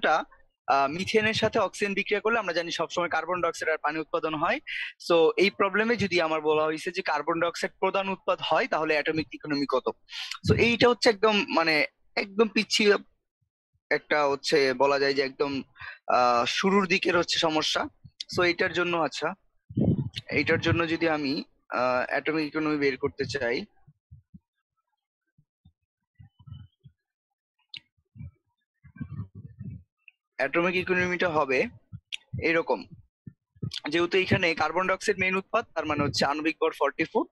সমস্যাটা মিথেনের সাথে অক্সিজেন বিক্রিয়া করলে আমরা জানি সবসময় কার্বন ডাই অক্সাইড আর পানি উৎপাদন হয়। সো এই প্রবলেমে যদি আমার বলা হয়েছে যে কার্বন ডাই অক্সাইড প্রধান উৎপাদ হয় তাহলে অ্যাটমিক ইকোনমি কত। সো এইটা হচ্ছে একদম মানে একদম পিছিয়ে একটা হচ্ছে বলা যায় যে একদম শুরুর দিকের হচ্ছে সমস্যা। সো এইটার জন্য আচ্ছা, এইটার জন্য যদি আমি অ্যাটমিক ইকোনমি বের করতে চাই, অ্যাটমিক ইকোনমিটা হবে এরকম। যেহেতু এখানে কার্বন ডাই অক্সাইড মেইন উৎপাদ, তার মানে হচ্ছে আণবিক ভর 44,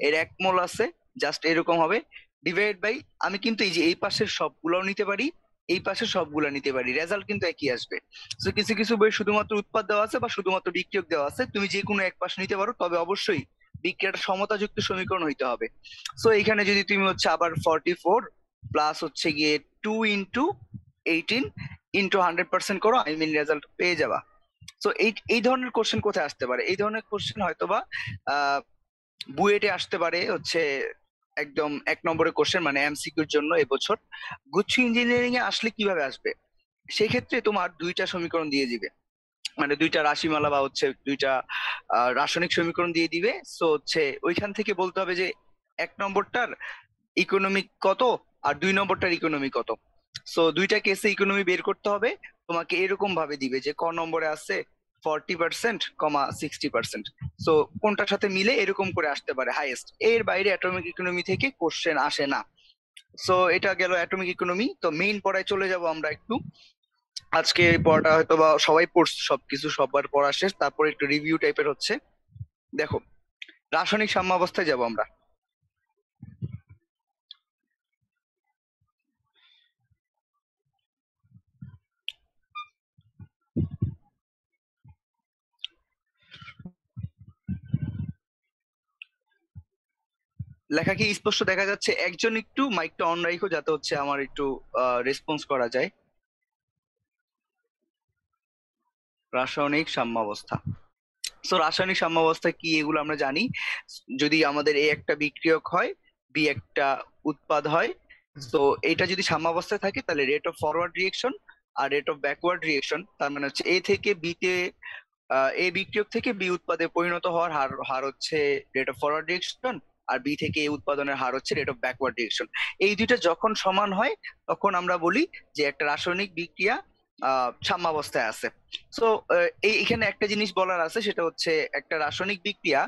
এর 1 মোল আছে, জাস্ট এরকম হবে ডিভাইড বাই, আমি কিন্তু এই যে এই পাশের সবগুলোও নিতে পারি, এই পাশের সবগুলো নিতে পারি, রেজাল্ট কিন্তু একই আসবে। তো কিছু কিছু বই শুধুমাত্র উৎপাদ দেওয়া আছে বা শুধুমাত্র বিক্রিয়ক দেওয়া আছে, তুমি যে কোনো এক পাশ নিতে পারো, তবে অবশ্যই বিক্রিয়াটা সমতাযুক্ত সমীকরণ হইতে হবে। সো এখানে যদি তুমি হচ্ছে আবার 44 প্লাস হচ্ছে গিয়ে 2 × 18 ইন্টু 100% করো, আই মিন রেজাল্ট পেয়ে যাবা। তো এই এই ধরনের কোশ্চেন কোথায় আসতে পারে? এই ধরনের কোশ্চেন হয়তোবা আহ বুয়েটে আসতে পারে হচ্ছে একদম 1 নম্বরের কোশ্চেন, মানে এমসিকিউর জন্য এবছর। গুচ্ছ ইঞ্জিনিয়ারিং এ আসলে কিভাবে আসবে? সেই ক্ষেত্রে তোমার দুইটা সমীকরণ দিয়ে দিবে, মানে দুইটা রাশিমালা বা হচ্ছে দুইটা রাসায়নিক সমীকরণ দিয়ে দিবে। সো হচ্ছে ওইখান থেকে বলতে হবে যে 1 নম্বরটার ইকোনমিক কত আর 2 নম্বরটার ইকোনমি কত। সো দুইটা কেসে ইকোনমি বের করতে হবে। তোমাকে এরকম ভাবে দিবে যে ক নম্বরে আছে 40% কমা 60%। সো কোনটার সাথে মিলে এরকম করে আসতে পারে হাইয়েস্ট, এর বাইরে অ্যাটমিক ইকোনমি থেকে কোশ্চেন আসে না। সো এটা গেল অ্যাটমিক ইকোনমি। তো মেইন পড়ায় চলে যাব আমরা একটু। আজকে এই পড়াটা হয়তো বা সবাই পড়ছে, সবকিছু সবার পড়া শেষ, তারপর একটু রিভিউ টাইপের হচ্ছে। দেখো, রাসায়নিক সাম্যাবস্থায় যাব আমরা। লেখা কি স্পষ্ট দেখা যাচ্ছে? একজন একটু মাইকটা অন রাখো যাতে হচ্ছে আমার একটু রেসপন্স করা যায়। রাসায়নিক সাম্যাবস্থা। সো রাসায়নিক সাম্যাবস্থা কি এগুলো আমরা জানি। যদি আমাদের এ একটা বিক্রিয়ক হয়, বি একটা উৎপাদ হয়, তো এটা যদি সাম্যাবস্থায় থাকে তাহলে রেট অফ ফরওয়ার্ড রিয়েকশন আর রেট অফ ব্যাকওয়ার্ড রিয়েকশন, তার মানে হচ্ছে এ থেকে বি তে এ বিক্রিয়ক থেকে বি উৎপাদে পরিণত হওয়ার হার হার হচ্ছে রেট অফ ফরওয়ার্ড রিয়েকশন, আর বি থেকে এ উৎপাদনের হার হচ্ছে রেট অফ ব্যাকওয়ার্ড রিয়েকশন। এই দুইটা যখন সমান হয় তখন আমরা বলি যে একটা রাসায়নিক বিক্রিয়া সাম্যাবস্থায় আছে। সো এখানে একটা জিনিস বলার আছে, সেটা হচ্ছে একটা রাসায়নিক বিক্রিয়া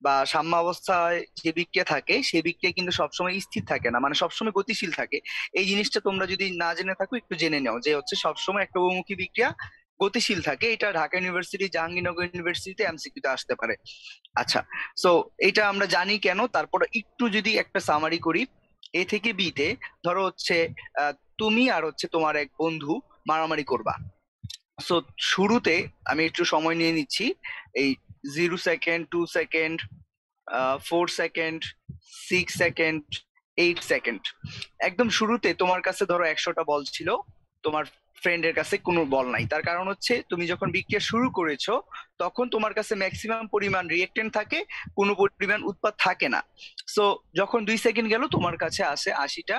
বা সাম্যাবস্থায় যে বিক্রিয়া থাকে সেই বিক্রিয়া কিন্তু সবসময় স্থির থাকে না, মানে সবসময় গতিশীল থাকে। এই জিনিসটা তোমরা যদি না জেনে থাকো একটু জেনে নাও, যে হচ্ছে সবসময় একটা বহুমুখী বিক্রিয়া গতিশীল থাকে। এটা ঢাকা ইউনিভার্সিটি, জাহাঙ্গীরনগর ইউনিভার্সিটিতে এমসিকিউতে আসতে পারে। আচ্ছা, সো এটা আমরা জানি কেন, তারপর একটু যদি একটা সামারি করি। এ থেকে বি তে ধরো হচ্ছে তুমি আর হচ্ছে তোমার এক বন্ধু মারামারি করবা। সো শুরুতে আমি একটু সময় নিয়ে নিচ্ছি, এই 0 second, 2 second, 4 second, 6 second, 8 second. একদম শুরুতে তোমার কাছে ধরো 100টা বল ছিল, তোমার ফ্রেন্ডের কাছে কোনো বল নাই। তার কারণ হচ্ছে তুমি যখন বিক্রিয়া শুরু করেছো তখন তোমার কাছে ম্যাক্সিমাম পরিমাণ রিয়েক্টেন্ট থাকে, কোনো পরিমাণ উৎপাদ থাকে না। সো যখন 2 সেকেন্ড গেল তোমার কাছে আসে 80টা,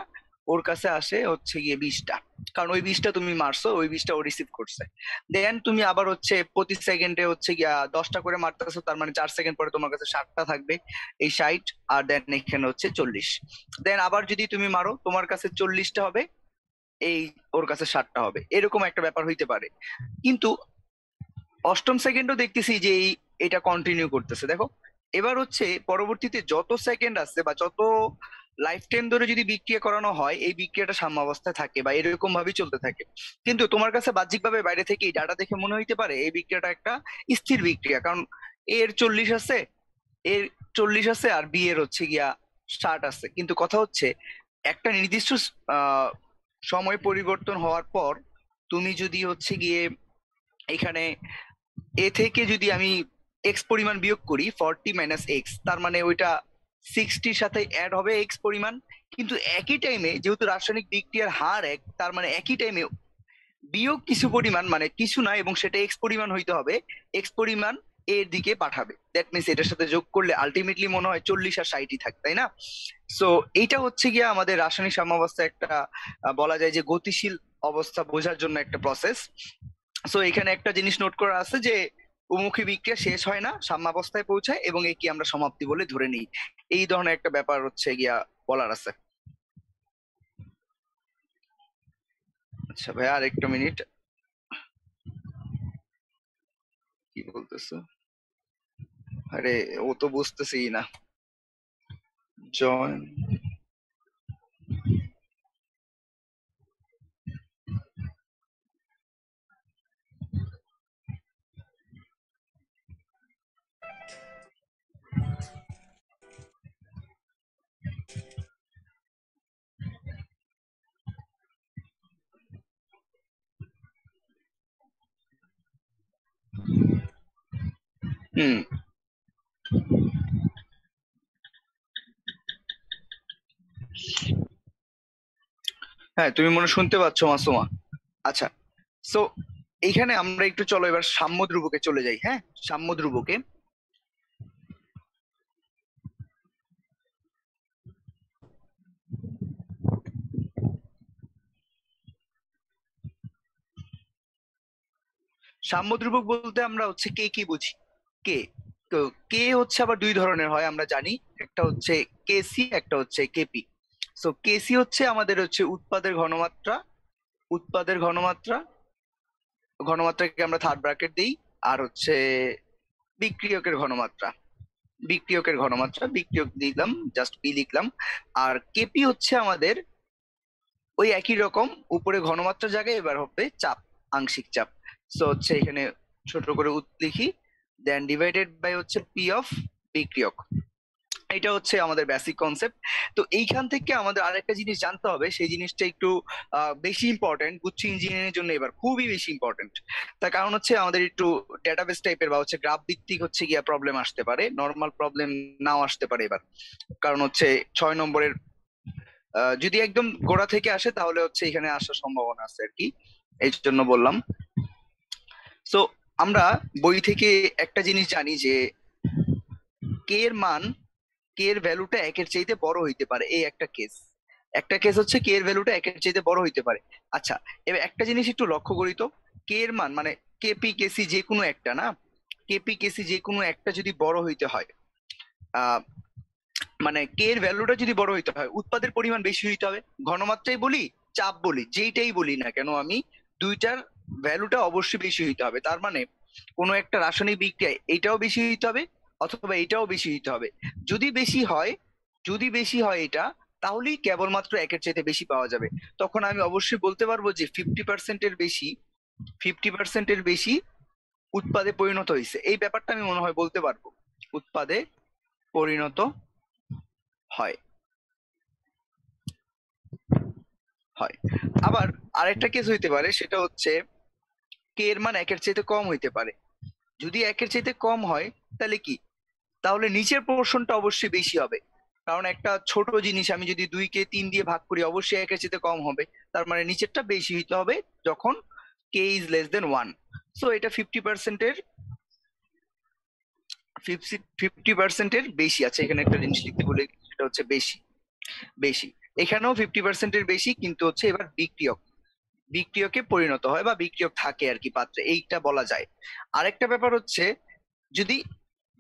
ওর কাছে আসে হচ্ছে গিয়ে 20টা, কারণ ওই 20টা তুমি মারছো, ওই 20টা ও রিসিভ করছে। দেন তুমি আবার হচ্ছে প্রতি সেকেন্ডে হচ্ছে গিয়া 10টা করে মারতেছো, তার মানে 4 সেকেন্ড পরে তোমার কাছে 60টা থাকবে, এই 60, আর দেন এখানে হচ্ছে 40। দেন আবার যদি তুমি মারো তোমার কাছে 40টা হবে, এই ওর কাছে 60টা হবে, এরকম একটা ব্যাপার হইতে পারে। কিন্তু অষ্টম সেকেন্ডও দেখতেছি যে এটা কন্টিনিউ করতেছে, দেখো। এবার হচ্ছে পরবর্তীতে যত সেকেন্ড আসছে বা যত লাইফ টাইম ধরে যদি বিক্রিয়া করানো হয়, এই বিক্রিয়াটা সাম্যাবস্থায় থাকে বা এরকম ভাবেই চলতে থাকে। কিন্তু তোমার কাছে বাহ্যিকভাবে বাইরে থেকে এই ডাটা দেখে মনে হইতে পারে এই বিক্রিয়াটা একটা স্থির বিক্রিয়া, কারণ এর 40 আছে, এর 40 আছে, আর বি এর হচ্ছে গিয়া 60 আছে। কিন্তু কথা হচ্ছে একটা নির্দিষ্ট আহ সময় পরিবর্তন হওয়ার পর তুমি যদি হচ্ছে গিয়ে এখানে এ থেকে যদি আমি এক্স পরিমাণ বিয়োগ করি, 40 - এক্স, তার মানে ওইটা 60-র সাথে অ্যাড হবে এক্স পরিমাণ। কিন্তু একই টাইমে যেহেতু রাসায়নিক বিক্রিয়ার হার এক, তার মানে একই টাইমে বিয়োগ কিছু পরিমাণ, মানে কিছু না, এবং সেটা এক্স পরিমাণ হইতে হবে, এক্স পরিমাণ এর দিকে পাঠাবে। দ্যাট মিনস এটার সাথে যোগ করলে আলটিমেটলি মনে হয় 40 আর 60ই থাকে, তাই না? সো এইটা হচ্ছে গিয়া আমাদের রাসায়নিক সাম্যাবস্থা একটা বলা যায় যে গতিশীল অবস্থা বোঝার জন্য একটা প্রসেস। সো এখানে একটা জিনিস নোট করা আছে যে উন্মুখী বিক্রিয়া শেষ হয় না, সাম্যাবস্থায় পৌঁছায় এবং একে আমরা সমাপ্তি বলে ধরে নিই। এই ধরনের একটা ব্যাপার হচ্ছে গিয়া বলার আছে। আচ্ছা ভাই, আর একটা মিনিট, কি বলতেছো? আরে ও তো বুঝতেছি না। জন। হুম। হ্যাঁ, তুমি মনে হয় শুনতে পাচ্ছ মাসুমা? আচ্ছা। সো এইখানে আমরা একটু চলো এবার সাম্য ধ্রুবকে চলে যাই। হ্যাঁ, সাম্য ধ্রুবকে। সাম্য ধ্রুবক বলতে আমরা হচ্ছে কে কি বুঝি? কে। তো কে হচ্ছে আবার দুই ধরনের হয় আমরা জানি। একটা হচ্ছে কেসি, একটা হচ্ছে কেপি। সো কেসি হচ্ছে আমাদের হচ্ছে উৎপাদের ঘনমাত্রা। উৎপাদের ঘনমাত্রা, ঘনমাত্রাকে আমরা থার্ড ব্র্যাকেট দিই। আর হচ্ছে বিক্রিয়কের ঘনমাত্রা, বিক্রিয়কের ঘনমাত্রা, বিক্রিয়ক দিলাম, জাস্ট পি লিখলাম। আর কেপি হচ্ছে আমাদের ওই একই রকম, উপরে ঘনমাত্রা জায়গায় এবার হবে চাপ, আংশিক চাপ। সো হচ্ছে এখানে ছোট করে লিখি, দেন ডিভাইডেড বাই হচ্ছে পি অফ বিক্রিয়ক। এটা হচ্ছে আমাদের বেসিক কনসেপ্ট। তো এইখান থেকে আমাদের আরেকটা জিনিস জানতে হবে, সেই জিনিসটা একটু বেশি ইম্পর্টেন্ট গুচ্ছ ইঞ্জিনিয়ারিং এর জন্য, এবার খুবই বেশি ইম্পর্টেন্ট। তার কারণ হচ্ছে আমাদের একটু ডেটাবেস টাইপের বা হচ্ছে গ্রাফ ভিত্তিক হচ্ছে গিয়া প্রবলেম আসতে পারে, নর্মাল প্রবলেম নাও আসতে পারে এবার। কারণ হচ্ছে 6 নম্বরের যদি একদম গোড়া থেকে আসে তাহলে হচ্ছে এখানে আসার সম্ভাবনা আছে আর কি, এই জন্য বললাম। সো আমরা বই থেকে একটা জিনিস জানি যে কে এর মান, কে এর ভ্যালুটা একের চাইতে বড় হইতে পারে, এই একটা কেস। একটা কেস হচ্ছে কে এর ভ্যালুটা একের চাইতে বড় হইতে পারে। আচ্ছা, এবার একটা জিনিস একটু লক্ষ্য করি তো, কে এর মান মানে কেপি কেসি যে কোনো একটা না, কেপি কেসি যে কোনো একটা যদি বড় হইতে হয়, আহ মানে কে এর ভ্যালুটা যদি বড় হইতে হয়, উৎপাদের পরিমাণ বেশি হইতে হবে। ঘনমাত্রাই বলি, চাপ বলি, যেইটাই বলি না কেন আমি, দুইটার ভ্যালুটা অবশ্যই বেশি হইতে হবে। তার মানে কোনো একটা রাসায়নিক বিক্রিয়ায় এইটাও বেশি হইতে হবে অথবা এটাও বেশি হইতে হবে। যদি বেশি হয়, যদি বেশি হয় এটা, তাহলেই কেবলমাত্র একের চাইতে বেশি পাওয়া যাবে। তখন আমি অবশ্যই বলতে পারবো যে 50%-এর বেশি, 50%-এর বেশি উৎপাদে পরিণত হয়েছে। এই ব্যাপারটা আমি মনে হয় বলতে পারবো, উৎপাদে পরিণত হয়। হয়। আবার আরেকটা কেস হইতে পারে, সেটা হচ্ছে কে এর মান একের চাইতে কম হইতে পারে। যদি একের চাইতে কম হয় তাহলে কি, তাহলে নিচের পোর্শনটা অবশ্যই বেশি হবে। কারণ একটা ছোট জিনিস আমি যদি 2 কে 3 দিয়ে ভাগ করি অবশ্যই একের চাইতে কম হবে। তার মানে নিচেরটা বেশি হইতে হবে যখন K is less than 1। So এটা 50%-এর, 50%-এর বেশি আছে। এখানে একটা জিনিস লিখতে বলে, সেটা হচ্ছে বেশি, বেশি। এখানেও 50%-এর বেশি, কিন্তু হচ্ছে এবার বিক্রিয়ক, বিক্রিয়কে পরিণত হয় বা বিক্রিয়ক থাকে আর কি পাত্রে, এইটা বলা যায়। আরেকটা ব্যাপার হচ্ছে যদি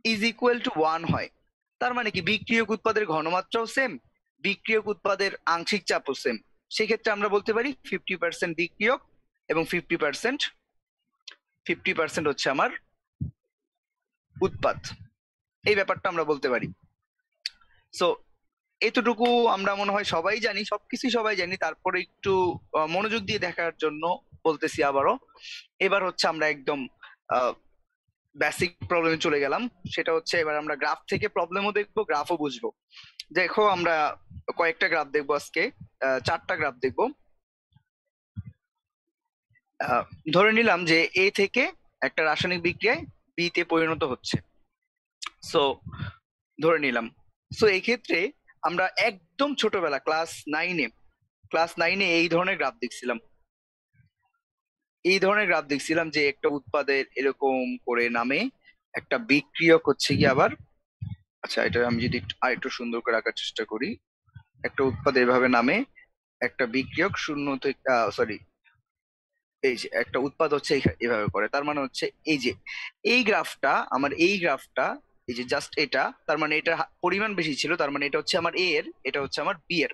ইজ ইকুয়াল টু 1 হয়, তার মানে কি বিক্রিয়ক উৎপাদের ঘনমাত্রাও সেম, বিক্রিয়ক উৎপাদের আংশিক চাপও সেম। সেক্ষেত্রে আমরা বলতে পারি 50% বিক্রিয়ক এবং 50%, 50% হচ্ছে আমার উৎপাদ। এই ব্যাপারটা আমরা বলতে পারি। সো এতটুকু আমরা মনে হয় সবাই জানি, সবকিছু সবাই জানি, তারপরে একটু মনোযোগ দিয়ে দেখার জন্য বলতেছি আবারও। এবার হচ্ছে আমরা একদম বেসিক প্রবলেমে চলে গেলাম। সেটা হচ্ছে এবার আমরা গ্রাফ থেকে প্রবলেমও দেখবো, গ্রাফও বুঝবো। দেখো আমরা কয়েকটা গ্রাফ দেখবো আজকে, 4টা গ্রাফ দেখবো। ধরে নিলাম যে এ থেকে একটা রাসায়নিক বিক্রিয়ায় বি তে পরিণত হচ্ছে। সো ধরে নিলাম। সো এই ক্ষেত্রে আমরা একদম ছোটবেলা ক্লাস 9-এ, ক্লাস 9-এ এই ধরনের গ্রাফ দেখছিলাম, এই ধরনের গ্রাফ দেখছিলাম যে একটা উৎপাদের এরকম করে নামে, একটা বিক্রিয়ক হচ্ছে কি আবার, আচ্ছা এটা আমি যদি আর একটু সুন্দর করে আঁকার চেষ্টা করি, একটা উৎপাদ এভাবে নামে, একটা বিক্রিয়ক শূন্য থেকে, সরি, এই যে একটা উৎপাদ হচ্ছে এভাবে করে, তার মানে হচ্ছে এই যে এই গ্রাফটা আমার, এই গ্রাফটা এই যে জাস্ট এটা, তার মানে এটা পরিমাণ বেশি ছিল, তার মানে এটা হচ্ছে আমার এ এর, এটা হচ্ছে আমার বি এর।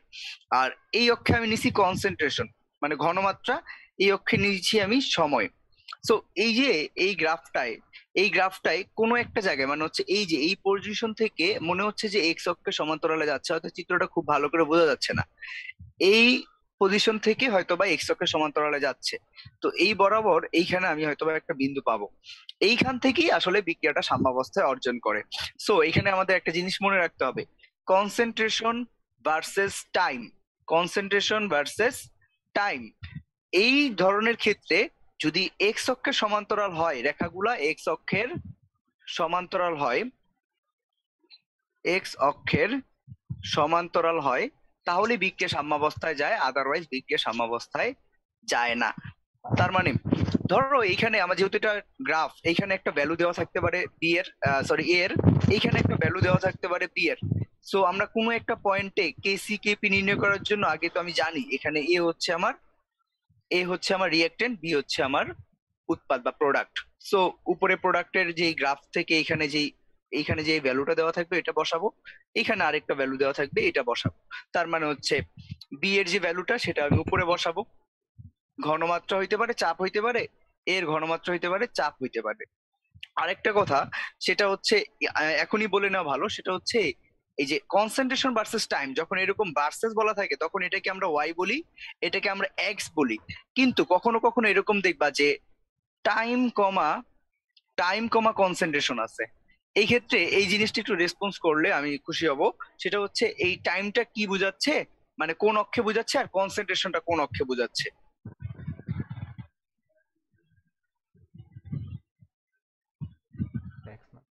আর এই অক্ষে আমি নিছি কনসেন্ট্রেশন, মানে ঘনমাত্রা। এই অক্ষে নিয়েছি আমি সময়। সো এই যে এই গ্রাফটায়, এই গ্রাফটায় কোনো একটা জায়গায় মানে হচ্ছে এই যে এই পজিশন থেকে মনে হচ্ছে যে এক্স অক্ষের সমান্তরালে যাচ্ছে, হয়তো চিত্রটা খুব ভালো করে বোঝা যাচ্ছে না। এই পজিশন থেকে হয়তোবা এক্স অক্ষের সমান্তরালে যাচ্ছে। তো এই বরাবর এইখানে আমি হয়তোবা একটা বিন্দু পাবো। এইখান থেকেই আসলে বিক্রিয়াটা সাম্যাবস্থায় অর্জন করে। সো এখানে আমাদের একটা জিনিস মনে রাখতে হবে, concentration versus time. Concentration versus time, এই ধরনের ক্ষেত্রে যদি এক্স অক্ষের সমান্তরাল হয়, রেখাগুলা এক্স অক্ষের সমান্তরাল হয়, এক্স অক্ষের সমান্তরাল হয়, তাহলে বিক্রিয়া সাম্যাবস্থায় যায়, আদারওয়াইজ বিক্রিয়া সাম্যাবস্থায় যায় না। তার মানে ধরো এইখানে আমার যেহেতু এটা গ্রাফ, এইখানে একটা ভ্যালু দেওয়া থাকতে পারে বি এর, সরি এ এর, এইখানে একটা ভ্যালু দেওয়া থাকতে পারে বি এর। সো আমরা কোনো একটা পয়েন্টে কেসি কেপি নির্ণয় করার জন্য আগে তো আমি জানি এখানে এ হচ্ছে আমার রিয়েক্টেন্ট, বি হচ্ছে আমার উৎপাদ বা প্রোডাক্ট। সো উপরে প্রোডাক্টের যেই গ্রাফ থেকে এইখানে যে ভ্যালুটা দেওয়া থাকবে এটা বসাবো, এইখানে আরেকটা ভ্যালু দেওয়া থাকবে এটা বসাবো। তার মানে হচ্ছে বি এর যে ভ্যালুটা সেটা আমি উপরে বসাবো, ঘনমাত্রা হইতে পারে, চাপ হইতে পারে, এর ঘনমাত্রা হইতে পারে, চাপ হইতে পারে। আরেকটা কথা, সেটা হচ্ছে এখনই বলে নেওয়া ভালো, সেটা হচ্ছে এই যে কনসেন্ট্রেশন ভার্সেস টাইম, যখন এরকম ভার্সেস বলা থাকে তখন এটাকে আমরা ওয়াই বলি, এটাকে আমরা এক্স বলি। কিন্তু কখনো কখনো এরকম দেখবা যে টাইম কমা কনসেন্ট্রেশন আছে। এই ক্ষেত্রে এই জিনিসটা একটু রেসপন্স করলে আমি খুশি হব। সেটা হচ্ছে এই টাইমটা কি বোঝাচ্ছে, মানে কোন অক্ষে বোঝাচ্ছে, আর কনসেন্ট্রেশনটা কোন অক্ষে বোঝাচ্ছে। ট্যাক্স না।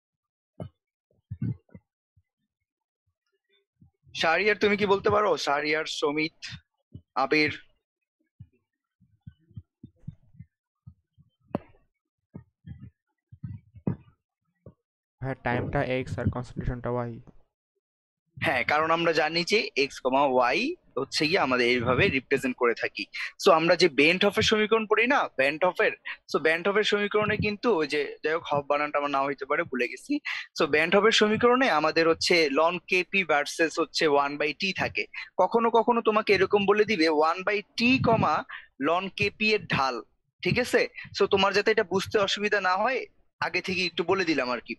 শাহরিয়ার তুমি কি বলতে পারো? শাহরিয়ার, সমিত, আবির? হ্যাঁ, টাইমটা এক্স আর কনসেন্ট্রেশনটা ওয়াই। হ্যাঁ, কারণ আমরা জানি যে এক্স কমা ওয়াই হচ্ছে গিয়ে আমাদের এইভাবে রিপ্রেজেন্ট করে থাকি। সো আমরা যে বেন্ট হফের সমীকরণ পড়ি না, বেন্ট হফের, সো বেন্ট হফের সমীকরণে কিন্তু ওই যে, যাই হোক হফ বানানটা আমার নাও হইতে পারে, ভুলে গেছি। সো বেন্ট হফের সমীকরণে আমাদের হচ্ছে লন কেপি ভার্সেস হচ্ছে ওয়ান বাই টি থাকে। কখনো কখনো তোমাকে এরকম বলে দিবে one by T comma ln KP এর ঢাল। ঠিক আছে? সো তোমার যাতে এটা বুঝতে অসুবিধা না হয়, আগে থেকে একটু বলে দিলাম আর কি।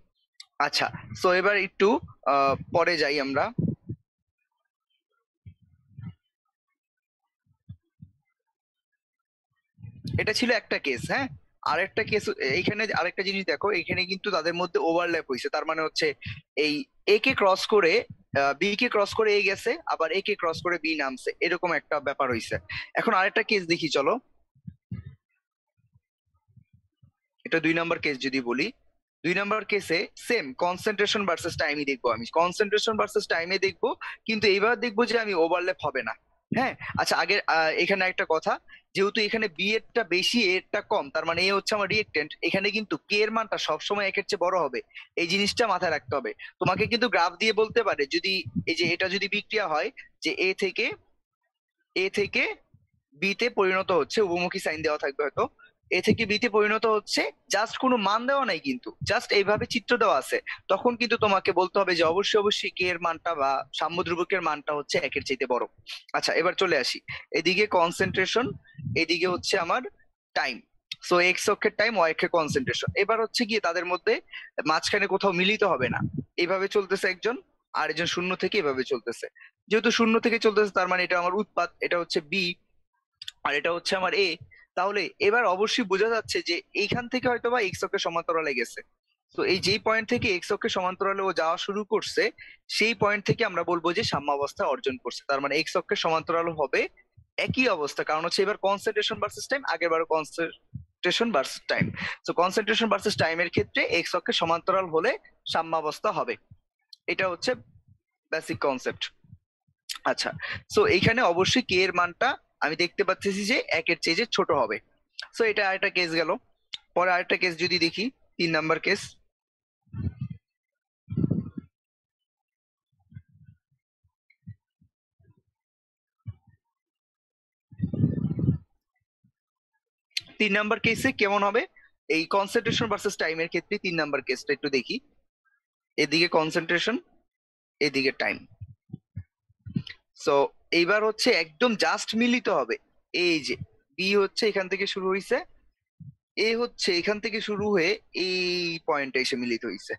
আচ্ছা, সো এবার একটু পরে যাই আমরা। এটা ছিল একটা কেস, হ্যাঁ। আরেকটা কেস, এইখানে আরেকটা জিনিস দেখো, এখানে কিন্তু তাদের মধ্যে ওভারল্যাপ হয়েছে, তার মানে হচ্ছে এই এ কে ক্রস করে বি কে ক্রস করে এ গেছে, আবার এ কে ক্রস করে বি নামছে, এরকম একটা ব্যাপার হয়েছে। এখন আরেকটা কেস দেখি চলো। এটা 2 নম্বর কেস যদি বলি, 2 নম্বর কেসে সেম কনসেন্ট্রেশন ভার্সেস টাইমই দেখবো, আমি কনসেন্ট্রেশন ভার্সেস টাইমে দেখবো, কিন্তু এইবার দেখবো যে আমি ওভারল্যাপ হবে না। হ্যাঁ। আচ্ছা, আগে এখানে একটা কথা, যেহেতু এখানে বি এরটা বেশি এরটা কম, তার মানে এ হচ্ছে আমার রিয়েক্টেন্ট, এখানে কিন্তু কে এর মানটা সবসময় একের চেয়ে বড় হবে। এই জিনিসটা মাথায় রাখতে হবে। তোমাকে কিন্তু গ্রাফ দিয়ে বলতে পারে, যদি এই যে এটা যদি বিক্রিয়া হয় যে এ থেকে বি তে পরিণত হচ্ছে, উভমুখী সাইন দেওয়া থাকবে হয়তো, এ থেকে বি তে পরিণত হচ্ছে, জাস্ট কোনো মান দেওয়া নাই কিন্তু জাস্ট এইভাবে চিত্র দেওয়া আছে, তখন কিন্তু তোমাকে বলতে হবে যে অবশ্যই অবশ্যই কে এর মানটা বা সাম্যধ্রুবকের মানটা হচ্ছে একের চাইতে বড়। আচ্ছা, এবার চলে আসি, এদিকে কনসেন্ট্রেশন, এদিকে হচ্ছে আমার টাইম। সো এক্স অক্ষের টাইম, ওয়াই অক্ষের কনসেন্ট্রেশন, এবার হচ্ছে গিয়ে তাদের মধ্যে মাঝখানে কোথাও মিলিত হবে না। এইভাবে চলতেছে একজন, আর একজন শূন্য থেকে এভাবে চলতেছে। যেহেতু শূন্য থেকে চলতেছে, তার মানে এটা আমার উৎপাদ, এটা হচ্ছে বি, আর এটা হচ্ছে আমার এ। তাহলে এবার অবশ্যই বোঝা যাচ্ছে যে এইখান থেকে হয়তো বা এক্স অক্ষের সমান্তরালে গেছে। তো এই যেই পয়েন্ট থেকে এক্স অক্ষের সমান্তরালে ও যাওয়া শুরু করছে, সেই পয়েন্ট থেকে আমরা বলবো যে সাম্যাবস্থা অর্জন করছে। তার মানে এক্স অক্ষের সমান্তরাল হবে একই অবস্থা, কারণ হচ্ছে এবার কনসেন্ট্রেশন ভার্সেস টাইম, আগের বার কনসেন্ট্রেশন ভার্সেস টাইম। তো কনসেন্ট্রেশন ভার্সেস টাইমের ক্ষেত্রে এক্স অক্ষের সমান্তরাল হলে সাম্যাবস্থা হবে। এটা হচ্ছে বেসিক কনসেপ্ট। আচ্ছা, সো এইখানে অবশ্যই কে এর মানটা আমি দেখতে পাচ্ছি যে একের চেয়ে যে ছোট হবে। সো এটা আরেকটা কেস গেল। পরে আরেকটা কেস যদি দেখি, 3 নম্বর কেস। তিন নাম্বার কেসে কেমন হবে? এই কনসেন্ট্রেশন ভার্সেস টাইমের ক্ষেত্রে 3 নাম্বার কেসটা একটু দেখি। এদিকে কনসেন্ট্রেশন, এদিকে টাইম। সো এইবার হচ্ছে একদম জাস্ট মিলিত হবে। এই যে বি হচ্ছে এখান থেকে শুরু হয়েছে, এ হচ্ছে এখান থেকে শুরু হয়ে এই পয়েন্টে এসে মিলিত হয়েছে।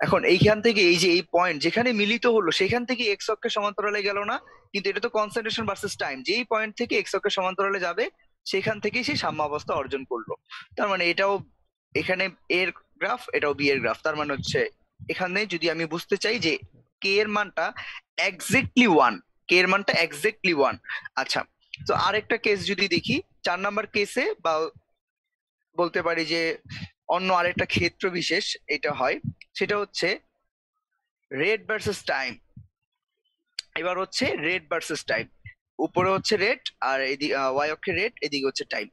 এখন এইখান থেকে এই যে এই পয়েন্ট যেখানে মিলিত হলো সেখান থেকে এক্স অক্ষের সমান্তরালে গেল না, কিন্তু এটা তো কনসেন্ট্রেশন ভার্সেস টাইম, যেই পয়েন্ট থেকে এক্স অক্ষের সমান্তরালে যাবে সেখান থেকেই সে সাম্যাবস্থা অর্জন করলো। তার মানে এটাও এখানে এর গ্রাফ, এটাও বি এর গ্রাফ। তার মানে হচ্ছে এখানে যদি আমি বুঝতে চাই যে কে এর মানটা এক্স্যাক্টলি ওয়ান, কে এর মানটা এক্স্যাক্টলি ওয়ান। আচ্ছা, তো আরেকটা কেস যদি দেখি, 4 নাম্বার কেসে বা বলতে পারি যে অন্য আরেকটা ক্ষেত্র বিশেষ এটা হয়, সেটা হচ্ছে রেট ভার্সেস টাইম। এবার হচ্ছে রেট ভার্সেস টাইম, উপরে হচ্ছে রেট আর এদিকে ওয়াই অক্ষে রেট, এদিকে হচ্ছে টাইম।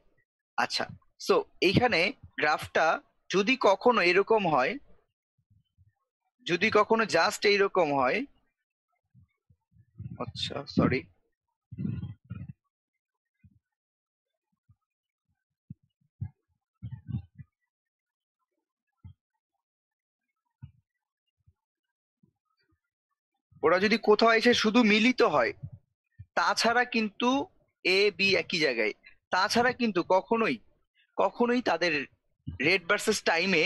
আচ্ছা, সো এইখানে গ্রাফটা যদি কখনো এরকম হয়, যদি কখনো জাস্ট এইরকম হয়, আচ্ছা সরি, ওরা যদি কোথাও এসে শুধু মিলিত হয়, তাছাড়া কিন্তু এ বি একই জায়গায়, তাছাড়া কিন্তু কখনোই কখনোই তাদের রেট ভার্সেস টাইমে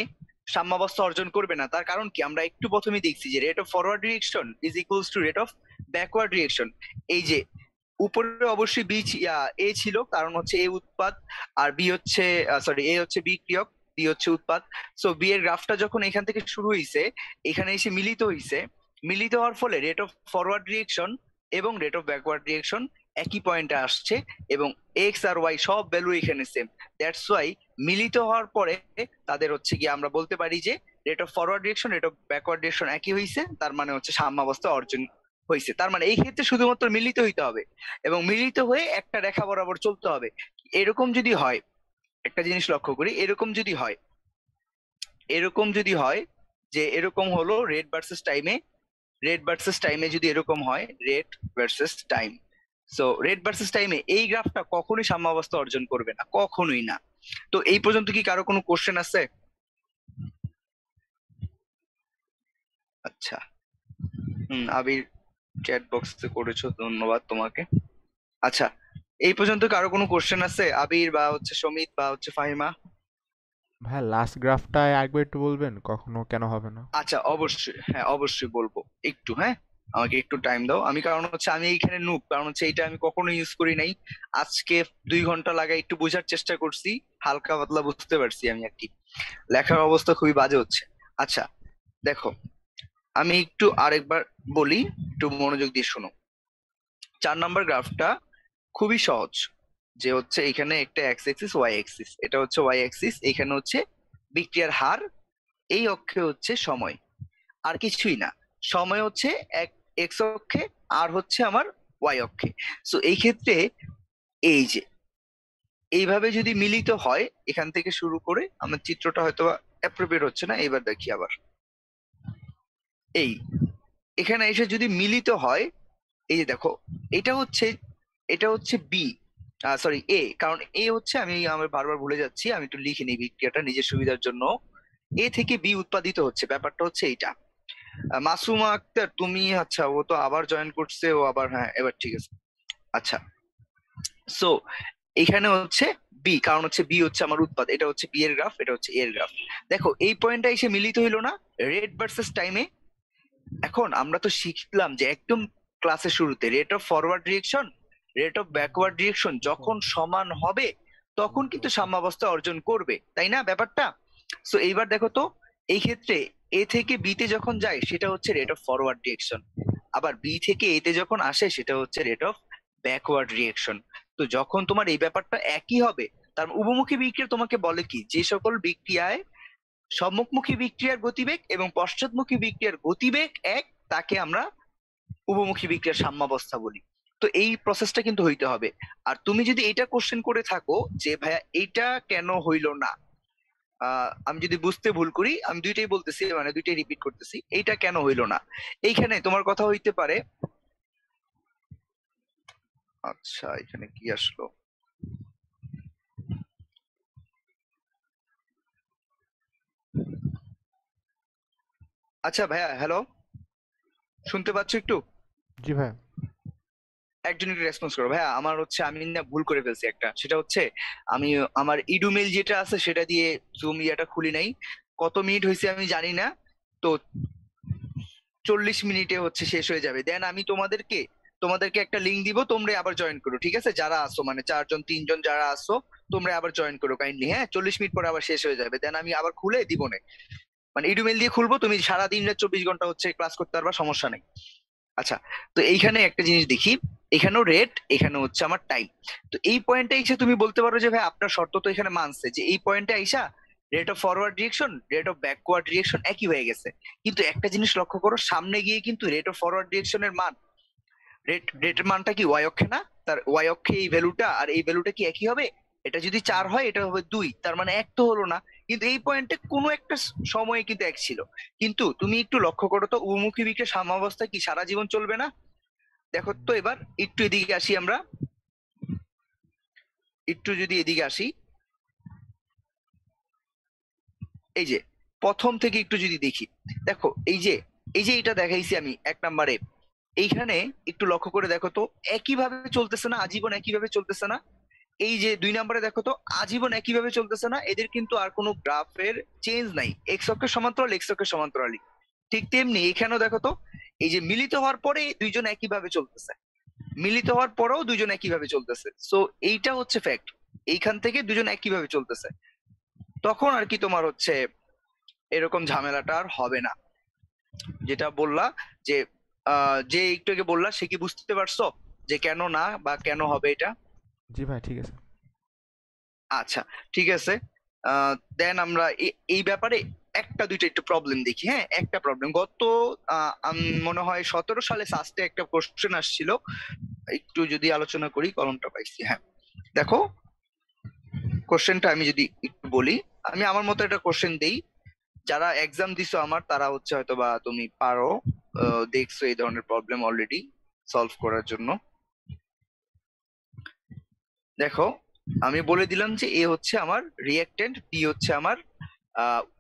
সাম্যাবস্থা অর্জন করবে না। তার কারণ কি, আমরা একটু প্রথমে দেখছি যে rate of forward direction is equals to rate of backward direction. এই যে উপরে অবশ্যই বি এ ছিল, কারণ হচ্ছে এ উৎপাদ আর বি হচ্ছে সরি, এ হচ্ছে বি ক্রিয়ক, বি হচ্ছে উৎপাদ। সো বি এর গ্রাফটা যখন এখান থেকে শুরু হয়েছে এখানে এসে মিলিত হয়েছে, মিলিত হওয়ার ফলে রেট অফ ফরওয়ার্ড ডিরেকশন এবং রেট অফ ব্যাকওয়ার্ড ডিরেকশন একই পয়েন্টে আসছে, এবং এক্স আর ওয়াই সব ভ্যালু এখানে সেম। দ্যাটস ওয়াই মিলিত হওয়ার পরে তাদের হচ্ছে কি আমরা বলতে পারি যে rate of forward direction, rate of backward direction একই হয়েছে, তার মানে হচ্ছে সাম্যাবস্থা অর্জন হয়েছে। তার মানে এই ক্ষেত্রে শুধুমাত্র মিলিত হইতে হবে এবং মিলিত হয়ে একটা রেখা বরাবর চলতে হবে। এরকম যদি হয়, একটা জিনিস লক্ষ্য করি, এরকম যদি হয়, এরকম যদি হয় যে এরকম হলো রেট ভার্সেস টাইমে, রেট ভার্সেস টাইমে যদি এরকম হয়, rate versus time, so rate versus টাইমে এই গ্রাফটা কখনোই সাম্যাবস্থা অর্জন করবে না, কখনোই না। তো এই পর্যন্ত কি কারো কোনো কোশ্চেন আছে? আচ্ছা, আবির চ্যাট বক্সে করেছো, ধন্যবাদ তোমাকে। আচ্ছা, এই পর্যন্ত কারো কোনো কোশ্চেন আছে? আবির বা হচ্ছে সমিত বা হচ্ছে ফাহিমা? ভাই লাস্ট গ্রাফটা একবার একটু বলবেন কখনো কেন হবে না? আচ্ছা অবশ্যই, হ্যাঁ অবশ্যই বলবো। একটু, হ্যাঁ, আমাকে একটু টাইম দাও। আমি কারণ হচ্ছে আমি এইখানে নুব, কারণ হচ্ছে এটা আমি কখনো ইউজ করি নাই। আজকে 2 ঘন্টা লাগাই একটু বোঝার চেষ্টা করছি, হালকা পাতলা বুঝতে পারছি আমি আর কি। লেখার অবস্থা খুবই বাজে হচ্ছে। আচ্ছা দেখো, আমি একটু আরেকবার বলি, একটু মনোযোগ দিয়ে শোনো। 4 নাম্বার গ্রাফটা খুবই সহজ, যে হচ্ছে এখানে একটা এক্স এক্সিস ওয়াই এক্সিস, এটা হচ্ছে ওয়াই এক্সিস, এখানে হচ্ছে বিক্রিয়ার হার, এই অক্ষে হচ্ছে সময়, আর কিছুই না। সময় হচ্ছে এক এক্স অক্ষে, আর হচ্ছে আমার ওয়াই অক্ষে। সো এই ক্ষেত্রে এই যে এইভাবে যদি মিলিত হয়, এখান থেকে শুরু করে আমার চিত্রটা হয়তো অ্যাপ্রোপ্রিয়েট হচ্ছে না, এবার দেখি আবার। এই এখানে এসে যদি মিলিত হয়, এই যে দেখো, এটা হচ্ছে এটা হচ্ছে বি, সরি এ, কারণ এ হচ্ছে, আমি আমার বারবার ভুলে যাচ্ছি, আমি একটু লিখে নিই বিক্রিয়াটা নিজের সুবিধার জন্য। এ থেকে বি উৎপাদিত হচ্ছে, ব্যাপারটা হচ্ছে এইটা। মাসুমা আক্তার তুমি, আচ্ছা ও তো আবার জয়েন করছে, ও আবার, হ্যাঁ এবার ঠিক আছে। আচ্ছা, সো এখানে হচ্ছে বি, কারণ হচ্ছে বি হচ্ছে আমার উৎপাদ, এটা হচ্ছে বি এর গ্রাফ, এটা হচ্ছে এ এর গ্রাফ। দেখো এই পয়েন্টটা এসে মিলিত হইলো না রেট ভার্সেস টাইমে। এখন আমরা তো শিখলাম যে একদম ক্লাসের শুরুতে rate of forward direction, rate of backward direction যখন সমান হবে তখন কিন্তু সাম্যাবস্থা অর্জন করবে, তাই না ব্যাপারটা? সো এইবার দেখো তো, এই ক্ষেত্রে এ থেকে বি তে যখন যায় সেটা হচ্ছে রেট অফ ফরওয়ার্ড ডিরেকশন, আবার বি থেকে এ তে যখন আসে সেটা হচ্ছে রেট অফ ব্যাকওয়ার্ড ডিরেকশন। তো যখন তোমার এই ব্যাপারটা একই হবে, তার উভমুখী বিক্রিয়া তোমাকে বলে কি, যে সকল বিক্রিয়ায় সম্মুখমুখী বিক্রিয়ার গতিবেগ এবং পশ্চাৎমুখী বিক্রিয়ার গতিবেগ এক, তাকে আমরা উভমুখী বিক্রিয়ার সাম্যাবস্থা বলি। তো এই প্রসেসটা কিন্তু হইতে হবে। আর তুমি যদি এটা কোশ্চেন করে থাকো যে ভাইয়া এইটা কেন হইলো না, আমি যদি বুঝতে ভুল করি, আমি দুইটাই বলতেছি, মানে দুইটাই রিপিট করতেছি, এইটা কেন হইলো না, এইখানে তোমার কথা হইতে পারে। আচ্ছা এখানে কি আসলো, আচ্ছা ভাইয়া, হ্যালো, শুনতে পাচ্ছ একটু? জি ভাই। একজন একটু রেসপন্স করো ভাইয়া। আমার হচ্ছে আমি না ভুল করে ফেলছি একটা, সেটা হচ্ছে আমি আমার ইডুমেল যেটা আছে সেটা দিয়ে জুম ইয়াটা খুলি নাই। কত মিনিট হয়েছে আমি জানি না। তো 40 মিনিটে হচ্ছে শেষ হয়ে যাবে। দেন আমি তোমাদেরকে একটা লিংক দিব, তোমরা আবার জয়েন করো, ঠিক আছে? যারা আসো মানে 4 জন 3 জন যারা আসো, তোমরা আবার জয়েন করো কাইন্ডলি। হ্যাঁ, 40 মিনিট পরে আবার শেষ হয়ে যাবে, দেন আমি আবার খুলে দিব না। মানে ইডুমেল দিয়ে খুলবো, তুমি সারাদিন 24 ঘন্টা হচ্ছে ক্লাস করতে পারবা, সমস্যা নেই। আচ্ছা, তো এইখানে একটা জিনিস দেখি, এখানেও রেট, এখানে হচ্ছে আমার টাইম। তো এই পয়েন্টে এসে তুমি বলতে পারো যে ভাই আপনার শর্ত তো এখানে মানছে যে এই পয়েন্টে আইসা rate of forward direction, rate of backward direction একই হয়ে গেছে। কিন্তু একটা জিনিস লক্ষ্য করো, সামনে গিয়ে কিন্তু রেট অফ ফরওয়ার্ড ডিরেকশনের মান, রেটের মানটা কি ওয়াই অক্ষে না? তার ওয়াই অক্ষে এই ভ্যালুটা আর এই ভ্যালুটা কি একই হবে? এটা যদি 4 হয় এটা হবে 2, তার মানে এক তো হলো না। কিন্তু এই পয়েন্টে কোনো একটা সময়ে কিন্তু এক ছিল। কিন্তু তুমি একটু লক্ষ্য করো তো, উন্মুখী বিক্রিয়া সাম্যাবস্থা কি সারা জীবন চলবে না? দেখো তো এবার একটু এদিকে আসি আমরা, একটু যদি এদিকে আসি, এই যে প্রথম থেকে একটু যদি দেখি, দেখো এই যে এটা দেখাইছি আমি 1 নম্বরে, এইখানে একটু লক্ষ্য করে দেখো তো, একইভাবে চলতেছে না? আজীবন একইভাবে চলতেছে না? এই যে 2 নম্বরে দেখো তো, আজীবন একইভাবে চলতেছে না? এদের কিন্তু আর কোনো গ্রাফের চেঞ্জ নাই, এক্স অক্ষের সমান্তরাল এক্স অক্ষের সমান্তরালই। ঠিক তেমনি এখানেও দেখো তো, এই যে মিলিত হওয়ার পরে দুইজন একইভাবে চলতেছে, মিলিত হওয়ার পরেও দুইজন একইভাবে চলতেছে। সো এইটা হচ্ছে ফ্যাক্ট, এইখান থেকে দুজন একইভাবে চলতেছে। তখন আর কি তোমার হচ্ছে এরকম ঝামেলাটা আর হবে না। যেটা বললা যে যে একটু আগে বললা, সে কি বুঝতে পারছো যে কেন না বা কেন হবে এটা? জি ভাই, ঠিক আছে। আচ্ছা, ঠিক আছে। দেন আমরা এই ব্যাপারে একটা দুইটা একটু প্রবলেম দেখি। হ্যাঁ, একটা প্রবলেম গত মনে হয় 17 সালে সাস্টে একটা কোশ্চেন আসছিল, একটু যদি আলোচনা করি, কলমটা পাইছি। হ্যাঁ, দেখো কোশ্চেনটা আমি যদি একটু বলি, আমি আমার মতো একটা কোশ্চেন দেই, যারা এক্সাম দিছো আমার তারা হচ্ছে হয়তো বা তুমি পারো, দেখছো এই ধরনের প্রবলেম অলরেডি সলভ করার জন্য। দেখো, আমি বলে দিলাম যে এ হচ্ছে আমার রিঅ্যাক্টেন্ট, বি হচ্ছে আমার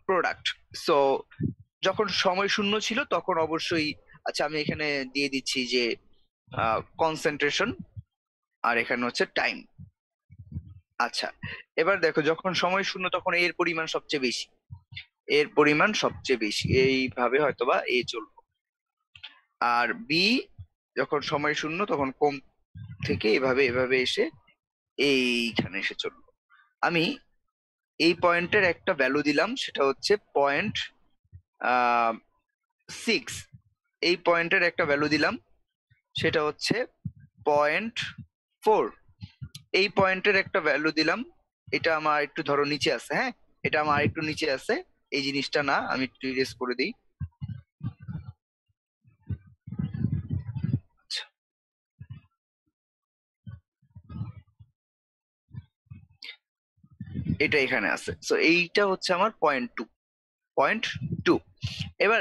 প্রোডাক্ট। সো যখন সময় শূন্য ছিল তখন অবশ্যই, আচ্ছা আমি এখানে দিয়ে দিচ্ছি যে কনসেন্ট্রেশন, আর এখানে হচ্ছে টাইম। আচ্ছা, এবার দেখো যখন সময় শূন্য তখন এর পরিমাণ সবচেয়ে বেশি, এর পরিমাণ সবচেয়ে বেশি, এইভাবে হয়তোবা এ চলবে। আর বি যখন সময় শূন্য তখন কম থেকে এভাবে এভাবে এসে এইখানে এসে চললো। আমি এই পয়েন্টের একটা ভ্যালু দিলাম, সেটা হচ্ছে 0.6। এই পয়েন্টের একটা ভ্যালু দিলাম, সেটা হচ্ছে 0.4। এই পয়েন্টের একটা ভ্যালু দিলাম, এটা আমার একটু ধরো নিচে আছে। হ্যাঁ, এটা আমার একটু নিচে আছে, এই জিনিসটা না, আমি একটু ইরেজ করে দিই। আচ্ছা, এটা এখানে আছে, সো এইটা হচ্ছে আমার 0.2। এবার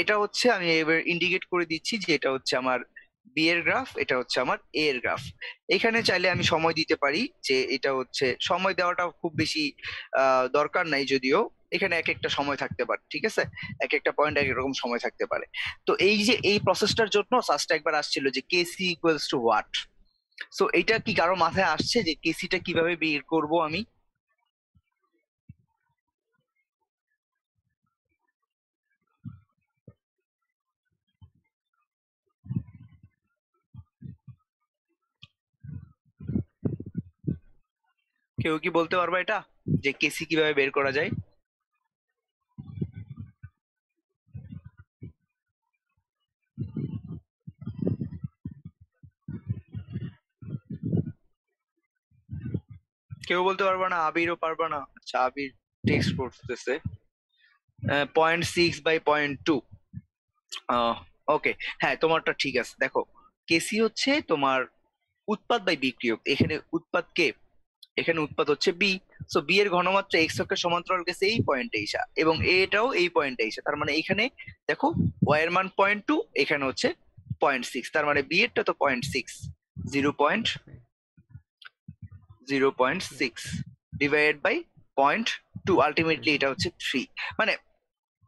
এটা হচ্ছে আমি এবার ইন্ডিকেট করে দিচ্ছি যে এটা হচ্ছে আমার বি এর গ্রাফ, এটা হচ্ছে আমার এ এর গ্রাফ। এখানে চাইলে আমি সময় দিতে পারি, যে এটা হচ্ছে সময় দেওয়াটা খুব বেশি দরকার নাই যদিও, এখানে এক একটা সময় থাকতে পারে, ঠিক আছে? এক একটা পয়েন্ট এক এক রকম সময় থাকতে পারে। তো এই যে এই প্রসেসটার জন্য ফার্স্ট একবার আসছিল যে কেসি ইকুয়ালস টু হোয়াট। সো এটা কি কারো মাথায় আসছে যে কেসিটা কিভাবে বের করব আমি? কেউ কি বলতে পারবা এটা, যে কেসি কিভাবে বের করা যায়? কেউ বলতে পারবা না? আবিরও পারবা না? আচ্ছা, আবির টেক্সট করতেছে 0.6/0.2। ওকে, হ্যাঁ তোমারটা ঠিক আছে। দেখো, কেসি হচ্ছে তোমার উৎপাদ বাই বিক্রিয়ক, এখানে উৎপাদ কে? এখানে উৎপাদ হচ্ছে বি। সো বি এর ঘনমাত্রা এক্স অক্ষের সমান্তরাল গেছে এই পয়েন্টে এসা, এবং এটাও এই পয়েন্টে এসা, তার মানে এখানে দেখো ওয়াই এর মান 0.2, এখানে হচ্ছে 0.6, তার মানে বি এরটা তো 0.6, 0.6 ডিভাইডেড বাই 0.2, আলটিমেটলি এটা হচ্ছে 3। মানে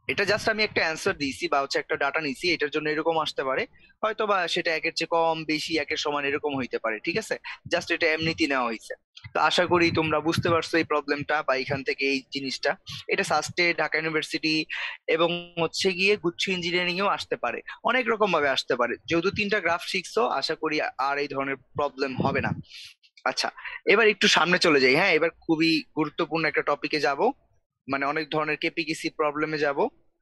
এটা জাস্ট আমি একটা অ্যান্সার দিয়েছি বা হচ্ছে একটা ডাটা নিছি, এটার জন্য এরকম আসতে পারে, হয়তো বা সেটা একের চেয়ে কম বেশি একের সমান এরকম হইতে পারে, ঠিক আছে? জাস্ট এটা এমনিতেই নেওয়া হয়েছে। তো আশা করি তোমরা বুঝতে পারছো এই প্রবলেমটা বা এখান থেকে এই জিনিসটা। এটা সাস্টে, ঢাকা ইউনিভার্সিটি এবং হচ্ছে গিয়ে গুচ্ছ ইঞ্জিনিয়ারিং এও আসতে পারে, অনেক রকম ভাবে আসতে পারে। যেহেতু তিনটা গ্রাফ শিখছো, আশা করি আর এই ধরনের প্রবলেম হবে না। আচ্ছা, এবার একটু সামনে চলে যাই। হ্যাঁ, এবার খুবই গুরুত্বপূর্ণ একটা টপিকে যাব, মানে অনেক ধরনের কেপিকেসি প্রবলেমে যাব।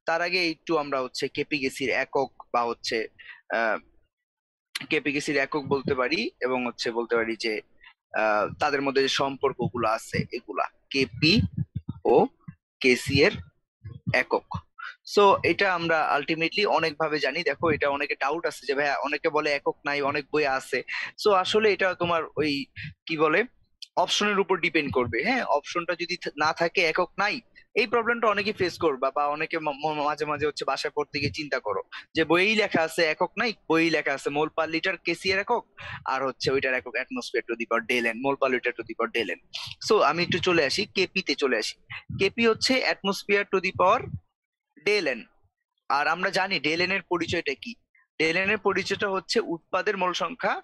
তার আগে একটু আমরা হচ্ছে কেপিকেসির একক বা হচ্ছে আহ কেপিকেসির একক বলতে পারি, এবং হচ্ছে বলতে পারি যে তাদের মধ্যে যে সম্পর্কগুলো আছে এগুলা কেপি ও কেসি এর একক। সো এটা আমরা আলটিমেটলি অনেক ভাবে জানি। দেখো, এটা অনেকে ডাউট আছে যে ভাইয়া, অনেকে বলে একক নাই, অনেক বই আছে। সো আসলে এটা তোমার ওই কি বলে অপশনের উপর ডিপেন্ড করবে। হ্যাঁ, অপশনটা যদি না থাকে একক নাই, এই প্রবলেমটা অনেকে ফেস করবা বা অনেকে মাঝে মাঝে হচ্ছে বাসায় পড়তে গিয়ে চিন্তা করো যে বইয়েই লেখা আছে একক নাই, বইয়েই লেখা আছে মোল পার লিটার কেসি এর একক, আর হচ্ছে ওইটার একক atmosphere to the power ডেলেন, mole per litre to the power ডেলেন। So আমি একটু চলে আসি কেপি তে চলে আসি। কেপি হচ্ছে অ্যাটমসফিয়ার টু দি পাওয়ার ডেলেন। আর আমরা জানি ডেলেন এর পরিচয়টা কি। ডেলেন এর পরিচয়টা হচ্ছে উৎপাদের মোল সংখ্যা।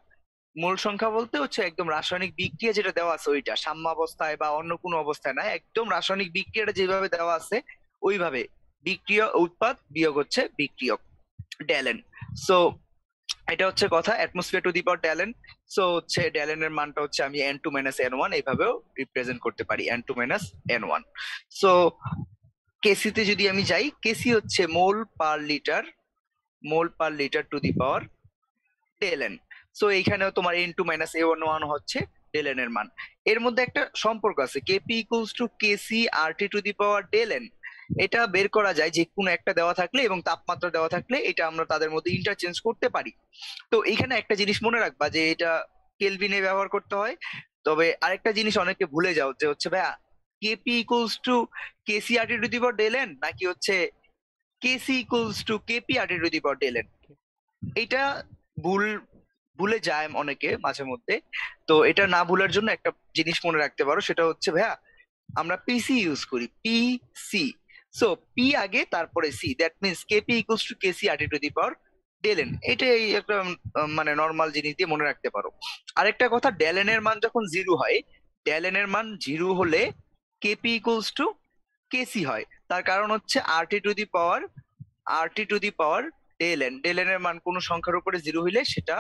মোল সংখ্যা বলতে হচ্ছে একদম রাসায়নিক বিক্রিয়া যেটা দেওয়া আছে ওইটা, সাম্যাবস্থায় বা অন্য কোনো অবস্থায় না, একদম রাসায়নিক বিক্রিয়াটা যেভাবে দেওয়া আছে ওইভাবে বিক্রিয়া, উৎপাদ বিয়োগ হচ্ছে বিক্রিয়ক, ডেলেন। সো এটা হচ্ছে কথা, atmosphere to the power ডেলেন। So হচ্ছে ডেলেন এর মানটা হচ্ছে আমি n2 - n1 এইভাবেও রিপ্রেজেন্ট করতে পারি, n2 - n1। সো কেসিতে যদি আমি যাই, কেসি হচ্ছে mole per litre to the power delta n. So এইখানেও তোমার n2 - a1 হচ্ছে টেলএন এর মান। এর মধ্যে একটা সম্পর্ক আছে, Kp equals to Kc R T to the power delta n. এটা বের করা যায় যে কোনো একটা দেওয়া থাকলে এবং তাপমাত্রা দেওয়া থাকলে, এটা আমরা তাদের মধ্যে ইন্টারচেঞ্জ করতে পারি। তো এইখানে একটা জিনিস মনে রাখবা যে এটা কেলভিনে ব্যবহার করতে হয়। তবে আরেকটা জিনিস অনেকে ভুলে যাও যে হচ্ছে ভাইয়া, Kp equals to Kc R T to the power delta n নাকি হচ্ছে Kc equals to Kp R T to the power delta n. এইটা ভুল, ভুলে যায় অনেকে মাঝে মধ্যে। তো এটা না ভুলার জন্য একটা জিনিস মনে রাখতে পারো, সেটা হচ্ছে ভাইয়া, আমরা পিসি ইউজ করি, পিসি। সো পি আগে তারপরে C, that means Kp equals to Kc R T to the power delta n. এটাই একটা মানে নর্মাল জিনিস দিয়ে মনে রাখতে পারো। আরেকটা কথা, ডেলেনের মান যখন জিরো হয়, ডেলেনের মান জিরো হলে কেপি ইকুয়ালস টু কেসি হয়। তার কারণ হচ্ছে আর টি টু দি পাওয়ার ডেলেন এর মান কোনো সংখ্যার উপরে জিরো হইলে সেটা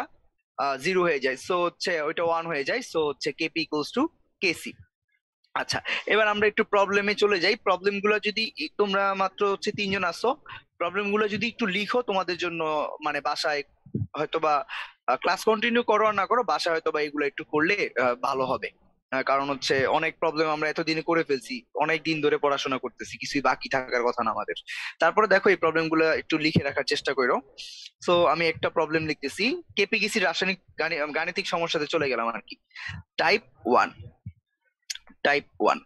জিরো হয়ে যায়, সো হচ্ছে ওইটা ওয়ান হয়ে যায়, সো হচ্ছে কেপি ইকুয়ালস টু কেসি। আচ্ছা, এবার আমরা একটু প্রবলেমে চলে যাই। প্রবলেম গুলো যদি তোমরা মাত্র হচ্ছে তিনজন আসো, প্রবলেম গুলো যদি একটু লিখো তোমাদের জন্য, মানে বাসায় হয়তোবা ক্লাস কন্টিনিউ করো আর না করো, বাসায় হয়তোবা এগুলো একটু করলে ভালো হবে। কারণ হচ্ছে অনেক প্রবলেম আমরা এতদিনে করে ফেলছি, অনেক দিন ধরে পড়াশোনা করতেছি, কিছুই বাকি থাকার কথা না আমাদের। তারপরে দেখো, এই প্রবলেম গুলো একটু লিখে রাখার চেষ্টা করো। সো আমি একটা প্রবলেম লিখতেছি, কেপিকেসি রাসায়নিক গাণিতিক সমস্যাতে চলে গেলাম আর কি। টাইপ 1, টাইপ 1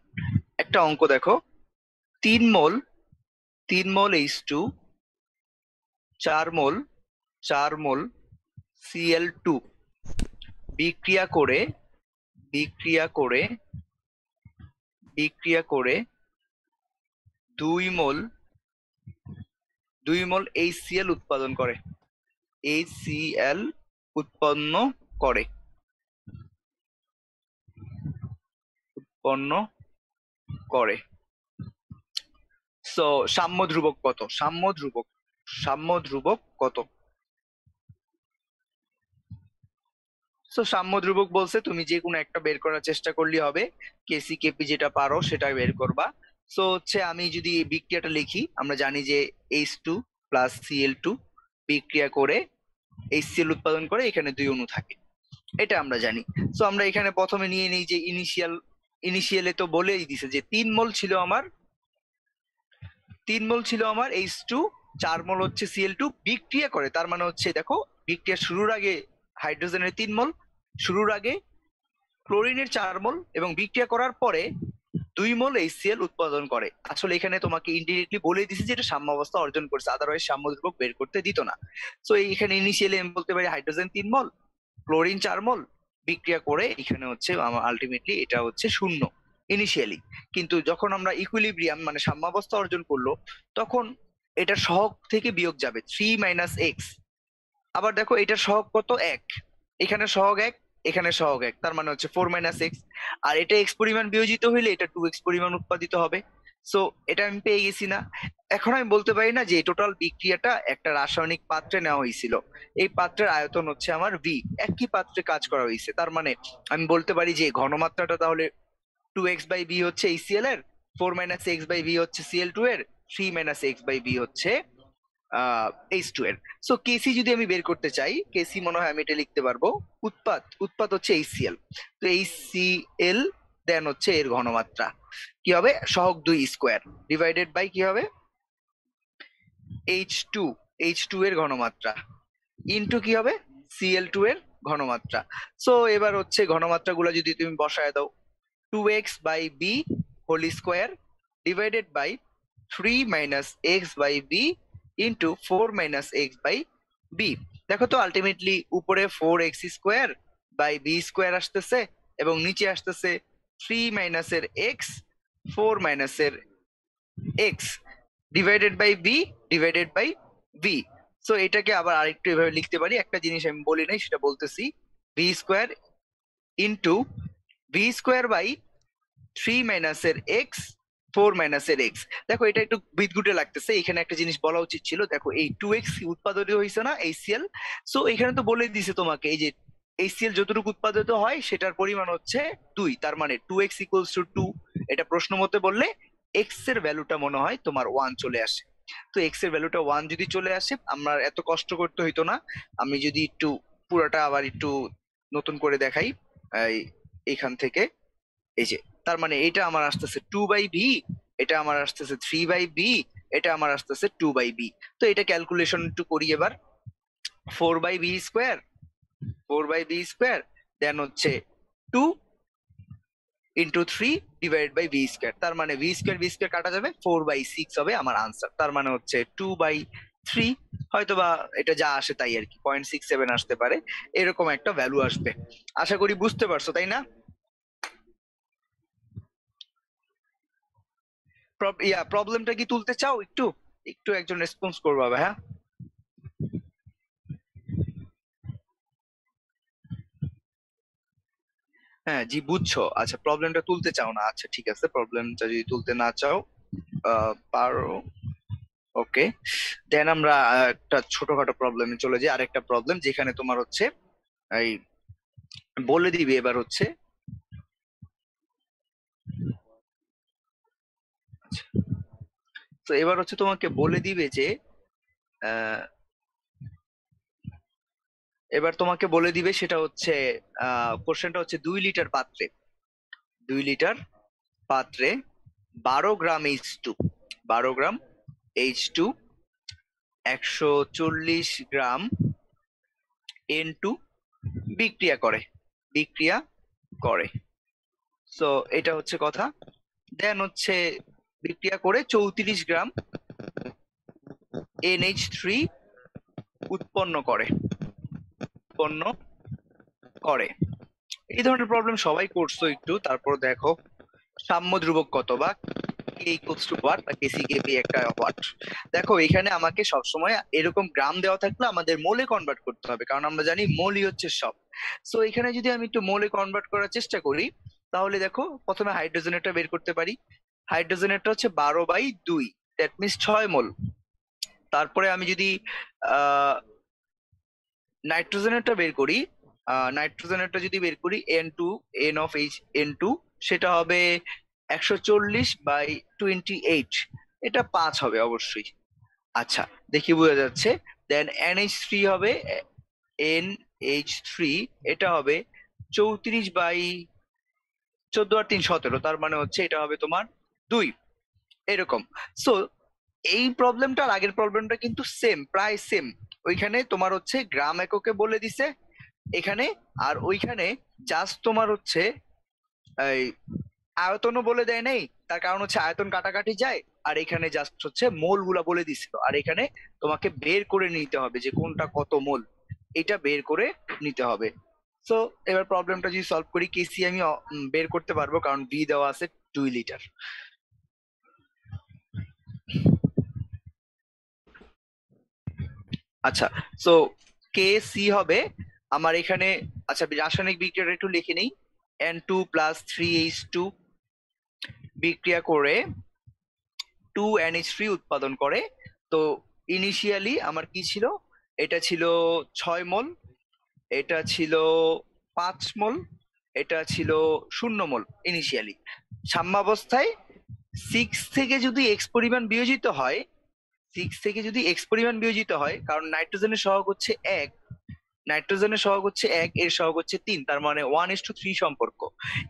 একটা অঙ্ক দেখো। 3 মোল, 3 মোল H2, 4 মোল, 4 মোল Cl2 বিক্রিয়া করে, বিক্রিয়া করে, বিক্রিয়া করে 2 মোল, 2 মোল HCl উৎপাদন করে, HCl উৎপন্ন করে, উৎপন্ন করে। সো সাম্য ধ্রুবক কত? সাম্য ধ্রুবক কত? সো সাম্য ধ্রুবক বলছে তুমি যে কোনো একটা বের করার চেষ্টা করলে হবে, কেসি কেপি যেটা পারো সেটা বের করবা। সো হচ্ছে আমি যদি এই বিক্রিয়াটা লিখি, আমরা জানি যে H2 + Cl2 বিক্রিয়া করে HCl উৎপাদন করে, এখানে 2 অণু থাকে, এটা আমরা জানি। সো আমরা এখানে প্রথমে নিয়ে নিই যে ইনিশিয়ালে তো বলেই দিছে যে 3 মোল ছিল আমার, 3 মোল ছিল আমার H2, 4 মোল হচ্ছে Cl2 বিক্রিয়া করে। তার মানে হচ্ছে দেখো, বিক্রিয়া শুরুর আগে হাইড্রোজেনের 3 মোল, শুরুর আগে ক্লোরিনের 4 মোল, এবং বিক্রিয়া করার পরে 2 মোল HCl উৎপাদন করে। আসলে এখানে তোমাকে ইনডিরেক্টলি বলে দিছে যে এটা সাম্যাবস্থা অর্জন করছে, আদারওয়াইজ সাম্য ধ্রুবক বের করতে দিত না। সো এখানে ইনিশিয়ালি আমি বলতে পারি হাইড্রোজেন 3 মোল, ক্লোরিন 4 মোল বিক্রিয়া করে এখানে হচ্ছে আমার আলটিমেটলি এটা হচ্ছে শূন্য ইনিশিয়ালি। কিন্তু যখন আমরা ইকুইলিব্রিয়াম মানে সাম্যাবস্থা অর্জন করলো, তখন এটা সহগ থেকে বিয়োগ যাবে 3 - x। আবার দেখো এটার সহগ কত, 1, এখানে সহগ 1, এখানে সহগ 1, তার মানে হচ্ছে 4 - x। আর এটা এক্স পরিমাণ বিয়োজিত হইলে এটা 2x পরিমাণ উৎপাদিত হবে। সো এটা আমি পেয়ে গেছি না? এখন আমি বলতে পারি না যে টোটাল বিক্রিয়াটা একটা রাসায়নিক পাত্রে নেওয়া হয়েছিল, এই পাত্রের আয়তন হচ্ছে আমার ভি, একই পাত্রে কাজ করা হয়েছে, তার মানে আমি বলতে পারি যে ঘনমাত্রাটা তাহলে 2x/v হচ্ছে HCl এর, 4 - x/v হচ্ছে Cl2 এর, 3 - x/v হচ্ছে H2 এর। সো কেসি যদি আমি বের করতে চাই, কেসি মনে হয় আমি এটা লিখতে পারবো, উৎপাদ উৎপাদ হচ্ছে HCl। তো HCl দেন হচ্ছে এর ঘনমাত্রা কি হবে, সহগ 2 স্কোয়ার ডিভাইডেড বাই কি হবে, H2, H2 এর ঘনমাত্রা ইনটু কি হবে, Cl2 এর ঘনমাত্রা। সো এবার হচ্ছে ঘনমাত্রা গুলো যদি তুমি বসায় দাও, 2x/b whole square divided by 3 - x/b into 4 - x/b। দেখো তো আলটিমেটলি উপরে 4x² বাই b² আসতেছে এবং নিচে আসতেছে 3 - এর x, 4 - এর x divided by B divided by V. So এটাকে আবার আরেকটু এভাবে লিখতে পারি, একটা জিনিস আমি বলি নাই সেটা বলতেছি, v² ইন্টু v² বাই 3 - এর x, 4 - এর x। দেখো এটা একটু বিদঘুটে লাগতেছে, এখানে একটা জিনিস বলা উচিত ছিল, দেখো এই 2x উৎপাদিত হয়েছে না HCl। সো এখানে তো বলে দিছে তোমাকে এই যে HCl যতটুকু উৎপাদিত হয় সেটার পরিমাণ হচ্ছে 2, তার মানে 2x = 2। এটা প্রশ্ন মতে বললে এক্স এর ভ্যালুটা মনে হয় তোমার 1 চলে আসে। তো এক্স এর ভ্যালুটা 1 যদি চলে আসে, আমার এত কষ্ট করতে হইতো না। আমি যদি একটু পুরোটা আবার একটু নতুন করে দেখাই, এই এইখান থেকে, এই যে, তার মানে এটা আমার আসতেছে 2/v, এটা আমার আসতেছে 3/b, এটা আমার আসতেছে 2/b। তো এটা ক্যালকুলেশন একটু করি এবার, 4/b², 4/b² দেন হচ্ছে 2 ইন্টু 3 ডিভাইড বাই v², তার মানে v², কাটা যাবে, 4/6 হবে আমার আনসার, তার মানে হচ্ছে 2/3। হয়তো বা এটা যা আসে তাই আর কি, 0.67 আসতে পারে, এরকম একটা ভ্যালু আসবে। আশা করি বুঝতে পারছো, তাই না? প্রবলেমটা কি তুলতে চাও একটু? একটু একজন রেসপন্স করবা ভাইয়া। হ্যাঁ জি বুঝছো, আচ্ছা প্রবলেমটা তুলতে চাও না, আচ্ছা ঠিক আছে, প্রবলেমটা যদি তুলতে না চাও পারো, ওকে। দেন আমরা একটা ছোটখাটো প্রবলেমে চলে যাই, আরেকটা প্রবলেম যেখানে তোমার হচ্ছে এই বলে দিবে এবার হচ্ছে, আচ্ছা, তো এবার হচ্ছে তোমাকে বলে দিবে যে আহ, এবার তোমাকে বলে দিবে সেটা হচ্ছে, কোশ্চেনটা হচ্ছে 2 লিটার পাত্রে, 2 লিটার পাত্রে 12 গ্রাম H2, 12 গ্রাম H2, 140 গ্রাম N2 বিক্রিয়া করে, বিক্রিয়া করে। সো এটা হচ্ছে কথা। দেন হচ্ছে বিক্রিয়া করে 34 গ্রাম NH3 উৎপন্ন করে, উৎপন্ন করে। এই ধরনের প্রবলেম সবাই করছো একটু, তারপর দেখো সাম্য ধ্রুবক কত, বা কে ইকুয়ালস টু ওয়াট, বা কেসি কেপি একটা ওয়াট। দেখো এখানে আমাকে সবসময় এরকম গ্রাম দেওয়া থাকলে আমাদের মোলে কনভার্ট করতে হবে, কারণ আমরা জানি মোলই হচ্ছে সব। সো এখানে যদি আমি একটু মোলে কনভার্ট করার চেষ্টা করি, তাহলে দেখো প্রথমে হাইড্রোজেনেরটা বের করতে পারি। হাইড্রোজেনেরটা হচ্ছে 12/2, দ্যাট মিনস 6 মোল। তারপরে আমি যদি আহ নাইট্রোজেনেরটা বের করি, নাইট্রোজেনেরটা যদি বের করি N2, সেটা হবে 140/28, এটা 5 হবে অবশ্যই। আচ্ছা, দেখি বোঝা যাচ্ছে। দেন NH3 হবে, NH3 এটা হবে 34/14 আর 3 17, তার মানে হচ্ছে এটা হবে তোমার 2, এরকম। সো এই প্রবলেমটা আর আগের প্রবলেমটা কিন্তু সেম, প্রায় সেম। ওইখানে তোমার হচ্ছে গ্রাম এককে বলে দিছে এখানে, আর ওইখানে জাস্ট তোমার হচ্ছে এই আয়তনও বলে দেয় নাই, তার কারণ হচ্ছে আয়তন কাটাকাটি যায়, আর এখানে জাস্ট হচ্ছে মোল গুলা বলে দিছিল, আর এখানে তোমাকে বের করে নিতে হবে যে কোনটা কত মোল, এটা বের করে নিতে হবে। সো এবার প্রবলেমটা যদি সলভ করি, কেসি আমি বের করতে পারবো কারণ ভি দেওয়া আছে 2 লিটার। আচ্ছা, সো কে সি হবে আমার এখানে। আচ্ছা, রাসায়নিক বিক্রিয়াটা একটু লিখে নেই। N2 + 3H2 বিক্রিয়া করে 2NH3 উৎপাদন করে। তো ইনিশিয়ালি আমার কি ছিল, এটা ছিল 6 মোল, এটা ছিল 5 মোল, এটা ছিল 0 মোল ইনিশিয়ালি। সাম্যাবস্থায় সিক্স থেকে যদি এক্স পরিমাণ বিয়োজিত হয়, কারণ নাইট্রোজেনের সহগ হচ্ছে 1, নাইট্রোজেনের সহগ হচ্ছে 1, এর সহগ হচ্ছে 3, তার মানে 1:3 সম্পর্ক।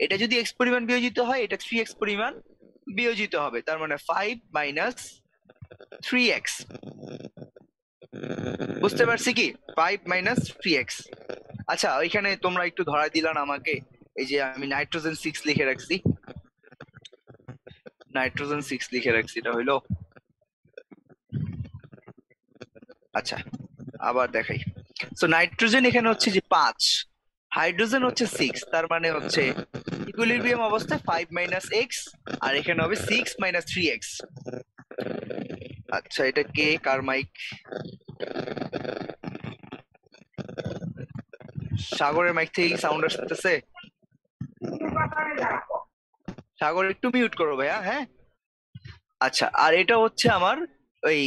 এটা যদি এক্স পরিমাণ বিয়োজিত হয়, এটা 3x পরিমাণ বিয়োজিত হবে, তার মানে 5 - 3x। বুঝতে পারছি কি? 5 - 3x। আচ্ছা, ওইখানে তোমরা একটু ধরা দিলা না আমাকে, এই যে আমি নাইট্রোজেন 6 লিখে রাখছি, এটা হইলো। আচ্ছা, আবার দেখাই। সো নাইট্রোজেন এখানে হচ্ছে যে 5, হাইড্রোজেন হচ্ছে 6, তার মানে হচ্ছে ইকুইলিব্রিয়াম অবস্থায় 5 - x, আর এখানে হবে 6 - 3x। আচ্ছা, এটা কে, কার মাইক? সাগরের মাইক থেকে কি সাউন্ড আসতেছে? সাগর একটু মিউট করো ভাইয়া, হ্যাঁ। আচ্ছা, আর এটা হচ্ছে আমার ওই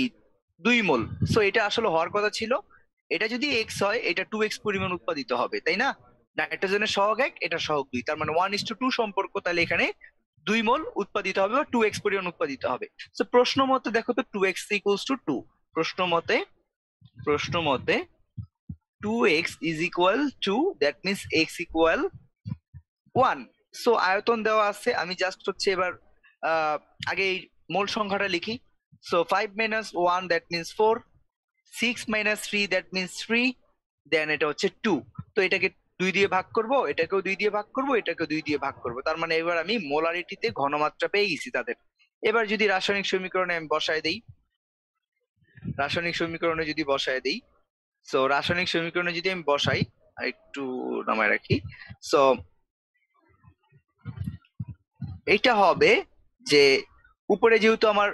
2 মোল। সো এটা আসলে হওয়ার কথা ছিল, এটা যদি এক্স হয়, এটা 2x পরিমাণ উৎপাদিত হবে, তাই না? নাইট্রোজেনের সহগ 1, এটা সহগ 2, তার মানে 1:2 সম্পর্ক, তাহলে এখানে 2 মোল উৎপাদিত হবে বা 2x পরিমাণ উৎপাদিত হবে। তো প্রশ্ন মতে দেখো তো 2x = 2। প্রশ্ন মতে, প্রশ্ন মতে 2x = 2, that means x = 1। So আয়তন দেওয়া আছে, আমি জাস্ট হচ্ছে এবার আগে এই মোল সংখ্যাটা লিখি। So 5 - 1, that means 4, 6 - 3, that means 3, দেন এটা হচ্ছে 2। তো এটাকে 2 দিয়ে ভাগ করব, এটাকেও 2 দিয়ে ভাগ করব, এটাকেও 2 দিয়ে ভাগ করব, তার মানে এবার আমি মোলারিটিতে ঘনমাত্রা পেয়ে গেছি তাদের। এবার যদি রাসায়নিক সমীকরণে আমি বসায় দেই, রাসায়নিক সমীকরণে যদি বসায় দেই, সো রাসায়নিক সমীকরণে যদি আমি বসাই, আর একটু নামায় রাখি। সো এটা হবে যে উপরে যেহেতু আমার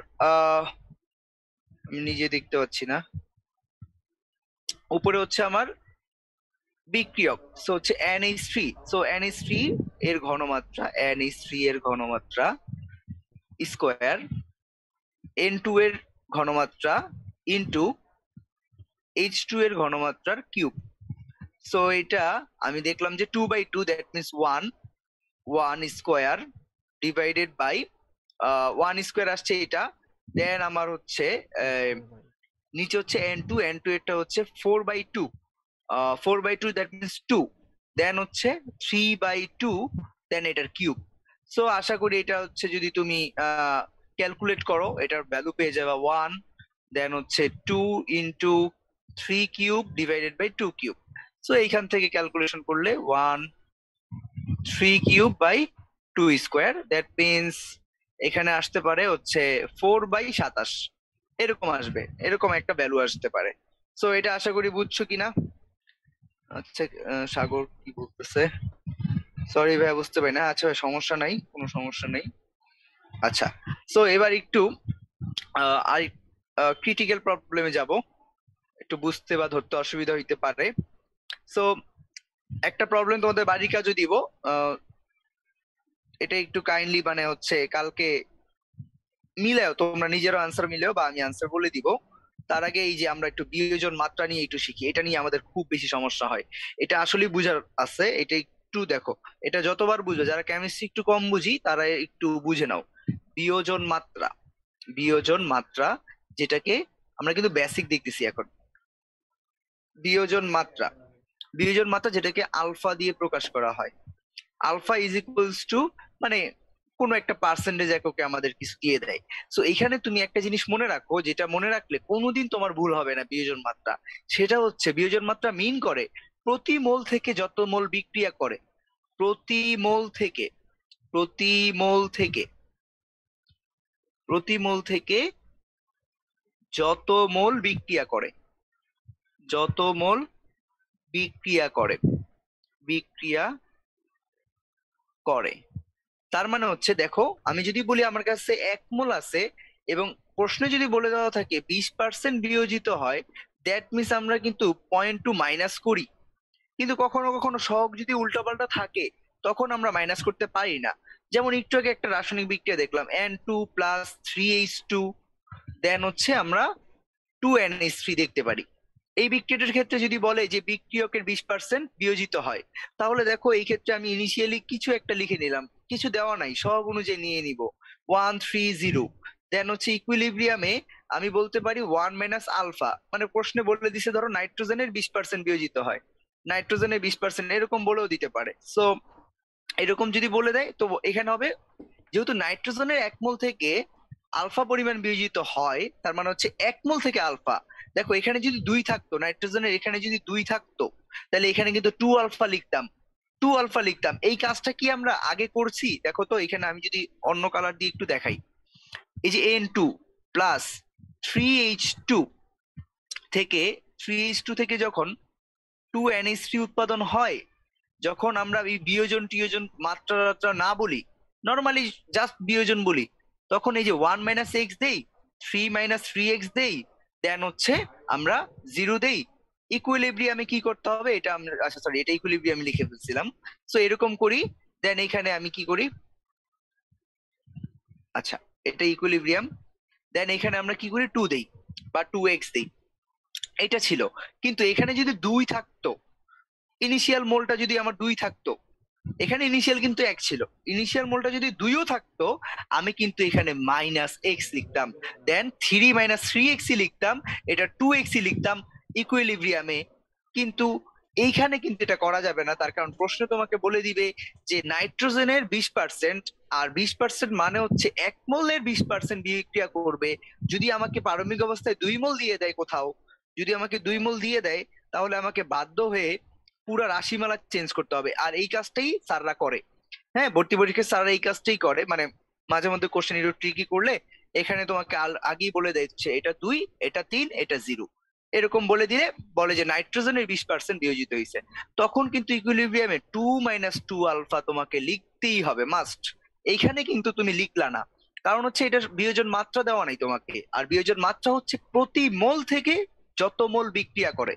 আমি নিজে দেখতে পাচ্ছি না, উপরে হচ্ছে আমার বিক্রিয়ক, সো হচ্ছে NH3। সো NH3 এর ঘনমাত্রা, স্কোয়ার, N2 এর ঘনমাত্রা ইন্টু H2 এর ঘনমাত্রার কিউব। সো এটা আমি দেখলাম যে 2/2, that means 1 square divided by 1 square আসছে এটা। দেন আমার হচ্ছে নিচে হচ্ছে N2 এটা হচ্ছে 4/2, 4/2, দ্যাট মিনস 2, দেন হচ্ছে 3/2, দেন এটার কিউব। সো আশা করি এটা হচ্ছে যদি তুমি ক্যালকুলেট করো, এটার ভ্যালু পেয়ে যাবে 1, দেন হচ্ছে 2 × 3³ ডিভাইডেড বাই 2³। সো এইখান থেকে ক্যালকুলেশন করলে 1 3³/2², দ্যাট মিনস এখানে আসতে পারে হচ্ছে 4/27, এরকম আসবে, এরকম একটা ভ্যালু আসতে পারে। সো এটা আশা করি বুঝছো কিনা। আচ্ছা, সাগর কি বলতেছে? সরি ভাই, বুঝতে পারি না। আচ্ছা ভাই, সমস্যা নাই, কোনো সমস্যা নেই। আচ্ছা, সো এবার একটু আর ক্রিটিক্যাল প্রবলেমে যাব, একটু বুঝতে বা ধরতে অসুবিধা হইতে পারে। সো একটা প্রবলেম তোমাদের বাড়ির কাজও দিব, আহ, এটা একটু কাইন্ডলি মানে হচ্ছে কালকে মিলেও তোমরা নিজেরও আনসার মিলেও বা আমি আনসার বলে দিব। তার আগে এই যে আমরা একটু বিয়োজন মাত্রা নিয়ে একটু শিখি, এটা নিয়ে আমাদের খুব বেশি সমস্যা হয়। এটা আসলে বুঝার আছে, এটা একটু দেখো। এটা যতবার বুঝো, যারা কেমিস্ট্রি একটু কম বুঝি তারা একটু বুঝে নাও। বিয়োজন মাত্রা, বিয়োজন মাত্রা, যেটাকে আমরা কিন্তু বেসিক দেখতেছি এখন। বিয়োজন মাত্রা, বিয়োজন মাত্রা যেটাকে আলফা দিয়ে প্রকাশ করা হয়। আলফা = মানে কোনো একটা পার্সেন্টেজ এককে আমাদের কিছু দিয়ে দেয়। সো এখানে তুমি একটা জিনিস মনে রাখো, যেটা মনে রাখলে কোনোদিন তোমার ভুল হবে না বিয়োজন মাত্রা। সেটা হচ্ছে বিয়োজন মাত্রা মিন করে প্রতি মোল থেকে যত মোল বিক্রিয়া করে, প্রতি মোল থেকে, প্রতি মোল থেকে, প্রতি মোল থেকে যত মোল বিক্রিয়া করে, যত মোল বিক্রিয়া করে, বিক্রিয়া করে। তার মানে হচ্ছে দেখো, আমি যদি বলি আমার কাছে 1 মোল আছে এবং প্রশ্নে যদি বলে দেওয়া থাকে 20% বিয়োজিত হয়, দ্যাট মিনস আমরা কিন্তু 0.2 মাইনাস করি, কিন্তু কখনো কখনো সহগ যদি উল্টাপাল্টা থাকে তখন আমরা মাইনাস করতে পারি না। যেমন একটু আগে একটা রাসায়নিক বিক্রিয়া দেখলাম, N2 + 3H2, দেন হচ্ছে আমরা 2NH3 দেখতে পারি। এই বিক্রিয়াটার ক্ষেত্রে যদি বলে যে বিক্রিয়কের 20% বিয়োজিত হয়, তাহলে দেখো এই ক্ষেত্রে আমি ইনিশিয়ালি কিছু একটা লিখে নিলাম, কিছু দেওয়া নাই, সহগ অনুযায়ী নিয়ে নিব 130। দেন হচ্ছে ইকুইলিব্রিয়ামে আমি বলতে পারি 1 - আলফা, মানে প্রশ্নে বলে দিছে ধরো নাইট্রোজেনের 20% বিয়োজিত হয়, নাইট্রোজেনের 20%, এরকম বলেও দিতে পারে। সো এরকম যদি বলে দেয় তো এখানে হবে, যেহেতু নাইট্রোজেনের 1 মোল থেকে আলফা পরিমাণ বিয়োজিত হয়, তার মানে হচ্ছে 1 মোল থেকে আলফা। দেখো এখানে যদি 2 থাকতো, নাইট্রোজেনের এখানে যদি 2 থাকতো, তাহলে এখানে কিন্তু 2 আলফা লিখতাম, 2 আলফা লিখতাম। এই কাজটা কি আমরা আগে করছি? দেখো তো এখানে আমি যদি অন্য কালার দিয়ে একটু দেখাই, এই যে N2 + 3H2 থেকে, 3H2 থেকে যখন 2NH3 উৎপাদন হয়, যখন আমরা এই বিয়োজন টিয়োজন মাত্রা টাত্রা না বলি, নর্মালি জাস্ট বিয়োজন বলি, তখন এই যে 1 - x দেই, 3 - 3x দেই, দেন হচ্ছে আমরা 0 দেই। ইকুইলিব্রিয়ামে কি করতে হবে এটা আমরা, আচ্ছা সরি, এটা ইকুইলিব্রিয়ামে লিখে ফেলছিলাম। সো এরকম করি, দেন এখানে আমি কি করি, আচ্ছা এটা ইকুইলিব্রিয়াম, দেন এখানে আমরা কি করি, 2 দেই বা 2x দেই। এটা ছিল, কিন্তু এখানে যদি 2 থাকতো, ইনিশিয়াল মোলটা যদি আমার 2 থাকতো, এখানে ইনিশিয়াল কিন্তু 1 ছিল, ইনিশিয়াল মোলটা যদি 2ও থাকতো, আমি কিন্তু এখানে -x লিখতাম, দেন 3 - 3x লিখতাম, এটা 2x লিখতাম ইকুইলিব্রিয়ামে। কিন্তু এইখানে কিন্তু এটা করা যাবে না, তার কারণ প্রশ্ন তোমাকে বলে দিবে যে নাইট্রোজেনের 20%, আর 20% মানে হচ্ছে 1 মোলের 20% বিক্রিয়া করবে। যদি আমাকে প্রারম্ভিক অবস্থায় 2 মোল দিয়ে দেয় কোথাও, যদি আমাকে 2 মোল দিয়ে দেয়, তাহলে আমাকে বাধ্য হয়ে পুরা রাশিমালা চেঞ্জ করতে হবে, আর এই কাজটাই স্যাররা করে। হ্যাঁ, ভর্তি পরীক্ষায় স্যাররা এই কাজটাই করে, মানে মাঝে মধ্যে কোশ্চেন একটু ট্রিকি করলে এখানে তোমাকে আগেই বলে দিচ্ছে এটা 2, এটা 3, এটা 0, এরকম বলে দিলে বলে যে নাইট্রোজেনের 20% বিয়োজিত হয়েছে, তখন কিন্তু ইকুইলিব্রিয়ামে 2 - 2 আলফা তোমাকে লিখতেই হবে, মাস্ট। এইখানে কিন্তু তুমি লিখলা না, কারণ হচ্ছে এটা বিয়োজন মাত্রা দেওয়া নাই তোমাকে, আর বিয়োজন মাত্রা হচ্ছে প্রতি মোল থেকে যত মোল বিক্রিয়া করে,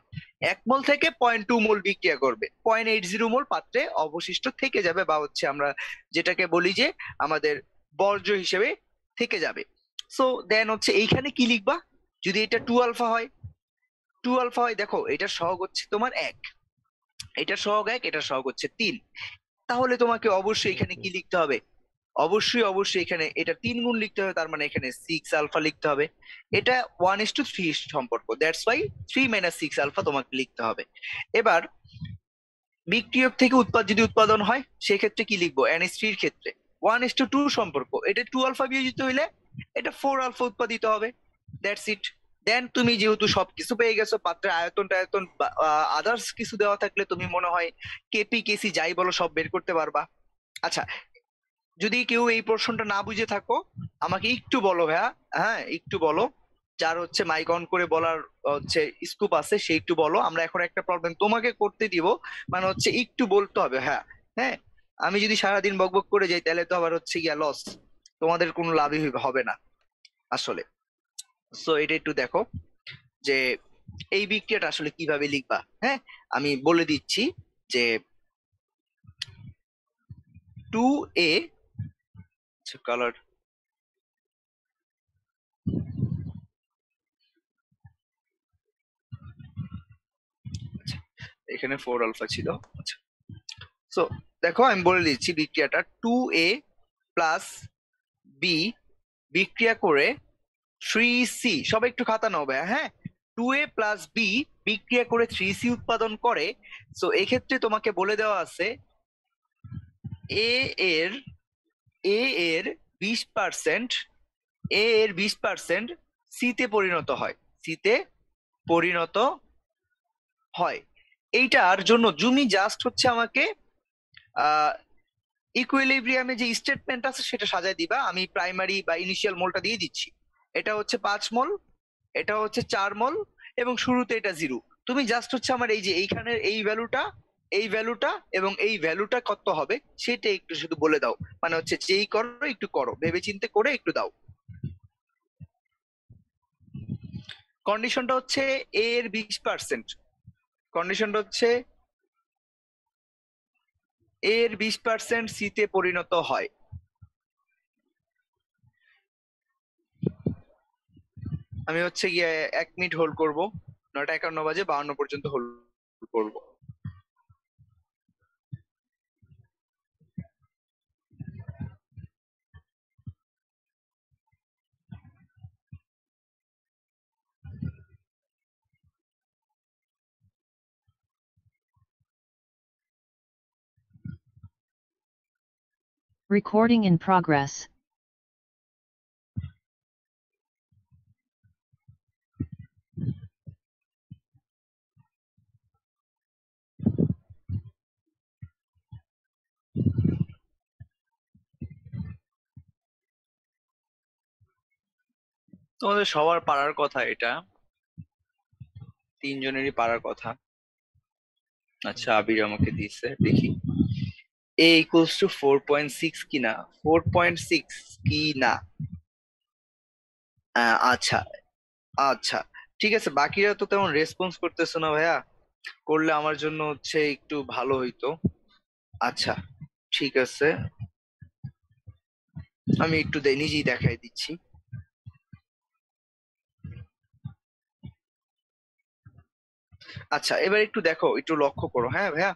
1 মোল থেকে 0.2 মোল বিক্রিয়া করবে, 0.80 মোল পাত্রে অবশিষ্ট থেকে যাবে, বা হচ্ছে আমরা যেটাকে বলি যে আমাদের বর্জ্য হিসেবে থেকে যাবে। সো দেন হচ্ছে এইখানে কি লিখবা, যদি এটা 2 আলফা হয়, 2 আলফা হয়, দেখো এটা সহগ হচ্ছে তোমার 1, এটা সহগ 1, এটা সহগ হচ্ছে 3, তাহলে তোমাকে অবশ্যই এখানে কি লিখতে হবে, অবশ্যই অবশ্যই এখানে এটা 3 গুণ লিখতে হবে, তার মানে এখানে 6 আলফা লিখতে হবে। এটা 1:3 সম্পর্ক, দ্যাটস ওয়াই 3 - 6 আলফা তোমাকে লিখতে হবে। এবার বিক্রিয়ক থেকে যদি উৎপাদন হয়, সেক্ষেত্রে কি লিখবো, NH3 এর ক্ষেত্রে 1:2 সম্পর্ক, এটা 2 আলফা বিয়োজিত হইলে এটা 4 আলফা উৎপাদিত হবে, দ্যাটস ইট। দেন তুমি যেহেতু সবকিছু পেয়ে গেছো, পাত্রের আয়তন টায়তন, আদার্স কিছু দেওয়া থাকলে তুমি মনে হয় কেপি কেসি যাই বলো সব বের করতে পারবা। আচ্ছা, যদি কেউ এই প্রশ্নটা না বুঝে থাকো, আমাকে একটু বলো ভাইয়া, হ্যাঁ একটু বলো, যার হচ্ছে মাইক অন করে বলার হচ্ছে স্কোপ আছে সে একটু বলো, আমরা এখন একটা প্রবলেম তোমাকে করতে দিব, মানে হচ্ছে একটু বলতে হবে, হ্যাঁ। হ্যাঁ, আমি যদি সারাদিন বকবক করে যাই তাহলে তো আবার হচ্ছে গিয়া লস, তোমাদের কোনো লাভই হবে না আসলে। সো এটা একটু দেখো যে এই বিক্রিয়াটা আসলে কিভাবে লিখবা। হ্যাঁ, আমি বলে দিচ্ছি যে 2A, কালার, এখানে 4 আলফা ছিল। আচ্ছা, সো দেখো আমি বলে দিচ্ছি বিক্রিয়াটা, 2A + B বিক্রিয়া করে 3C, সবাই একটু খাতা নাও ভাইয়া, হ্যাঁ। 2A + B বিক্রিয়া করে 3C উৎপাদন করে। সো এক্ষেত্রে তোমাকে বলে দেওয়া আছে এ এর এ এর 20%, এ এর 20% সিতে পরিণত হয়, সিতে পরিণত হয়। এইটার জন্য তুমি জাস্ট হচ্ছে আমাকে আহ ইকুইলিব্রিয়ামে যে স্টেটমেন্ট আছে সেটা সাজায় দিবা, আমি প্রাইমারি বা ইনিশিয়াল মোলটা দিয়ে দিচ্ছি, এটা হচ্ছে 5 মোল, এটা হচ্ছে 4 মোল, এবং শুরুতে এটা 0। তুমি জাস্ট হচ্ছে আমার এই যে এইখানের এই ভ্যালুটা, এই ভ্যালুটা এবং এই ভ্যালুটা কত হবে সেটা একটু শুধু বলে দাও, মানে হচ্ছে যেই করো একটু করো, ভেবে চিন্তে করে একটু দাও। কন্ডিশনটা হচ্ছে এ এর 20%, কন্ডিশনটা হচ্ছে এ এর 20% সি তে পরিণত হয়। আমি হচ্ছে গিয়ে 1 মিনিট হোল্ড করব, 9টা 51 বাজে, 52 পর্যন্ত হোল্ড করব। Recording in progress. তোমাদের সবার পারার কথা এটা, তিনজনেরই পারার কথা। আচ্ছা, আবির আমাকে দিচ্ছে, দেখি এ ইকুয়ালস টু 4.6 কিনা, 4.6 কি না। আচ্ছা আচ্ছা, ঠিক আছে। বাকিরা তো তেমন রেসপন্স করতেছে না ভাইয়া, করলে আমার জন্য হচ্ছে একটু ভালো হইতো। আচ্ছা ঠিক আছে, আমি একটু নিজেই দেখাই দিচ্ছি। আচ্ছা এবার একটু দেখো, একটু লক্ষ্য করো, হ্যাঁ ভাইয়া।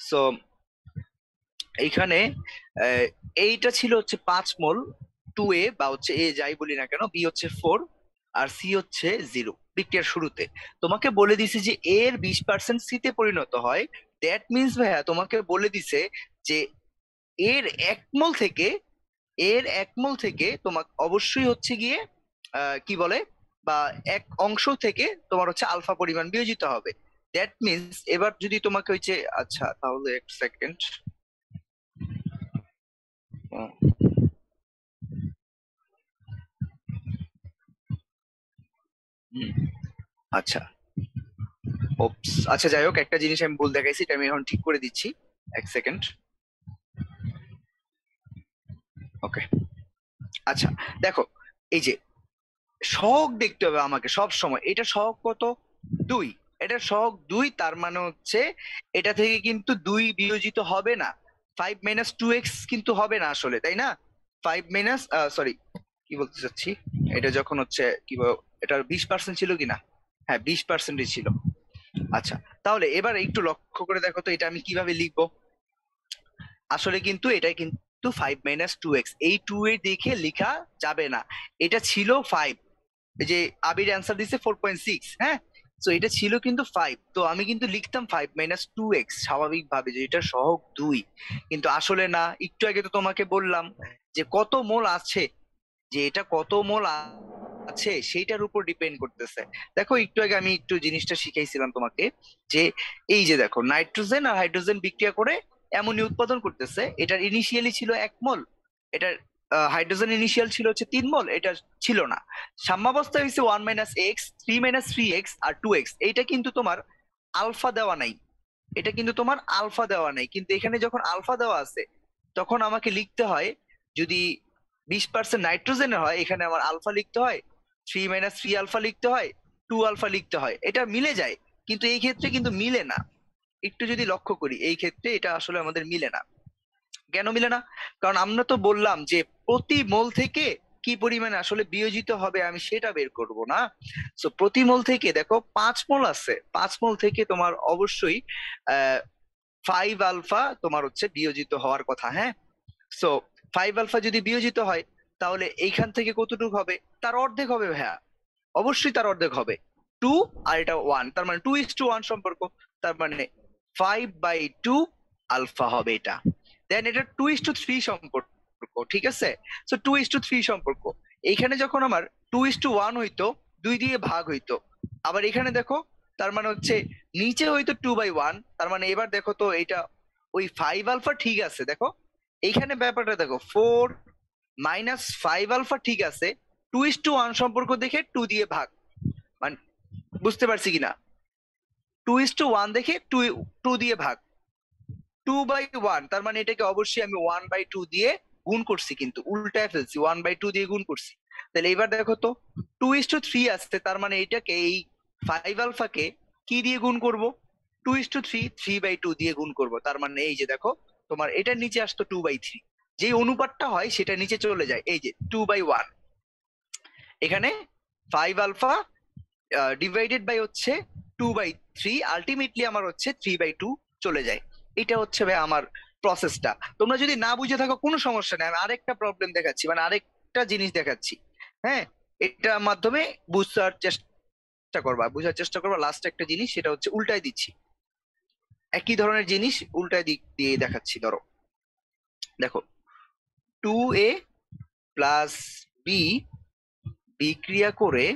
সো এইখানে আহ, এইটা ছিল হচ্ছে 5 মোল, 2A বা হচ্ছে এ যাই বলি না কেন, বি হচ্ছে 4 আর সি হচ্ছে 0 বিক্রিয়ার শুরুতে। তোমাকে বলে দিছে যে এ এর 20% সি তে পরিণত হয়। দ্যাট মিন্স ভাইয়া তোমাকে বলে দিছে যে এর 1 মোল থেকে, তোমাকে অবশ্যই হচ্ছে গিয়ে কি বলে, বা এক অংশ থেকে তোমার হচ্ছে আলফা পরিমাণ বিয়োজিত হবে। দ্যাট মিন্স এবার যদি তোমাকে হচ্ছে, আচ্ছা তাহলে এক সেকেন্ড। আচ্ছা ওপস, আচ্ছা যাই হোক, একটা জিনিস আমি ভুল দেখাইছি, এটা আমি এখন ঠিক করে দিচ্ছি, এক সেকেন্ড। ওকে, আচ্ছা দেখো, এই যে সহগ দেখতে হবে আমাকে সব সময়। এটা সহগ কত? 2। এটা সহগ 2, তার মানে হচ্ছে এটা থেকে কিন্তু 2 বিয়োজিত হবে না। 5 - 2x কিন্তু হবে না আসলে, তাই না? 5 সরি, কি বলতে চাচ্ছি, এটা যখন হচ্ছে কি এটার 20% ছিল কিনা, হ্যাঁ 20%ই ছিল। আচ্ছা, তাহলে এবার একটু লক্ষ্য করে দেখো তো এটা আমি কিভাবে লিখবো। আসলে কিন্তু এটা কিন্তু 5 - 2x, এই 2 এ দেখে লেখা যাবে না। এটা ছিল 5, এই যে আবির অ্যান্সার দিছে 4.6, হ্যাঁ। তো এটা ছিল কিন্তু 5, তো আমি কিন্তু লিখতাম 5 - 2x স্বাভাবিক ভাবে, যে এটা সহগ 2। কিন্তু আসলে না, একটু আগে তো তোমাকে বললাম যে কত মোল আছে, যে এটা কত মোল আছে সেইটার উপর ডিপেন্ড করতেছে। দেখো একটু আগে আমি একটু জিনিসটা শিখাইছিলাম তোমাকে, যে এই যে দেখো নাইট্রোজেন আর হাইড্রোজেন বিক্রিয়া করে অ্যামোনিয়া উৎপাদন করতেছে। এটার ইনিশিয়ালি ছিল 1 মোল, এটার হাইড্রোজেন ইনিশিয়াল ছিল হচ্ছে 3 মোল, এটা ছিল না। সাম্যাবস্থা হয়েছে 1 - x, 3 - 3x আর 2x। এইটা কিন্তু তোমার আলফা দেওয়া নাই, এটা কিন্তু তোমার আলফা দেওয়া নাই, কিন্তু এখানে যখন আলফা দেওয়া আছে তখন আমাকে লিখতে হয়, যদি 20% নাইট্রোজেনের হয় এখানে আমার আলফা লিখতে হয়, 3 - 3 আলফা লিখতে হয়, 2 আলফা লিখতে হয়। এটা মিলে যায়, কিন্তু এই ক্ষেত্রে কিন্তু মিলে না। একটু যদি লক্ষ্য করি, এই ক্ষেত্রে এটা আসলে আমাদের মিলে না। কেন মিলে না? কারণ আমরা তো বললাম যে প্রতি মোল থেকে কি পরিমাণে আসলে বিয়োজিত হবে আমি সেটা বের করব না। সো প্রতি মোল থেকে দেখো 5 মোল আছে, 5 মোল থেকে তোমার অবশ্যই 5 আলফা তোমার হচ্ছে বিয়োজিত হওয়ার কথা, হ্যাঁ। সো 5 আলফা যদি বিয়োজিত হয় তাহলে এইখান থেকে কতটুকু হবে? তার অর্ধেক হবে ভাইয়া, অবশ্যই তার অর্ধেক হবে। 2 আর এটা 1, তার মানে 2:1 সম্পর্ক। তার মানে 5/2 আলফা হবে এটা। দেন এটা 2:3 সম্পর্ক, ঠিক আছে। সো 2:3 সম্পর্ক, এইখানে যখন আমার 2:1 হইতো, 2 দিয়ে ভাগ হইতো। আবার এখানে দেখো, তার মানে হচ্ছে নিচে হইতো 2/1, তার মানে এবার দেখো তো এটা ওই 5 আলফা ঠিক আছে। দেখো এইখানে ব্যাপারটা দেখো, 4 - 5 আলফা ঠিক আছে, 2:1 সম্পর্ক দেখে 2 দিয়ে ভাগ, মানে বুঝতে পারছি কিনা, 2:1 দেখে 2 2 দিয়ে ভাগ, 2/1, তার মানে এটাকে অবশ্যই আমি 1/2 দিয়ে গুণ করছি, কিন্তু উল্টায় ফেলছি, 1/2 দিয়ে গুণ করছি। তাহলে এবার দেখো তো 2:3 আসছে, তার মানে এইটাকে এই 5 আলফাকে কি দিয়ে গুণ করব? 2:3, 3/2 দিয়ে গুণ করব। তার মানে এই যে দেখো, তোমার এটার নিচে আসতো 2/3, যে অনুপাতটা হয় সেটা নিচে চলে যায়, এই যে 2/1। এখানে 5 আলফা ডিভাইডেড বাই হচ্ছে 2/3, আলটিমেটলি আমার হচ্ছে 3/2 চলে যায়। এটা হচ্ছে ভাই আমার প্রসেসটা। তোমরা যদি না বুঝে থাকো কোনো সমস্যা নেই, আমি আরেকটা প্রবলেম দেখাচ্ছি, মানে আরেকটা জিনিস দেখাচ্ছি। হ্যাঁ, এটার মাধ্যমে বুঝার চেষ্টা করবা। লাস্ট একটা জিনিস, সেটা হচ্ছে উল্টায় দিচ্ছি, একই ধরনের জিনিস উল্টায় দিক দিয়ে দেখাচ্ছি। ধরো, দেখো, 2a প্লাস বি বিক্রিয়া করে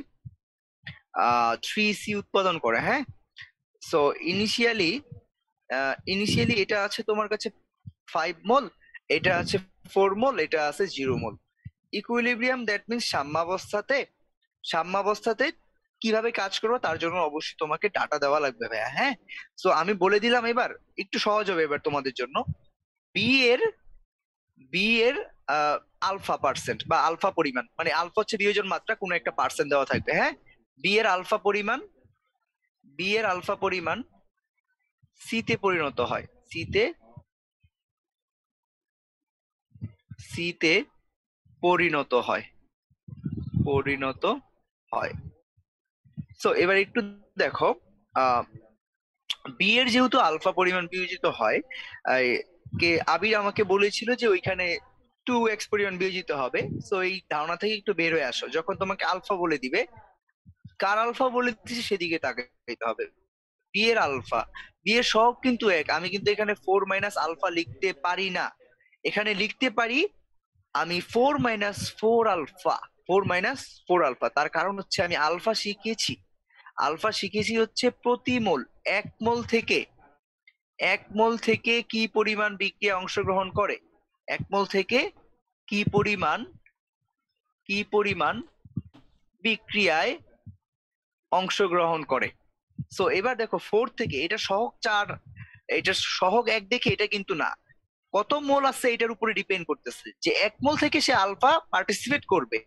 3c উৎপাদন করে। হ্যাঁ, সো ইনিশিয়ালি ইনিশিয়ালি এটা আছে তোমার কাছে 5 মোল, এটা আছে 4 মোল, এটা আছে 0 মোল। ইকুইলিব্রিয়াম, দ্যাট মিনস সাম্যাবস্থাতে, সাম্যাবস্থাতে কিভাবে কাজ করবো তার জন্য অবশ্যই তোমাকে ডাটা দেওয়া লাগবে ভাইয়া। হ্যাঁ, সো আমি বলে দিলাম, এবার একটু সহজ হবে এবার তোমাদের জন্য। বি এর বি এর আলফা পার্সেন্ট বা আলফা পরিমাণ, মানে আলফা হচ্ছে বিয়োজন মাত্রা, কোনো একটা পার্সেন্ট দেওয়া থাকবে। হ্যাঁ, বি এর আলফা পরিমাণ, বি এর আলফা পরিমাণ সি তে পরিণত হয়, সি তে পরিণত হয়, পরিণত হয়। সো এবার একটু দেখো, আহ বি এর যেহেতু আলফা পরিমাণ বিয়োজিত হয়, আবির আমাকে বলেছিল যে ওইখানে 2x পরিমাণ বিয়োজিত হবে। সো এই ধারণা থেকে একটু বের হয়ে আসো, যখন তোমাকে আলফা বলে দিবে, কার আলফা বলে দিচ্ছে সেদিকে তাকাইতে হবে। বি এর আলফা, বি এর সহগ কিন্তু এক, আমি কিন্তু এখানে 4 - আলফা লিখতে পারি না, এখানে লিখতে পারি আমি 4 - 4 আলফা। 4 - 4 আলফা, তার কারণ হচ্ছে আমি আলফা শিখেছি, আলফা শিখেছি হচ্ছে প্রতি মোল, 1 মোল থেকে, 1 মোল থেকে কি পরিমাণ বিক্রিয়া অংশগ্রহণ করে, 1 মোল থেকে কি পরিমাণ, কি পরিমাণ বিক্রিয়ায় অংশগ্রহণ করে। সো এবার দেখো 4 থেকে, এটা সহগ 4, এটা সহগ 1 দেখে এটা কিন্তু না, কত মোল আছে এটার উপরে ডিপেন্ড করতেছে, যে 1 মোল থেকে সে আলফা পার্টিসিপেট করবে।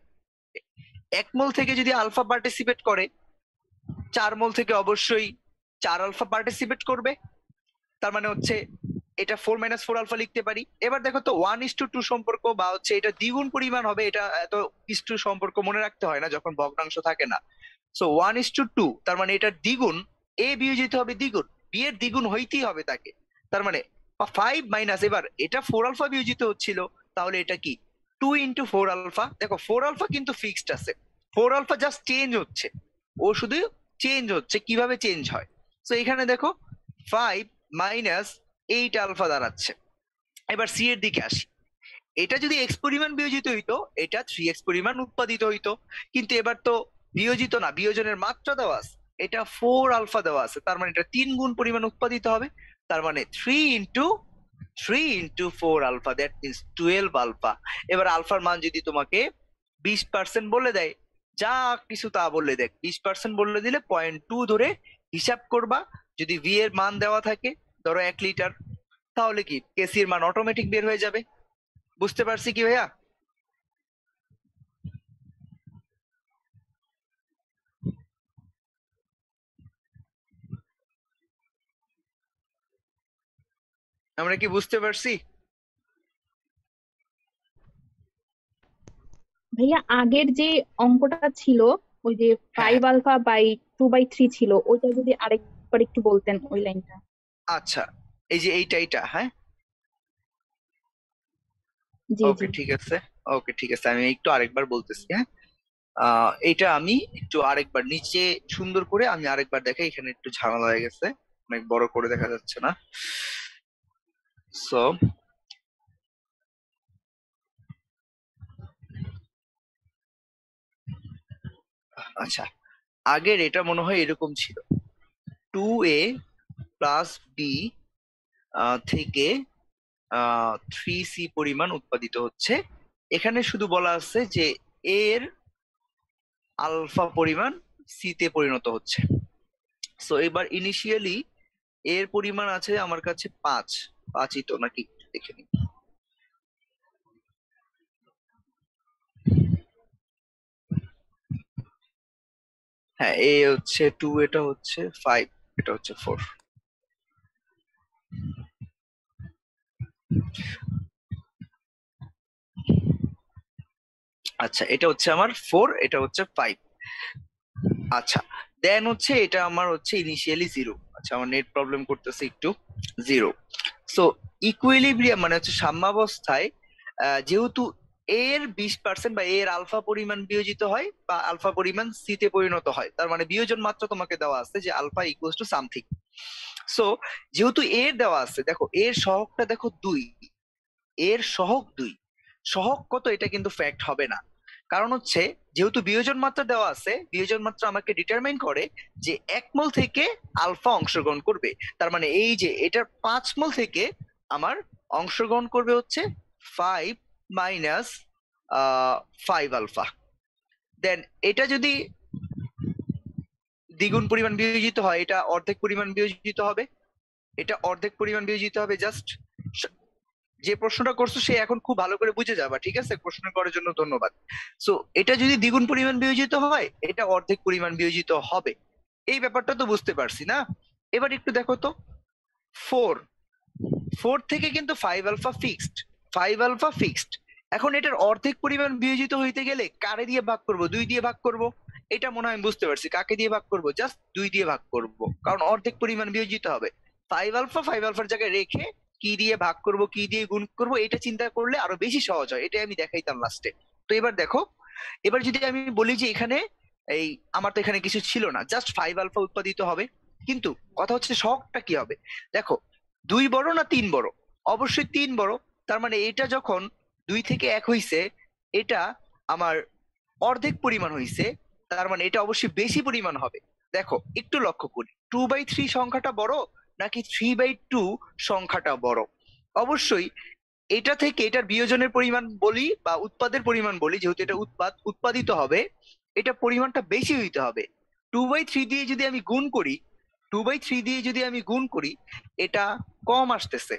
1 মোল থেকে যদি আলফা পার্টিসিপেট করে, 4 মোল থেকে অবশ্যই 4 আলফা পার্টিসিপেট করবে। তার মানে হচ্ছে এটা 4 - 4 আলফা লিখতে পারি। এবার দেখো তো 1:2 সম্পর্ক, বা হচ্ছে এটা দ্বিগুণ পরিমাণ হবে, এটা এত ইস্টু সম্পর্ক মনে রাখতে হয় না যখন ভগ্নাংশ থাকে না। সো 1:2, তার মানে এটা দ্বিগুণ, এ বিয়োজিত হবে দ্বিগুণ, বি এর দ্বিগুণ হইতেই হবে তাকে। তার মানে 5 - এবার এটা 4 আলফা বিয়োজিত হচ্ছিল, তাহলে এটা কি 2 × 4 আলফা। দেখো 4 আলফা কিন্তু ফিক্সড আছে, 4 আলফা জাস্ট চেঞ্জ হচ্ছে, ও শুধু চেঞ্জ হচ্ছে, কিভাবে চেঞ্জ হয়। তো এখানে দেখো 5 - 8 আলফা দাঁড়াচ্ছে। এবার সি এর দিকে আসি, এটা যদি এক্স পরিমাণ বিয়োজিত হইতো, এটা 3x পরিমাণ উৎপাদিত হইতো, কিন্তু এবার তো বিয়োজিত না, বিয়োজনের মাত্রা দেওয়া আছে, এটা 4 আলফা দেওয়া আছে, তার মানে এটা 3 গুণ পরিমাণ উৎপাদিত হবে। তার মানে 3 × 4 আলফা, দ্যাট মিনস 12 আলফা। এবার আলফার মান যদি তোমাকে 20% বলে দেয়, যা কিছু তা বললে দেখ, 20% বললে দিলে 0.2 ধরে হিসাব করবা। যদি ভি এর মান দেওয়া থাকে, ধরো 1 লিটার, তাহলে কি কেসি এর মান অটোমেটিক বের হয়ে যাবে। বুঝতে পারছি কি ভাইয়া? আমরা কি বুঝতে পারছি? ভাইয়া আগের যে অঙ্কটা ছিল, ওই যে হ্যাঁ, 5 আলফা/2/3 ছিল, ওইটা যদি আরেকবার একটু বলতেন ওই লাইনটা। আচ্ছা, এই যে এইটা, হ্যাঁ, জি ওকে জি। ঠিক আছে, ওকে ঠিক আছে, আমি একটু আরেকবার বলতেছি। হ্যাঁ, এইটা আমি একটু আরেকবার নিচে সুন্দর করে আমি আরেকবার দেখাই, এখানে একটু ঝামেলা হয়ে গেছে, অনেক বড় করে দেখা যাচ্ছে না। সো আচ্ছা, আগের এটা মনে হয় এরকম ছিল, 2a+b থেকে 3c পরিমাণ উৎপাদিত হচ্ছে। এখানে শুধু বলা আছে যে a এর আলফা পরিমাণ সি তে পরিণত হচ্ছে। সো এবার ইনিশিয়ালি এর পরিমাণ আছে আমার কাছে 5ই তো নাকি, দেখে নিই। হ্যাঁ, এ হচ্ছে 2, এটা হচ্ছে 5, এটা হচ্ছে 4। আচ্ছা, এটা হচ্ছে আমার 4, এটা হচ্ছে 5। আচ্ছা, দেন হচ্ছে এটা আমার হচ্ছে ইনিশিয়ালি 0। আচ্ছা, আমার নেট প্রবলেম করতেছে একটু। 0। সো ইকুইলিব্রিয়াম মানে হচ্ছে সাম্যাবস্থায় যেহেতু এর 20% বা এর আলফা পরিমাণ বিয়োজিত হয় বা আলফা পরিমাণ সি তে পরিণত হয়, তার মানে বিয়োজন মাত্রা তোমাকে দেওয়া আছে যে alpha equals to something. So যেহেতু এর দেওয়া আছে, দেখো এর সহগটা দেখো 2, এর সহগ 2। সহগ কত এটা কিন্তু ফ্যাক্ট হবে না, কারণ হচ্ছে যেহেতু বিয়োজন মাত্রা দেওয়া আছে, বিয়োজন মাত্রা আমাকে ডিটারমাইন করে যে 1 মোল থেকে আলফা অংশগ্রহণ করবে। তার মানে এই যে এটার 5 মোল থেকে আমার অংশগ্রহণ করবে হচ্ছে 5 মাইনাস 5 আলফা। দেন এটা যদি দ্বিগুণ পরিমাণ বিয়োজিত হয়, এটা অর্ধেক পরিমাণ বিয়োজিত হবে, এটা অর্ধেক পরিমাণ বিয়োজিত হবে। জাস্ট যে প্রশ্নটা করছো সে এখন খুব ভালো করে বুঝে যাবা, ঠিক আছে? প্রশ্ন করার জন্য ধন্যবাদ। সো এটা যদি দ্বিগুণ পরিমাণ বিয়োজিত হয়, এটা অর্ধেক পরিমাণ বিয়োজিত হবে। এই ব্যাপারটা তো বুঝতে পারছি না? এবার একটু দেখো তো, 4, 4 থেকে কিন্তু 5 আলফা ফিক্সড, 5 আলফা ফিক্সড। এখন এটার অর্ধেক পরিমাণ বিয়োজিত হইতে গেলে কারে দিয়ে ভাগ করব? 2 দিয়ে ভাগ করব। এটা মনে হয় আমি বুঝতে পারছি, কাকে দিয়ে ভাগ করব? জাস্ট 2 দিয়ে ভাগ করব, কারণ অর্ধেক পরিমাণ বিয়োজিত হবে। 5 আলফা 5 আলফার জায়গায় রেখে কি দিয়ে ভাগ করব, কি দিয়ে গুণ করব, এটা চিন্তা করলে আরো বেশি সহজ হয়। এটাই আমি দেখাইতাম লাস্টে। তো এবার দেখো, এবার যদি আমি বলি যে এখানে এই আমার তো এখানে কিছু ছিল না, জাস্ট 5 আলফা উৎপাদিত হবে। কিন্তু কথা হচ্ছে শখটা কি হবে? দেখো, 2 বড় না 3 বড়? অবশ্যই 3 বড়। তার মানে এটা যখন 2 থেকে 1 হইছে, এটা আমার অর্ধেক পরিমাণ হইছে, তার মানে এটা অবশ্যই বেশি পরিমাণ হবে। দেখো একটু লক্ষ্য করি, 2/3 সংখ্যাটা বড় নাকি 3/2 সংখ্যাটা বড়? অবশ্যই এটা থেকে এটার বিয়োজনের পরিমাণ বলি বা উৎপাদের পরিমাণ বলি, যেহেতু এটা উৎপাদিত হবে, এটা পরিমাণটা বেশি হইতে হবে। 2/3 দিয়ে যদি আমি গুণ করি, 2/3 দিয়ে যদি আমি গুণ করি, এটা কম আসতেছে,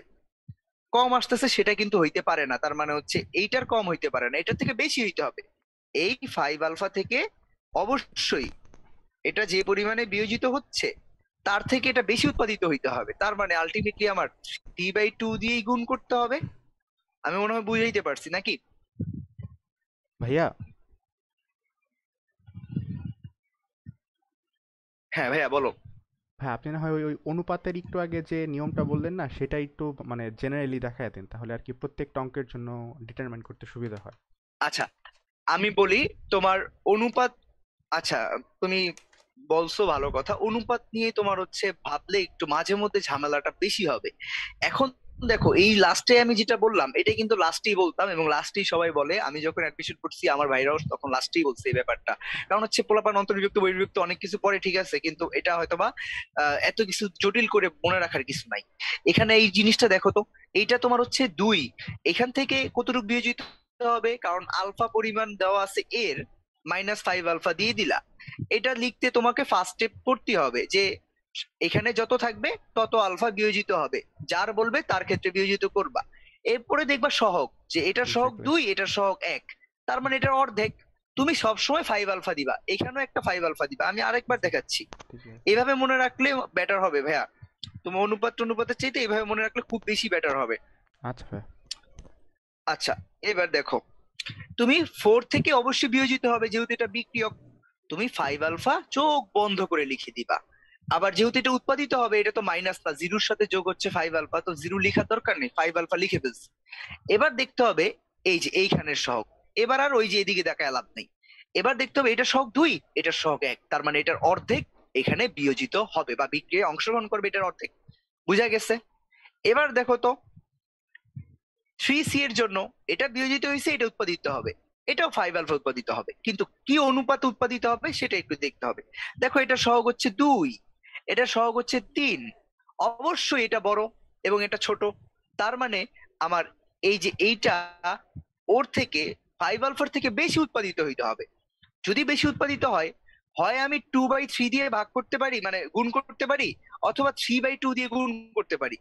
কম আসতেছে, সেটা কিন্তু হইতে পারে না। তার মানে হচ্ছে এইটার কম হইতে পারে না, এটার থেকে বেশি হইতে হবে। এই 5 আলফা থেকে অবশ্যই এটা যে পরিমাণে বিয়োজিত হচ্ছে তার থেকে এটা বেশি উৎপাদিত হইতে হবে। তার মানে আলটিমেটলি আমার 3/2 দিয়েই গুণ করতে হবে। আমি মনে হয় বুঝাইতে পারছি নাকি? ভাইয়া, হ্যাঁ ভাইয়া, বলো। ভাই আপনি না হয় ওই ওই অনুপাতের একটু আগে যে নিয়মটা বললেন না, সেটা একটু মানে জেনারেলি দেখায় দেন, তাহলে আর কি প্রত্যেকটা অঙ্কের জন্য ডিটারমাইন করতে সুবিধা হয়। আচ্ছা, আমি বলি তোমার অনুপাত। আচ্ছা, তুমি বলছো ভালো কথা, অনুপাত নিয়ে তোমার হচ্ছে ভাবলে একটু মাঝে মধ্যে ঝামেলাটা বেশি হবে। এখন দেখো, এই লাস্টে আমি যেটা বললাম এটাই কিন্তু লাস্টেই বলতাম, এবং লাস্টেই সবাই বলে। আমি যখন অ্যাডমিশন করছি আমার ভাইরাও তখন লাস্টেই বলছে এই ব্যাপারটা। কারণ হচ্ছে পোলাপান অন্তর্বিভক্ত বহির্বিভক্ত অনেক কিছু পড়ে, ঠিক আছে, কিন্তু এটা হয়তোবা এত কিছু জটিল করে মনে রাখার কিছু নাই। এখানে এই জিনিসটা দেখো তো, এইটা তোমার হচ্ছে 2, এখান থেকে কতটুকু বিয়োজিত হবে? কারণ আলফা পরিমাণ দেওয়া আছে এর, -5 আলফা দিয়ে দিলা। এটা লিখতে তোমাকে ফার্স্ট স্টেপ করতে হবে যে এখানে যত থাকবে তত আলফা বিয়োজিত হবে, যার বলবে তার ক্ষেত্রে বিয়োজিত করবা। এরপরে দেখবা সহগ, যে এটার সহগ বুঝতে 2, পেরেছি। এটার সহগ 1, তার মানে এটার অর্ধেক। তুমি সবসময় 5 আলফা দিবা, এখানেও একটা 5 আলফা দিবা। আমি আরেকবার দেখাচ্ছি, ঠিক আছে। এইভাবে মনে রাখলে বেটার হবে ভাইয়া। তুমি অনুপাত অনুপাতের চাইতে এইভাবে মনে রাখলে খুব বেশি বেটার হবে। আচ্ছা ভাইয়া। আচ্ছা, এবার দেখো, তুমি 4 থেকে অবশ্যই বিয়োজিত হবে, যেহেতু এটা বিক্রিয়ক। তুমি 5 আলফা চোখ বন্ধ করে লিখে দিবা। আবার যেহেতু এটা উৎপাদিত হবে, এটা তো মাইনাস না, জিরোর সাথে যোগ হচ্ছে 5 আলফা, তো জিরো লেখার দরকার নেই, 5 আলফা লিখে ফেলছি। এবার দেখতে হবে এই যে এইখানের সহগ। এবার আর ওই যে এদিকে দেখায় লাভ নেই। এবার দেখতে হবে এটা সহগ 2, এটার সহগ 1, তার মানে এটার অর্ধেক এখানে বিয়োজিত হবে বা বিক্রিয়ায় অংশগ্রহণ করবে, এটার অর্ধেক। বুঝা গেছে? এবার দেখো তো, 3C এর জন্য এটা বিয়োজিত হয়েছে, এটা উৎপাদিত হবে, এটাও 5 আলফা উৎপাদিত হবে, কিন্তু কি অনুপাত উৎপাদিত হবে সেটা একটু দেখতে হবে। দেখো, এটা সহগ হচ্ছে 2, এটা সহগ হচ্ছে 3। অবশ্যই এটা বড় এবং এটা ছোট। তার মানে আমার এই যে এইটা ওর থেকে 5 আলফার থেকে বেশি উৎপাদিত হইতে হবে। যদি বেশি উৎপাদিত হয়, হয় আমি 2/3 দিয়ে ভাগ করতে পারি, মানে গুণ করতে পারি, অথবা 3/2 দিয়ে গুণ করতে পারি।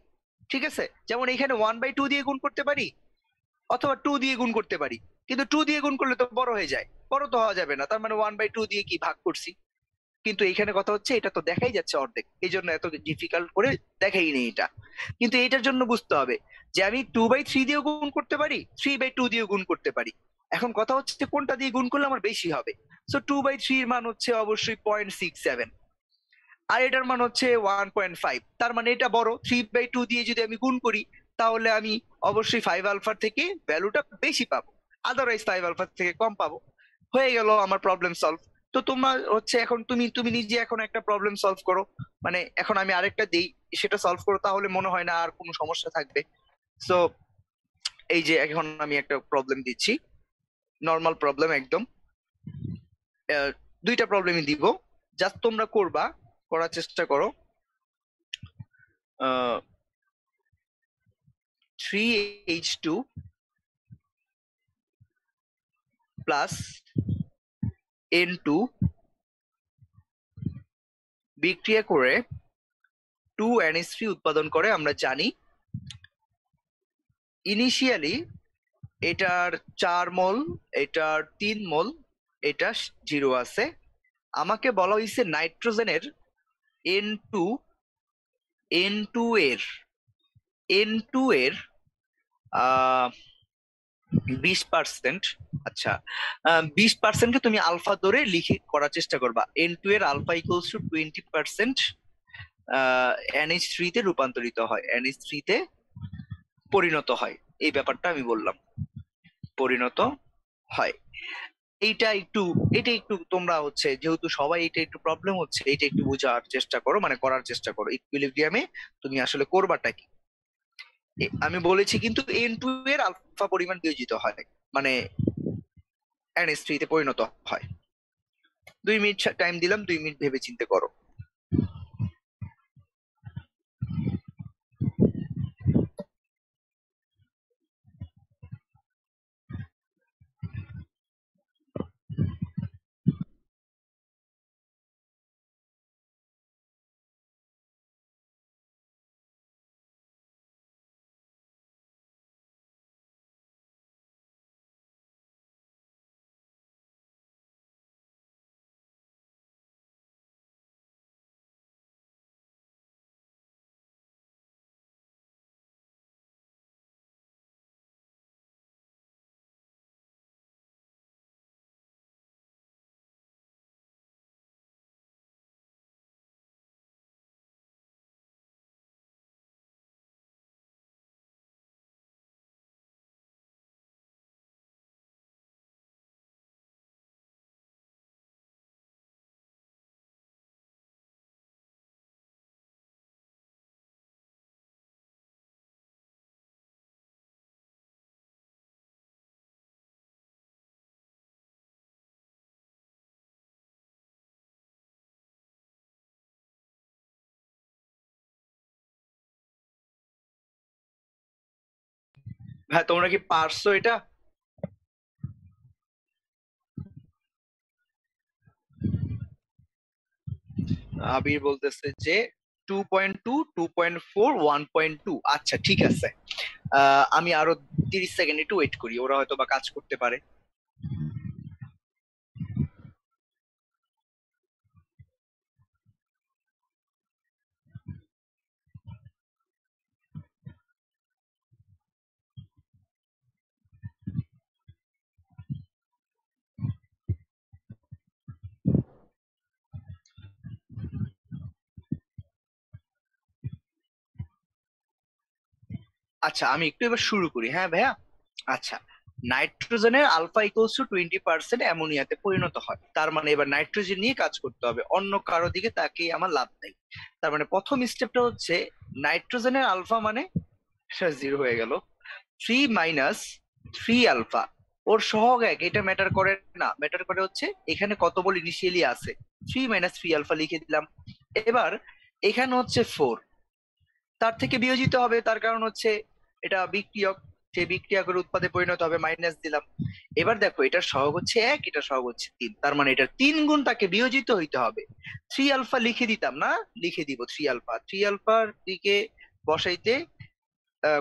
ঠিক আছে, যেমন এখানে 1/2 দিয়ে গুণ করতে পারি, অথবা 2 দিয়ে গুণ করতে পারি। কিন্তু 2 দিয়ে গুণ করলে তো বড় হয়ে যায়, বড় তো হওয়া যাবে না, তার মানে 1/2 দিয়ে কি ভাগ করছি। কিন্তু এইখানে কথা হচ্ছে এটা তো দেখাই যাচ্ছে অর্ধেক, এই জন্য এত ডিফিকাল্ট করে দেখাই নেই এটা। কিন্তু এটার জন্য বুঝতে হবে যে আমি 2/3 দিয়েও গুণ করতে পারি, 3/2 দিয়েও গুণ করতে পারি। এখন কথা হচ্ছে কোনটা দিয়ে গুণ করলে আমার বেশি হবে। সো 2/3 এর মান হচ্ছে অবশ্যই 0.67, আর এটার মান হচ্ছে 1.5। তার মানে এটা বড়। 3/2 দিয়ে যদি আমি গুণ করি তাহলে আমি অবশ্যই 5 আলফার থেকে ভ্যালুটা বেশি পাবো, আদারওয়াইজ 5 আলফার থেকে কম পাবো। হয়ে গেল আমার প্রবলেম সলভ। তো তোমার হচ্ছে এখন তুমি তুমি নিজে এখন একটা প্রবলেম সলভ করো, মানে এখন আমি আরেকটা দেই, সেটা সলভ করো, তাহলে মনে হয় না আর কোনো সমস্যা থাকবে। সো এই যে এখন আমি একটা প্রবলেম দিচ্ছি, নর্মাল প্রবলেম একদম। দুইটা প্রবলেমই দিব, জাস্ট তোমরা করবা, করার চেষ্টা করো। 3H2 প্লাস N2 বিক্রিয়া করে 2NH3 উৎপাদন করে। আমরা জানি ইনিশিয়ালি এটার 4 মোল, এটার 3 মোল, এটা 0 আছে। আমাকে বলা হয়েছে নাইট্রোজেনের N2 N2 এর N2 এর 20%। আচ্ছা, 20%কে তুমি আলফা ধরে লিখে করার চেষ্টা করবা। N2 এর আলফা ইকুয়ালস টু 20% NH3 তে রূপান্তরিত হয়, NH3 তে পরিণত হয়। এই ব্যাপারটা আমি বললাম, পরিণত হয়। এইটা একটু, এটা একটু তোমরা হচ্ছে যেহেতু সবাই এটা একটু প্রবলেম হচ্ছে, এটা একটু বোঝার চেষ্টা করো, মানে করার চেষ্টা করো ইকুইলিব্রিয়ামে তুমি আসলে করবাটা কি। আমি বলেছি কিন্তু N2 এর আলফা পরিমাণ বিয়োজিত হয়, মানে NH3 তে পরিণত হয়। 2 মিনিট টাইম দিলাম, 2 মিনিট ভেবে চিন্তে করো। হ্যাঁ, তোমরা কি পারছো এটা? আবির বলতেছে যে 2.2, 2.4, 1.2। আচ্ছা ঠিক আছে, আমি আরো 30 সেকেন্ড একটু ওয়েট করি, ওরা হয়তো বা কাজ করতে পারে। আচ্ছা আমি একটু এবার শুরু করি, হ্যাঁ ভাইয়া। আচ্ছা, নাইট্রোজেনের আলফা ইকুয়ালস টু 20% অ্যামোনিয়াতে পরিণত হয়। তার মানে এবার নাইট্রোজেন নিয়ে কাজ করতে হবে, অন্য কারো দিকে তাকিয়ে আমার লাভ নেই। তার মানে প্রথম স্টেপটা হচ্ছে নাইট্রোজেনের আলফা মানে 0 হয়ে গেল, 3 - 3 আলফা, ওর সহগ এক, এটা ম্যাটার করে না। ম্যাটার করে হচ্ছে এখানে কত বল ইনিশিয়ালি আছে, 3 - 3 আলফা লিখে দিলাম। এবার এখানে হচ্ছে 4, তার থেকে বিয়োজিত হবে, তার কারণ হচ্ছে এটা বিক্রিয়ক, সে বিক্রিয়া করে উৎপাদে পরিণত হবে, মাইনাস দিলাম। এবার দেখো এটার সহগ হচ্ছে 1, এটা সহগ হচ্ছে 3, তার মানে এটার 3 গুণ তাকে বিয়োজিত হইতে হবে। 3 আলফা লিখে দিতাম না, লিখে দিব 3 আলফা। 3 আলফার দিকে বসাইতে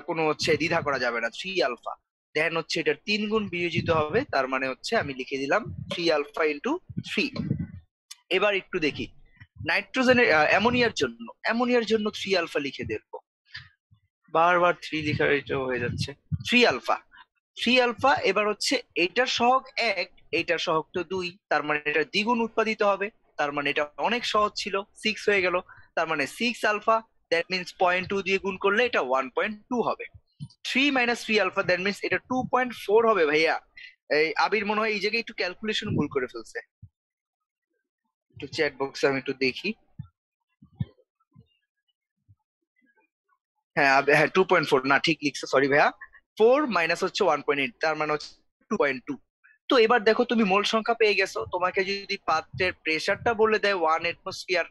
কোনো হচ্ছে দ্বিধা করা যাবে না। 3 আলফা দেন হচ্ছে এটার 3 গুণ বিয়োজিত হবে, তার মানে হচ্ছে আমি লিখে দিলাম 3 আলফা ইন্টু 3। এবার একটু দেখি নাইট্রোজেনের অ্যামোনিয়ার জন্য 3 আলফা লিখে দেবো। বারবার 3 লেখা এটা হয়ে যাচ্ছে। 3 আলফা, 3 আলফা। এবার হচ্ছে এইটার সহগ 1, এইটার সহগ তো 2, তার মানে এটা দ্বিগুণ উৎপাদিত হবে। তার মানে এটা অনেক সহজ ছিল, 6 হয়ে গেল। তার মানে 6 আলফা, দ্যাট মিনস 0.2 দিয়ে গুণ করলে এটা 1.2 হবে। 3 - 3 আলফা, দ্যাট মিনস এটা 2.4 হবে ভাইয়া। এই আবির মনে হয় এই জায়গায় একটু ক্যালকুলেশন ভুল করে ফেলছে। একটু চ্যাট বক্সে আমি একটু দেখি। হ্যাঁ হ্যাঁ, 2.4 না, ঠিক লিখছে, সরি ভাইয়া। 4 মাইনাস হচ্ছে 1.8, তার মানে হচ্ছে 2.2। তো এবার দেখো তুমি মোল সংখ্যা পেয়ে গেছো। তোমাকে যদি পাত্রের প্রেসারটা বলে দেয় 1 অ্যাটমসফিয়ার,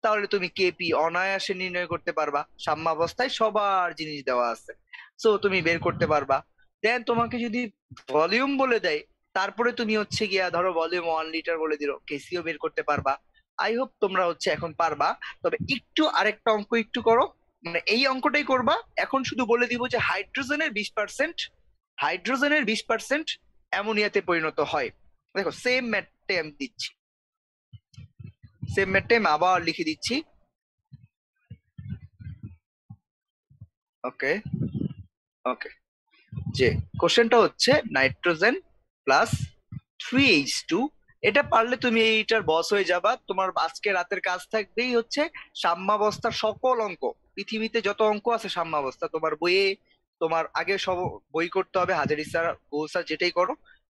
তাহলে তুমি কেপি অনায়াসে নির্ণয় করতে পারবা। সাম্যাবস্থায় সবার জিনিস দেওয়া আছে, সো তুমি বের করতে পারবা। দেন তোমাকে যদি ভলিউম বলে দেয়, তারপরে তুমি হচ্ছে গিয়া ধরো ভলিউম 1 লিটার বলে দিল, কেসিও বের করতে পারবা। আই হোপ তোমরা হচ্ছে এখন পারবা। তবে একটু আরেকটা অঙ্ক একটু করো, মানে এই অঙ্কটাই করবা। এখন শুধু বলে দিব যে হাইড্রোজেনের 20% অ্যামোনিয়াতে পরিণত হয়। দেখো সেম ম্যাথটা আমি দিচ্ছি, সেম ম্যাথটা আমি আবার লিখে দিচ্ছি। ওকে ওকে, যে কোশ্চেনটা হচ্ছে নাইট্রোজেন প্লাস 3H2। এটা পারলে তুমি এইটার বস হয়ে যাবা। তোমার আজকে রাতের কাজ থাকবেই হচ্ছে সাম্যাবস্থার সকল অঙ্ক, পৃথিবীতে যত অঙ্ক আছে সাম্যাবস্থা তোমার বইয়ে, তোমার আগে সব বই করতে হবে, হাজারি স্যার, গৌস স্যার, যেটাই করো।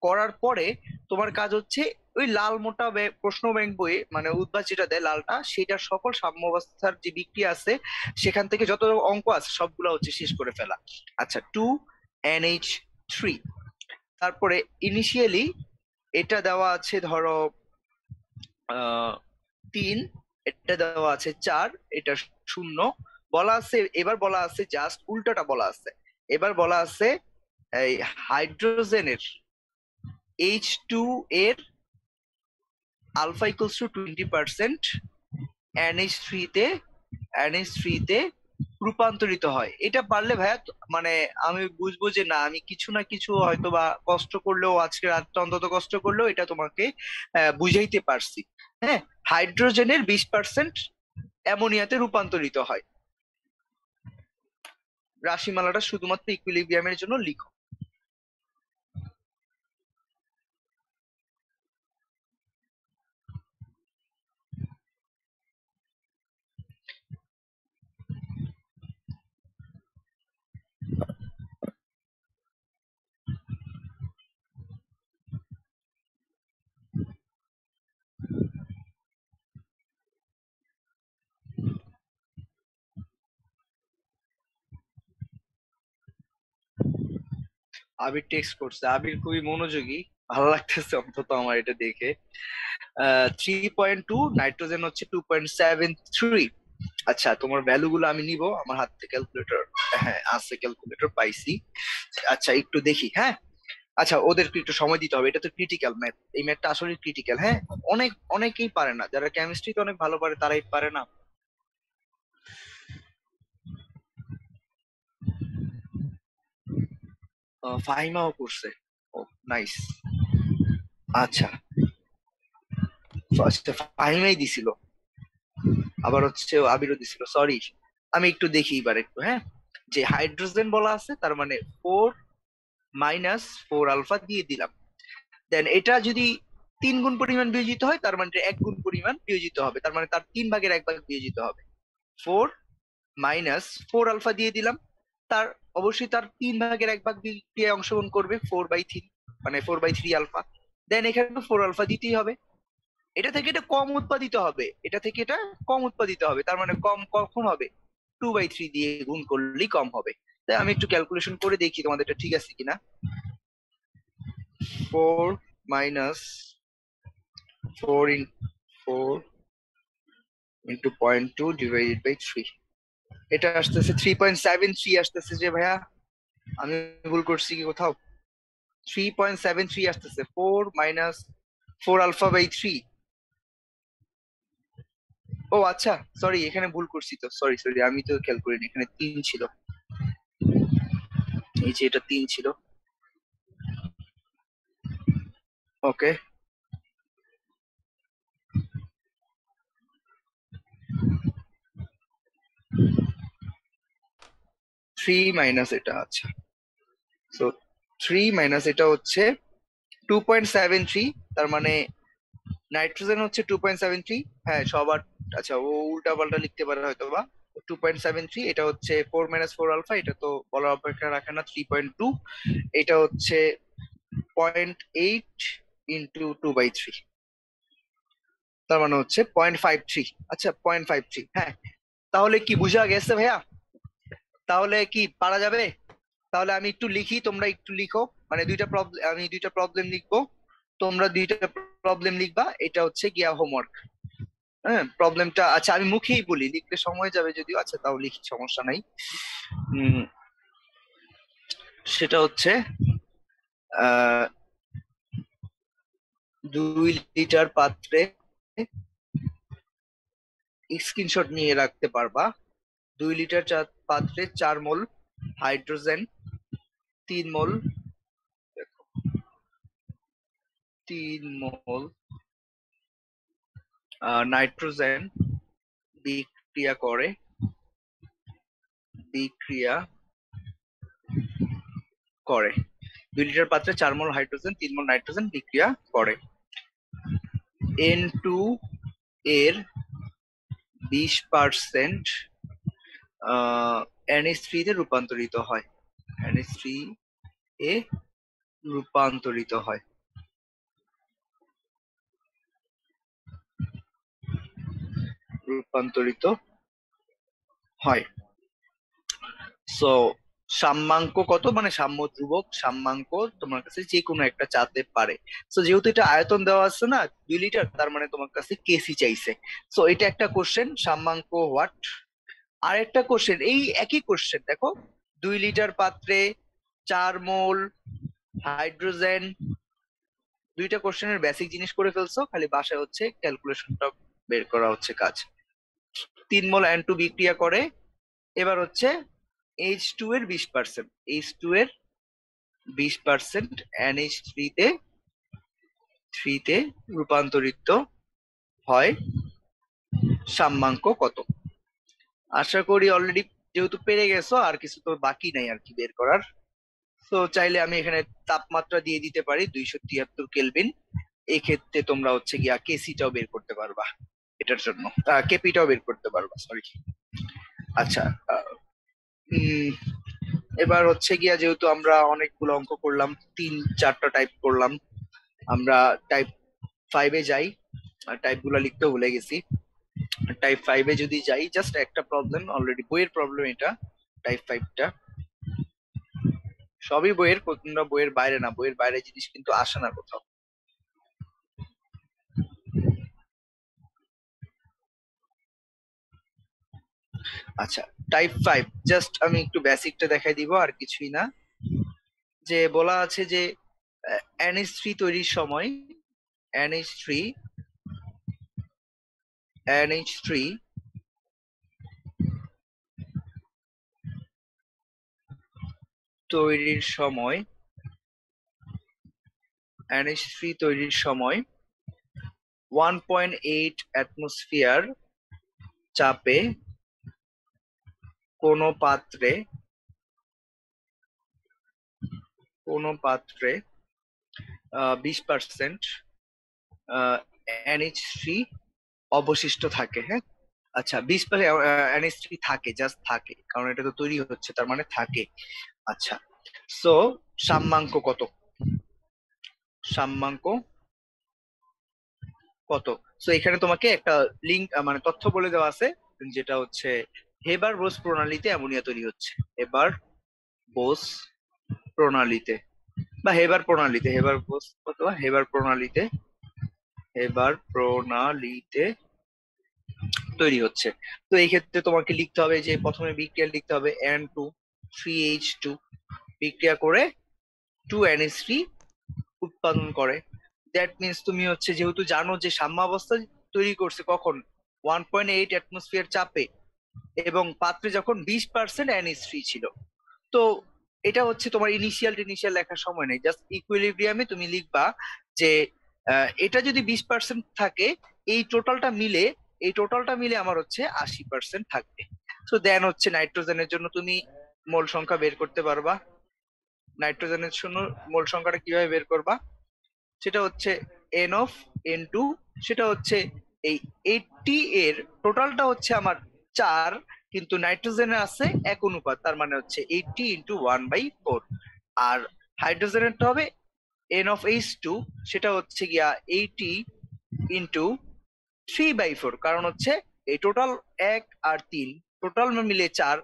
করার পরে তোমার কাজ হচ্ছে ওই লাল মোটা প্রশ্ন ব্যাংক বইয়ে, মানে উদ্ভাস যেটা দেয় লালটা, সেটার সকল সাম্যাবস্থার যে বিক্রিয়া আছে সেখান থেকে যত অঙ্ক আছে সবগুলো হচ্ছে শেষ করে ফেলা। আচ্ছা, 2NH3। তারপরে ইনিশিয়ালি এটা দেওয়া আছে ধরো 3, এটা দেওয়া আছে 4, এটা 0 বলা আছে। এবার বলা আছে জাস্ট উল্টাটা বলা আছে। এবার বলা আছে এই হাইড্রোজেনের H2 এর আলফা ইকুয়ালস টু 20% NH3 তে রূপান্তরিত হয়। এটা পারলে ভাইয়া মানে আমি বুঝবো যে না, আমি কিছু না কিছু হয়তো বা কষ্ট করলেও, আজকে রাতটা অন্তত কষ্ট করলেও এটা তোমাকে বুঝাইতে পারছি। হ্যাঁ, হাইড্রোজেনের 20% অ্যামোনিয়াতে রূপান্তরিত হয়। রাশিমালাটা শুধুমাত্র ইকুইলিব্রিয়ামের জন্য লিখো। আবির টেক্সট করছে, আবির খুবই মনোযোগী, ভালো লাগতেছে অন্তত আমার এটা দেখে। 3.2, নাইট্রোজেন হচ্ছে 2.73। আচ্ছা, তোমার ভ্যালু গুলো আমি নিব, আমার হাত থেকে ক্যালকুলেটর, হ্যাঁ আছে ক্যালকুলেটর পাইছি। আচ্ছা একটু দেখি, হ্যাঁ। আচ্ছা, ওদেরকে একটু সময় দিতে হবে, এটা তো ক্রিটিক্যাল ম্যাথ, এই ম্যাথটা আসলে ক্রিটিক্যাল। হ্যাঁ, অনেকেই পারে না, যারা কেমিস্ট্রিতে অনেক ভালো পারে তারাই পারে না। ফাহিমাও করছে, ও নাইস। আচ্ছা, ফার্স্টে ফাহিমাই দিছিল, আবার হচ্ছে আবিরও দিছিল, সরি। আমি একটু দেখি এবার একটু, হ্যাঁ। যে হাইড্রোজেন বলা আছে, তার মানে 4 - 4 আলফা দিয়ে দিলাম। দেন এটা যদি 3 গুণ পরিমাণ বিয়োজিত হয়, তার মানে 1 গুণ পরিমাণ বিয়োজিত হবে, তার মানে তার 3 ভাগের 1 ভাগ বিয়োজিত হবে। 4 - 4 আলফা দিয়ে দিলাম। তার অবশ্যই তার 3 ভাগের 1 ভাগ বিক্রিয়ায় অংশগ্রহণ করবে 4/3, মানে 4/3 আলফা। দেন এখানে তো 4 আলফা দিতেই হবে। এটা থেকে এটা কম উৎপাদিত হবে, এটা থেকে এটা কম উৎপাদিত হবে, তার মানে কম কখন হবে? 2/3 দিয়ে গুণ করলেই কম হবে। তাই আমি একটু ক্যালকুলেশন করে দেখি তোমাদের এটা ঠিক আছে কিনা। 4 মাইনাস 4 ইন্টু 0.2 ডিভাইডেড বাই 3, এটা আসতেছে 3.73 আসতেছে যে ভাইয়া। আমি ভুল করছি কি কোথাও? 3.73 আসতেছে, 4 - 4 আলফা/3। ও আচ্ছা, সরি, এখানে ভুল করছি তো, সরি সরি, আমি তো খেয়াল করিনি, এখানে 3 ছিল, এই যে এটা 3 ছিল। ওকে, থ্রি মাইনাস এটা, আচ্ছা। সো থ্রি মাইনাস এটা হচ্ছে 2.73, তার মানে নাইট্রোজেন হচ্ছে 2.73। হ্যাঁ সবার, আচ্ছা ও উল্টা পাল্টা লিখতে পারে হয়তো বা। 2.73 এটা হচ্ছে 4 - 4 আলফা, এটা তো বলার অপেক্ষা রাখে না। 3.2 এটা হচ্ছে 0.8 ইন্টু 2/3, তার মানে হচ্ছে 0.53। আচ্ছা 0.53, হ্যাঁ। তাহলে কি বুঝা গেছে ভাইয়া? তাহলে কি পারা যাবে? তাহলে আমি একটু লিখি, তোমরা একটু লিখো। মানে দুইটা প্রবলেম, আমি দুইটা প্রবলেম লিখবো, তোমরা দুইটা প্রবলেম লিখবা। এটা হচ্ছে গিয়া হোমওয়ার্ক। হ্যাঁ প্রবলেমটা, আচ্ছা আমি মুখেই বলি, লিখতে সময় যাবে যদিও, আচ্ছা তাও লিখি, সমস্যা নাই। উম, সেটা হচ্ছে আহ 2 লিটার পাত্রে, স্ক্রিনশট নিয়ে রাখতে পারবা। 2 লিটার পাত্রে 4 মোল হাইড্রোজেন, 3 মোল, 3 মোল নাইট্রোজেন বিক্রিয়া করে, বিক্রিয়া করে 2 লিটার পাত্রে 4 মোল হাইড্রোজেন, 3 মোল নাইট্রোজেন বিক্রিয়া করে। N2 এর 20% NH3 তে রূপান্তরিত হয়, NH3 এ রূপান্তরিত হয়। রূপান্তরিত হয়। সো সাম্যাঙ্ক কত, মানে সাম্য ধ্রুবক, সাম্যাঙ্ক তোমার কাছে যে কোনো একটা চাতে পারে। সো যেহেতু এটা আয়তন দেওয়া আছে না 2 লিটার, তার মানে তোমার কাছে কেসি চাইছে। সো এটা একটা কোশ্চেন, সাম্যাঙ্ক হোয়াট। আর একটা কোশ্চেন, এই একই কোশ্চেন দেখো, 2 লিটার পাত্রে 4 মোল হাইড্রোজেন, দুইটা কোশ্চেনের বেসিক জিনিস করে ফেলছো, খালি বাসায় হচ্ছে ক্যালকুলেশনটা বের করা হচ্ছে কাজ। 3 মোল N2 বিক্রিয়া করে, এবার হচ্ছে H2 এর 20%, H2 এর 20% NH3 তে, 3 তে রূপান্তরিত হয়। সাম্যাঙ্ক কত? আশা করি অলরেডি যেহেতু পেরে গেছো, আর কিছু তো বাকি নাই আর কি বের করার। তো চাইলে আমি এখানে তাপমাত্রা দিয়ে দিতে পারি 273 কেলভিন। এই ক্ষেত্রে তোমরা হচ্ছে গিয়া কেসিটাও বের করতে পারবা এটার জন্য, কেপিটাও বের করতে পারবা, সরি। আচ্ছা আহ, উম, এবার হচ্ছে গিয়া যেহেতু আমরা অনেকগুলো অঙ্ক করলাম, 3-4টা টাইপ করলাম, আমরা টাইপ 5-এ যাই। টাইপ গুলা লিখতে ভুলে গেছি। টাইপ 5-এ যদি যাই, জাস্ট একটা প্রবলেম, অলরেডি বইয়ের প্রবলেম এটা। টাইপ 5টা সবই বইয়ের, তোমরা বইয়ের বাইরে না, বইয়ের বাইরে জিনিস কিন্তু আসে না কোথাও। আচ্ছা টাইপ 5, জাস্ট আমি একটু বেসিকটা দেখাই দিব, আর কিছুই না। যে বলা আছে যে NH3 তৈরির সময়, NH3 NH3 তৈরির সময়, NH3 তৈরির সময় 1.8 অ্যাটমসফিয়ার চাপে কোনো পাত্রে, কোনো পাত্রে 20% NH3 অবশিষ্ট থাকে। হ্যাঁ আচ্ছা 20% NH3 থাকে, জাস্ট থাকে, কারণ এটা তো তৈরি হচ্ছে, তার মানে থাকে। আচ্ছা সো সাম্যাঙ্ক কত? সাম্যাঙ্ক কত? সো এখানে তোমাকে একটা লিঙ্ক, মানে তথ্য বলে দেওয়া আছে, যেটা হচ্ছে হেবার বোস প্রণালীতে অ্যামোনিয়া তৈরি হচ্ছে। হেবার বোস প্রণালীতে, বা হেবার প্রণালীতে, হেবার বোস অথবা হেবার প্রণালীতে, হেবার প্রণালীতে তৈরি হচ্ছে। তো এই ক্ষেত্রে তোমাকে লিখতে হবে যে প্রথমে বিক্রিয়া লিখতে হবে N2 3H2 বিক্রিয়া করে 2NH3 উৎপাদন করে। দ্যাট মিনস তুমি হচ্ছে যেহেতু জানো যে সাম্যাবস্থা তৈরি করছে কখন, 1.8 অ্যাটমসফিয়ার চাপে, এবং পাত্রে যখন 20% NH3 ছিল। তো এটা হচ্ছে তোমার ইনিশিয়াল লেখার সময় নেই, জাস্ট ইকুইলিব্রিয়ামে তুমি লিখবা যে এটা যদি 20% থাকে, এই টোটালটা মিলে, এই টোটালটা মিলে আমার হচ্ছে 80% থাকবে। তো দেন হচ্ছে নাইট্রোজেনের জন্য তুমি মোল সংখ্যা বের করতে পারবা। নাইট্রোজেনের জন্য মোল সংখ্যাটা কিভাবে বের করবা, সেটা হচ্ছে এন অফ এন টু, সেটা হচ্ছে এই 80 এর টোটালটা হচ্ছে আমার 4, কিন্তু নাইট্রোজেনে আছে 1 অনুপাত, তার মানে হচ্ছে 80 ইন্টু 1/4। আর হাইড্রোজেনেরটা হবে এন অফ এইচ টু, সেটা হচ্ছে গিয়া 80 ইন্টু 3/4, কারণ হচ্ছে এই টোটাল 1 আর 3, টোটাল মিলে 4,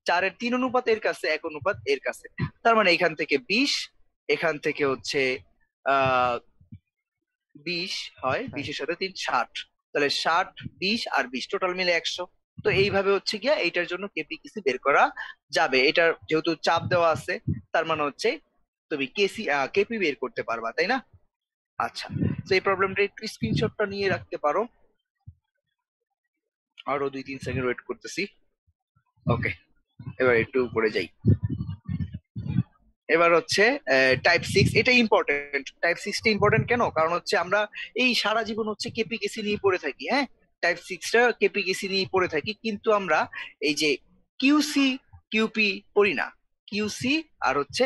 4-এর 3 অনুপাত এর কাছে, 1 অনুপাত এর কাছে, তার মানে এখান থেকে 20, এখান থেকে হচ্ছে আহ 20 হয়, হ্যাঁ 20-এর সাথে 3 60, তাহলে 60, 20 আর 20 টোটাল মিলে 100। তো এইভাবে হচ্ছে গিয়া এইটার জন্য কেপিকিসি বের করা যাবে। এটার যেহেতু চাপ দেওয়া আছে, তার মানে হচ্ছে তুমি কেপি বের করতে পারবা, তাই না? আচ্ছা, তো এই প্রবলেমটা একটু স্ক্রিনশটটা নিয়ে রাখতে পারো। আরো 2-3 সেকেন্ড ওয়েট করতেছি। ওকে, এবার একটু উপরে যাই। এবার হচ্ছে টাইপ 6, এটা ইম্পর্টেন্ট। টাইপ 6টা ইম্পর্টেন্ট কেন? কারণ হচ্ছে আমরা এই সারা জীবন হচ্ছে কেপিকেসি নিয়ে পড়ে থাকি, হ্যাঁ, টাইপ 6টা কেপিকেসি নিয়ে পড়ে থাকি, কিন্তু আমরা এই যে কিউসি কিউপি পড়ি না। কিউসি আর হচ্ছে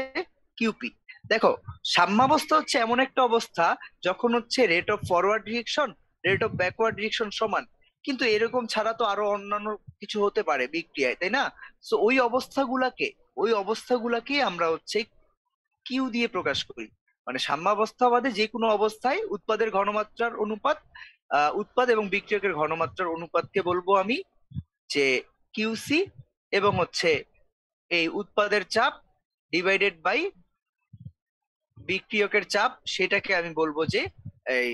কিউপি, দেখো, সাম্যাবস্থা হচ্ছে এমন একটা অবস্থা যখন হচ্ছে rate of forward direction, rate of backward direction সমান, কিন্তু এরকম ছাড়া তো আরো অন্যান্য কিছু হতে পারে বিক্রিয়ায়, তাই না? সো ওই অবস্থাগুলাকে আমরা হচ্ছে কিউ দিয়ে প্রকাশ করি। মানে সাম্যাবস্থা বাদে যে কোনো অবস্থায় উৎপাদের ঘনমাত্রার অনুপাত, উৎপাদ এবং বিক্রিয়কের ঘনমাত্রার অনুপাতকে বলবো আমি যে কিউসি, এবং হচ্ছে এই উৎপাদের চাপ ডিভাইডেড বাই বিক্রিয়কের চাপ, সেটাকে আমি বলবো যে এই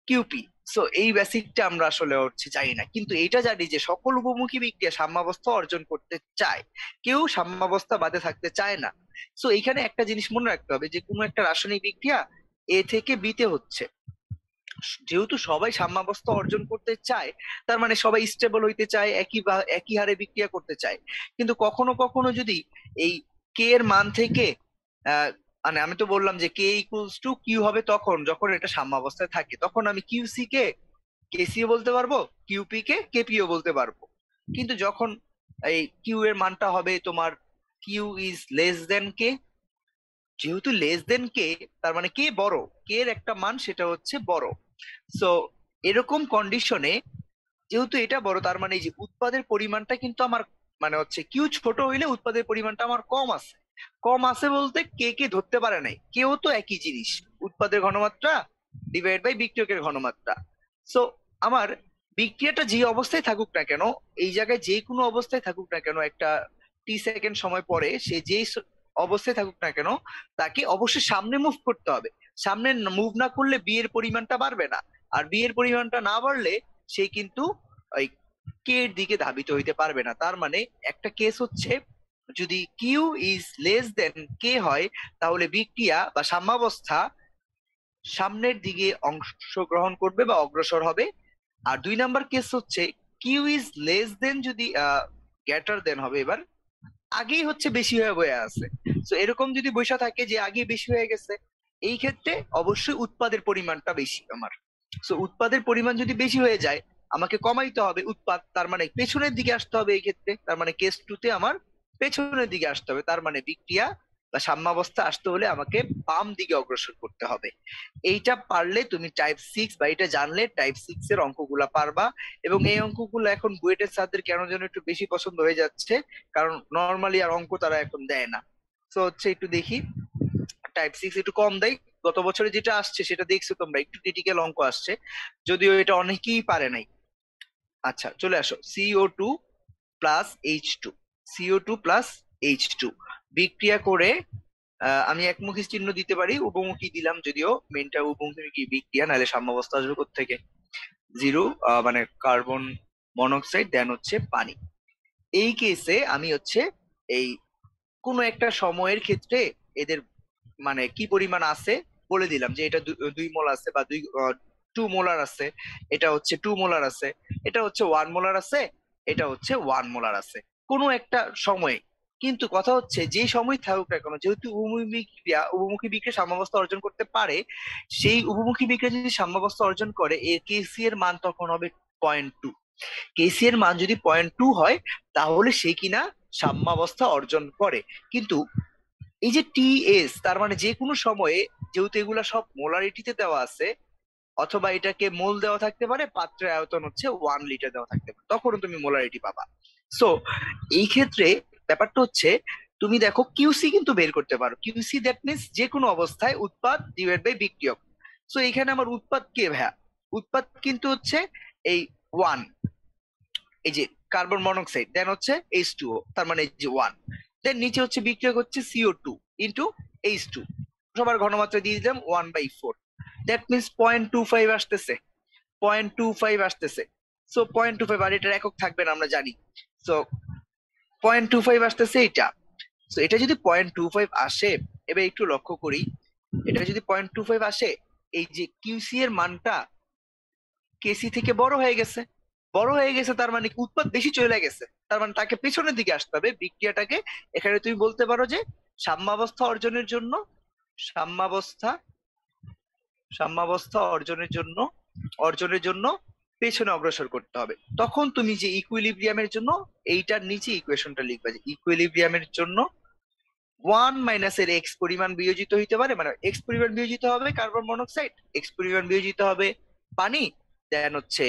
কিউপি। সো এই বেসিকটা আমরা আসলে হচ্ছে জানি না, কিন্তু এটা জানি যে সকল উপমুখী বিক্রিয়া সাম্যাবস্থা অর্জন করতে চায়, কেউ সাম্যাবস্থা বাদে থাকতে চায় না। সো এইখানে একটা জিনিস মনে রাখতে হবে যে কোনো একটা রাসায়নিক বিক্রিয়া এ থেকে বি তে হচ্ছে, যেহেতু সবাই সাম্যাবস্থা অর্জন করতে চায়, তার মানে সবাই স্টেবল হইতে চায়, একই হারে বিক্রিয়া করতে চায়। কিন্তু কখনো কখনো যদি এই কে এর মান থেকে মানে আমি তো বললাম যে কে ইকুয়ালস টু কিউ হবে তখন যখন এটা সাম্যাবস্থায় থাকে, তখন আমি কিউসি কে কেসিও বলতে পারবো, কিউপি কে কেপিও বলতে পারবো। কিন্তু যখন এই কিউ এর মানটা হবে তোমার কিউ ইজ লেস দেন কে, যেহেতু লেস দেন কে, তার মানে কে বড়, কে এর একটা মান সেটা হচ্ছে বড়। সো এরকম কন্ডিশনে যেহেতু এটা বড়, তার মানে এই যে উৎপাদের পরিমাণটা কিন্তু আমার, মানে হচ্ছে কিউ ছোট হইলে উৎপাদের পরিমাণটা আমার কম আছে। কম আছে বলতে কে কে ধরতে পারে নাই, কেউ তো একই জিনিস, উৎপাদের ঘনমাত্রা ডিভাইড বাই বিক্রিয়কের ঘনমাত্রা। সো আমার বিক্রিয়াটা যে অবস্থায় থাকুক না কেন, এই জায়গায় যে কোনো অবস্থায় থাকুক না কেন, একটা সেকেন্ড সময় পরে সে যেই অবস্থায় থাকুক না কেন, তাকে অবশ্যই সামনে মুভ করতে হবে। সামনে মুভ না করলে বি এর পরিমাণটা বাড়বে না, আর বি এর পরিমাণটা না বাড়লে সে কিন্তু ওই কে এর দিকে ধাবিত হইতে পারবে না। তার মানে একটা কেস হচ্ছে যদি কিউ ইজ লেস দেন কে হয়, তাহলে বিক্রিয়া বা সাম্যাবস্থা সামনের দিকে অংশগ্রহণ করবে বা অগ্রসর হবে। আর 2 নাম্বার কেস হচ্ছে কিউ ইজ লেস দেন, যদি গ্রেটার দেন হবে, এবার আগেই হচ্ছে বেশি হয়ে বয়ে আছে। তো এরকম যদি বৈশা থাকে যে আগে বেশি হয়ে গেছে, এই ক্ষেত্রে অবশ্যই উৎপাদের পরিমাণটা বেশি আমার। সো উৎপাদের পরিমাণ যদি বেশি হয়ে যায়, আমাকে কমাইতে হবে উৎপাদ, তার মানে পেছনের দিকে আসতে হবে এই ক্ষেত্রে, তার মানে কেস টুতে আমার পেছনের দিকে আসতে হবে, তার মানে বিক্রিয়া বা সাম্যাবস্থা আসতে হলে আমাকে বাম দিকে অগ্রসর করতে হবে। এইটা পারলে তুমি টাইপ 6, বা এটা জানলে টাইপ 6 এর অঙ্কগুলা পারবা। এবং এই অঙ্কগুলো এখন বুয়েটের ছাত্রদের কেন যেন একটু বেশি পছন্দ হয়ে যাচ্ছে, কারণ নর্মালি আর অঙ্ক তারা এখন দেয় না। তো হচ্ছে একটু দেখি, টাইপ 6 একটু কম দেয়। গত বছরে যেটা আসছে সেটা দেখছো তোমরা, একটু ক্রিটিক্যাল অঙ্ক আসছে, যদিও এটা অনেকেই পারে নাই। আচ্ছা, চলে আসো। CO2 plus H2, CO2 plus H2 বিক্রিয়া করে আমি একমুখী চিহ্ন দিতে পারি, উভমুখী দিলাম, যদিও মেনটা উভমুখী বিক্রিয়া, নাহলে সাম্যাবস্থা আসবে কোত্থেকে? জিরো, মানে কার্বন মনোক্সাইড দেন হচ্ছে পানি। এই কেসে আমি হচ্ছে এই কোনো একটা সময়ের ক্ষেত্রে এদের মানে কি পরিমাণ আছে বলে দিলাম, যে এটা 2 মোল আছে, বা 2 মোলার আছে, এটা হচ্ছে 2 মোলার আছে, এটা হচ্ছে 1 মোলার আছে, এটা হচ্ছে 1 মোলার আছে কোনো একটা সময়ে। কিন্তু কথা হচ্ছে যে সময় থাকুক না কেন, যেহেতু উভমুখী বিক্রিয়া সাম্যাবস্থা অর্জন করতে পারে, সেই উভমুখী বিক্রিয়া যদি সাম্যাবস্থা অর্জন করে, এর কেসি এর মান তখন হবে 0.2। কেসি এর মান যদি 0.2 হয়, তাহলে সে কিনা সাম্যাবস্থা অর্জন করে। কিন্তু এই যে টি এস, তার মানে যে কোনো সময়ে, যেহেতু এগুলা সব মোলারিটিতে দেওয়া আছে, অথবা এটাকে মোল দেওয়া থাকতে পারে, পাত্রের আয়তন হচ্ছে 1 লিটার দেওয়া থাকতে পারে, তখনও তুমি মোলারিটি পাবা। সো এই ক্ষেত্রে ব্যাপারটা হচ্ছে, তুমি দেখো কিউসি কিন্তু বের করতে পারো। কিউসি দ্যাট মিনস যে কোনো অবস্থায় উৎপাদ ডিভাইড বাই বিক্রিয়ক। সো এখানে আমার উৎপাদ কে ভাইয়া? উৎপাদ কিন্তু হচ্ছে এই 1, এই যে কার্বন মনোক্সাইড, দেন হচ্ছে H2O, তার মানে এই যে 1, দেন নিচে হচ্ছে বিক্রিয়ক হচ্ছে CO2 ইন্টু H2, সবার ঘনমাত্রা দিয়ে দিলাম 1/4, দ্যাট মিনস 0.25 আসতেছে, 0.25 আসতেছে। সো 0.25, আর এটার একক থাকবে না আমরা জানি। সো 0.25 আসতেছে এটা। সো এটা যদি 0.25 আসে, এবার একটু লক্ষ্য করি, এটা যদি 0.25 আসে, এই যে কিউসি এর মানটা কেসি থেকে বড় হয়ে গেছে। বড় হয়ে গেছে তার মানে কি উৎপাদ বেশি চলে গেছে, তার মানে তাকে পেছনের দিকে আসতে হবে বিক্রিয়াটাকে। এখানে তুমি বলতে পারো যে সাম্যাবস্থা অর্জনের জন্য, সাম্যাবস্থা সাম্যাবস্থা অর্জনের জন্য পেছনে অগ্রসর করতে হবে। তখন তুমি যে ইকুইলিব্রিয়ামের জন্য এইটার নিচে ইকুয়েশনটা লিখবা, যে ইকুইলিব্রিয়ামের জন্য 1 - এর এক্স পরিমাণ বিয়োজিত হইতে পারে, মানে এক্স পরিমাণ বিয়োজিত হবে কার্বন মনোক্সাইড, এক্স পরিমাণ বিয়োজিত হবে পানি, দেন হচ্ছে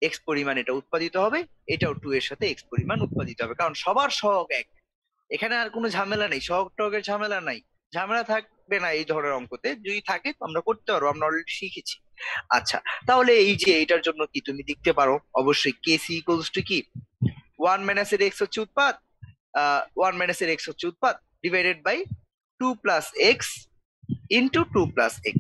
এক্স পরিমাণ এটা উৎপাদিত হবে, এটাও 2 এর সাথে এক্স পরিমাণ উৎপাদিত হবে, কারণ সবার সহগ এক। এখানে আর কোনো ঝামেলা নেই, সহগ টহগের ঝামেলা নাই। ঝামেলা থাকবে না এই ধরনের অঙ্কতে, যদি থাকে তো আমরা করতে পারবো, আমরা অলরেডি শিখেছি। আচ্ছা, তাহলে এই যে এটার জন্য কি তুমি লিখতে পারো, অবশ্যই কেসি ইকুয়ালস টু কি, 1 - এর এক্স হচ্ছে উৎপাদ, 1 - এর এক্স হচ্ছে উৎপাদ, divided by 2 + x into 2 + x।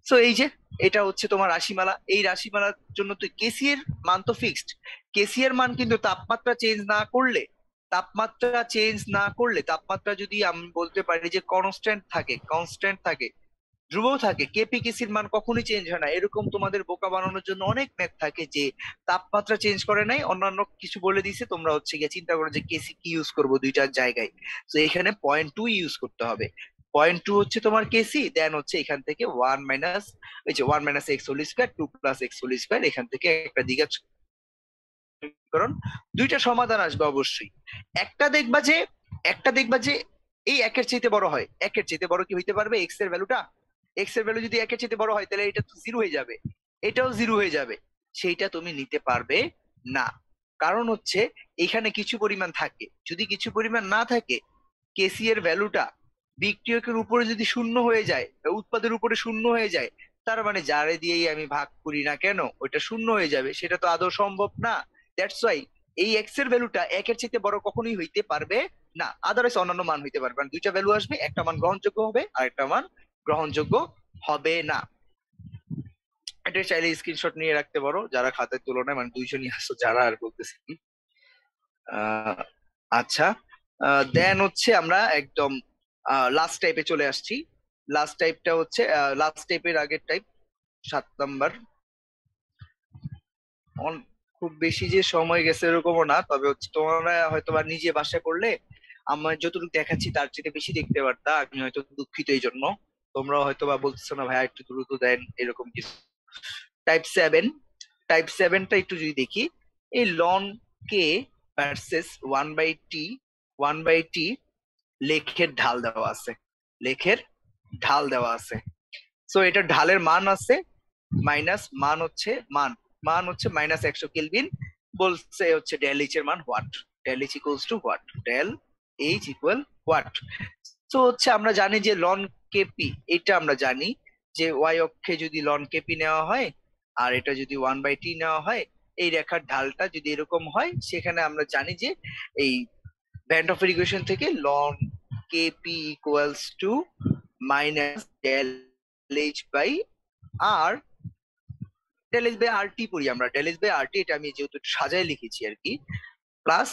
So এই যে এটা হচ্ছে তোমার রাশিমালা। এই রাশিমালার জন্য তো কেসি এর মান তো ফিক্সড। কেসি এর মান কিন্তু তাপমাত্রা যদি আমি বলতে পারি যে কনস্ট্যান্ট থাকে, ধ্রুব থাকে, কেপি কেসির মান কখনোই চেঞ্জ হয় না। এরকম তোমাদের বোকা বানানোর জন্য অনেক ম্যাথ থাকে, যে তাপমাত্রা চেঞ্জ করে নাই, অন্যান্য কিছু বলে দিছে, তোমরা হচ্ছে গিয়ে চিন্তা করো যে কেসি কি ইউজ করবো দুইটার জায়গায়। তো এখানে 0.2 ইউজ করতে হবে। 0.2 হচ্ছে তোমার কেসি, দেন হচ্ছে এখান থেকে 1 - 2 + x² এখান থেকে একটা দ্বিঘাত সমীকরণ, দুইটা সমাধান আসবে অবশ্যই। একটা দেখবা যে একটা দেখবা যে এই একের চাইতে বড় হয়। একের চাইতে বড় কি হইতে পারবে? এক্স এর ভ্যালুটা, এক্স এর ভ্যালু যদি একের চাইতে বড় হয়, তাহলে এটা তো জিরো হয়ে যাবে, এটাও জিরো হয়ে যাবে। সেইটা তুমি নিতে পারবে না, কারণ হচ্ছে এখানে কিছু পরিমাণ থাকে। যদি কিছু পরিমাণ না থাকে, কেসি এর ভ্যালুটা বিক্রিয়কের উপরে যদি শূন্য হয়ে যায়, উৎপাদের উপরে শূন্য হয়ে যায়, তার মানে যারে দিয়েই আমি ভাগ করি না কেন ওইটা শূন্য হয়ে যাবে, সেটা তো আদৌ সম্ভব না। দ্যাটস ওয়াই এই এক্স এর ভ্যালুটা একের চাইতে বড় কখনোই হইতে পারবে না, আদারওয়াইজ অন্যান্য মান হইতে পারবে। কারণ দুইটা ভ্যালু আসবে, একটা মান গ্রহণযোগ্য হবে আর একটা মান গ্রহণযোগ্য হবে না। এটা চাইলে স্ক্রিনশট নিয়ে রাখতে পারো, যারা খাতার তুলনায় মানে 200 নিয়ে আসছো যারা, আর বলতেছি কি। আহ, আচ্ছা, দেন হচ্ছে আমরা একদম লাস্ট টাইপে চলে আসছি। লাস্ট টাইপটা হচ্ছে লাস্ট টাইপের আগের টাইপ 7 নাম্বার। খুব বেশি যে সময় গেছে এরকমও না, তবে হচ্ছে তোমরা হয়তো বা নিজে বাসায় করলে আমার যতটুকু দেখাচ্ছি তার চেয়ে বেশি দেখতে পারতা। আমি হয়তো দুঃখিত এই জন্য। তোমরা হয়তো বা বলতেছো না ভাইয়া একটু দ্রুত দেন, এরকম কিছু। টাইপ 7, টাইপ 7টা একটু যদি দেখি, এই লন কে ভার্সেস 1/t, 1/t লেখের ঢাল দেওয়া আছে, লেখের ঢাল দেওয়া আছে। সো এটা ঢালের মান আছে মাইনাস, মান হচ্ছে -100 কেলভিন। বলছে হচ্ছে ডেল এইচ এর মান what, del H equals to what, del H equal what. তো হচ্ছে আমরা জানি যে লন কেপি, এটা আমরা জানি যে ওয়াই অক্ষে যদি লন কেপি নেওয়া হয় আর এটা যদি 1/t নেওয়া হয়, এই রেখার ঢালটা যদি এরকম হয়, সেখানে আমরা জানি যে এই ব্যান্ড অফ ইকুয়েশন থেকে ln Kp equals to minus del H by R, del H by R T পড়ি আমরা, del H by R T, এটা আমি যেহেতু একটু সাজায় লিখেছি আর কি, প্লাস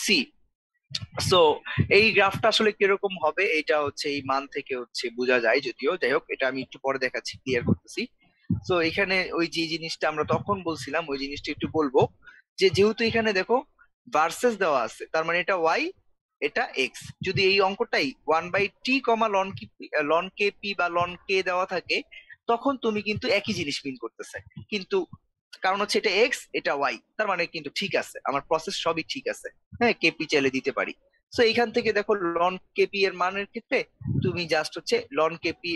সি। সো এই গ্রাফটা আসলে কিরকম হবে, এটা হচ্ছে এই মান থেকে হচ্ছে বোঝা যায়, যদিও যাই হোক এটা আমি একটু পরে দেখাচ্ছি, ক্লিয়ার করতেছি। সো এখানে ওই যে জিনিসটা আমরা তখন বলছিলাম, ওই জিনিসটা একটু বলবো, যে যেহেতু এখানে দেখো ভার্সেস দেওয়া আছে, তার মানে এটা ওয়াই, এটা এক্স। যদি এই অঙ্কটাই 1/t লন কি, লন কে পি বা লন কে দেওয়া থাকে, তখন তুমি কিন্তু একই জিনিস মিন করতেছে। কিন্তু কারণ হচ্ছে এটা এক্স, এটা ওয়াই, তার মানে কিন্তু ঠিক আছে, আমার প্রসেস সবই ঠিক আছে। হ্যাঁ কেপি চাইলে দিতে পারি। সো এইখান থেকে দেখো লন কেপি এর মানের ক্ষেত্রে তুমি জাস্ট হচ্ছে লন কেপি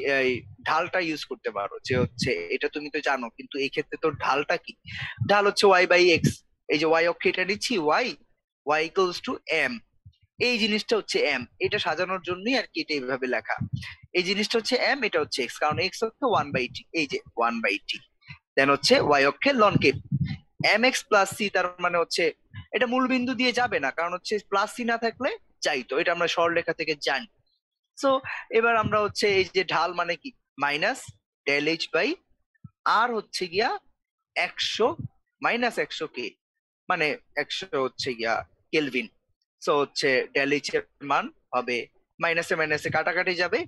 ঢালটা ইউজ করতে পারো, যে হচ্ছে এটা তুমি তো জানো, কিন্তু এই ক্ষেত্রে তো ঢালটা কি, ঢাল হচ্ছে ওয়াই বাই এক্স। এই যে ওয়াই অক্ষে এটা নিচ্ছি, Y Y equals to M, এই জিনিসটা হচ্ছে এম, এটা সাজানোর জন্যই আর কি এটা এইভাবে লেখা। এই জিনিসটা হচ্ছে এম, এটা হচ্ছে এক্স, কারণ এক্স হচ্ছে 1/t, এই যে 1/t। দেন হচ্ছে ওয়াই অক্ষে ln K M X plus C, তার মানে হচ্ছে এটা মূল বিন্দু দিয়ে যাবে না, কারণ হচ্ছে প্লাস সি না থাকলে যাইতো, এটা আমরা সরলরেখা থেকে জানি। সো এবার আমরা হচ্ছে এই যে ঢাল মানে কি, মাইনাস ডেল এইচ বাই আর হচ্ছে গিয়া 100 মাইনাস 100 কে, মানে 100 হচ্ছে গিয়া কেলভিন। সো হচ্ছে ডেল এইচ এর মান হবে, মাইনাসে মাইনাসে কাটাকাটি যাবে,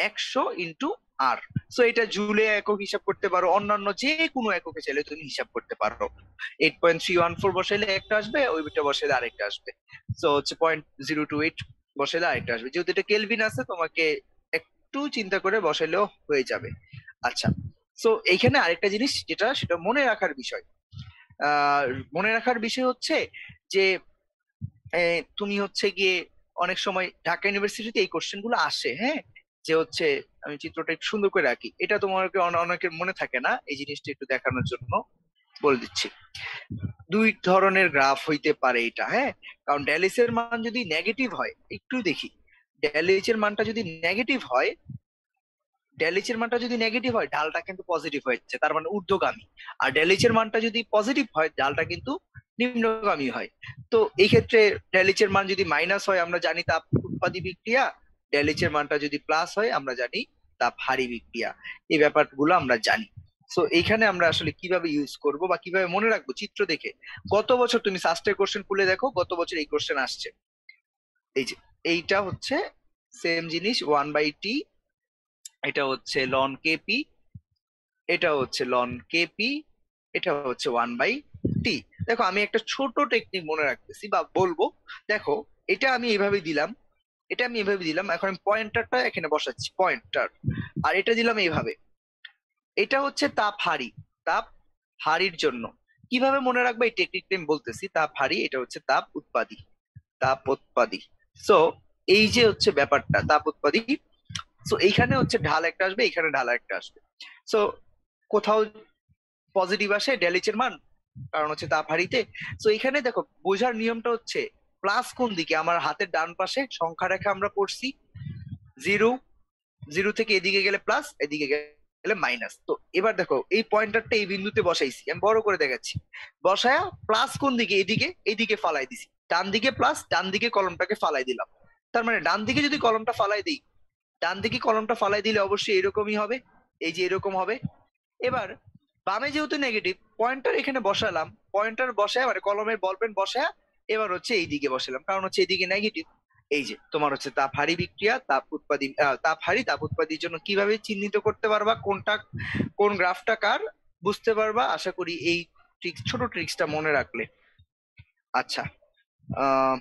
100 ইন্টু আর। সো এটা জুলে একক হিসাব করতে পারো, অন্যান্য যে কোনো এককে চাইলে তুমি হিসাব করতে পারো। 8.314 বসাইলে একটা আসবে, ওইটা বসাইলে আরেকটা আসবে। সো হচ্ছে 0.028 বসাইলে আরেকটা আসবে, যেহেতু এটা কেলভিন আছে তোমাকে একটু চিন্তা করে বসাইলেও হয়ে যাবে। আচ্ছা, সো এইখানে আরেকটা জিনিস যেটা সেটা মনে রাখার বিষয়, আহ মনে রাখার বিষয় হচ্ছে যে তুমি হচ্ছে গিয়ে অনেক সময় ঢাকা ইউনিভার্সিটিতে এই কোশ্চেন গুলো আসে, হ্যাঁ, যে হচ্ছে আমি চিত্রটা একটু সুন্দর করে রাখি, এটা তোমাকে অনেকের মনে থাকে না, এই জিনিসটা একটু দেখানোর জন্য বলে দিচ্ছি। দুই ধরনের গ্রাফ হইতে পারে এটা, হ্যাঁ, কারণ ডেলিস এর মান যদি নেগেটিভ হয়, একটু দেখি, ডেলিস এর মানটা যদি নেগেটিভ হয়, ডেলিচ এর মানটা যদি নেগেটিভ হয় ঢালটা কিন্তু পজিটিভ হয়েছে, তার মানে ঊর্ধ্বগামী। আর ডেলিচ এর মানটা যদি পজিটিভ হয় ঢালটা কিন্তু নিম্নগামী হয়। তো এই ক্ষেত্রে ডেলিচ এর মান যদি মাইনাস হয় আমরা জানি তাপ উৎপাদী বিক্রিয়া, ডেলিচ এর মানটা যদি প্লাস হয় আমরা জানি তাপ হারি বিক্রিয়া। এই ব্যাপারগুলো আমরা জানি। সো এইখানে আমরা আসলে কিভাবে ইউজ করব বা কিভাবে মনে রাখবো চিত্র দেখে, গত বছর তুমি সাস্টের কোশ্চেন খুলে দেখো, গত বছর এই কোশ্চেন আসছে, এই যে এইটা হচ্ছে সেম জিনিস 1/t, এটা হচ্ছে লন কেপি, এটা হচ্ছে লন কেপি, এটা হচ্ছে 1/t। দেখো আমি একটা ছোট টেকনিক মনে রাখতেছি বা বলবো, দেখো এটা আমি এভাবে দিলাম, এটা আমি এভাবে দিলাম, এখন আমি পয়েন্টারটা এখানে বসাচ্ছি পয়েন্টার, আর এটা দিলাম এইভাবে, এটা হচ্ছে তাপ হারি, তাপ হারির জন্য কিভাবে মনে রাখবো এই টেকনিকটা আমি বলতেছি, তাপ হারি, এটা হচ্ছে তাপ উৎপাদী, তাপ উৎপাদী। সো এই যে হচ্ছে ব্যাপারটা তাপ উৎপাদী, সো এইখানে হচ্ছে ঢাল একটা আসবে, এখানে ঢাল একটা আসবে। সো কোথাও পজিটিভ আসে ডেলিচের মান, কারণ হচ্ছে তাপ হারিতে। সো এখানে দেখো বোঝার নিয়মটা হচ্ছে প্লাস কোন দিকে, আমার হাতের ডান পাশে সংখ্যা রেখা আমরা পড়ছি, জিরো, জিরো থেকে এদিকে গেলে প্লাস, এদিকে গেলে মাইনাস। তো এবার দেখো এই পয়েন্টারটা এই বিন্দুতে বসাইছি, আমি বড় করে দেখাচ্ছি, বসায়া প্লাস কোন দিকে, এদিকে, এইদিকে ফালাই দিছি, ডান দিকে প্লাস, ডান দিকে কলমটাকে ফালাই দিলাম। তার মানে ডান দিকে যদি কলমটা ফালাই দিই, ডান দিকে কলমটা ফালাই দিলে অবশ্যই এরকমই হবে, এই যে এরকম হবে। এবার বামে যেহেতু নেগেটিভ, পয়েন্টার এখানে বসালাম, পয়েন্টার বসায় মানে কলমের বল পেন বসায়, এবার হচ্ছে এই দিকে বসালাম, কারণ হচ্ছে এইদিকে নেগেটিভ। এই যে তোমার হচ্ছে তাপ হারি বিক্রিয়া, তাপ উৎপাদী, তাপ হারি তাপ উৎপাদীর জন্য কিভাবে চিহ্নিত করতে পারবা, কোনটা কোন গ্রাফটা কার বুঝতে পারবা, আশা করি এই ট্রিক্স, ছোট ট্রিক্সটা মনে রাখলে। আচ্ছা, আহ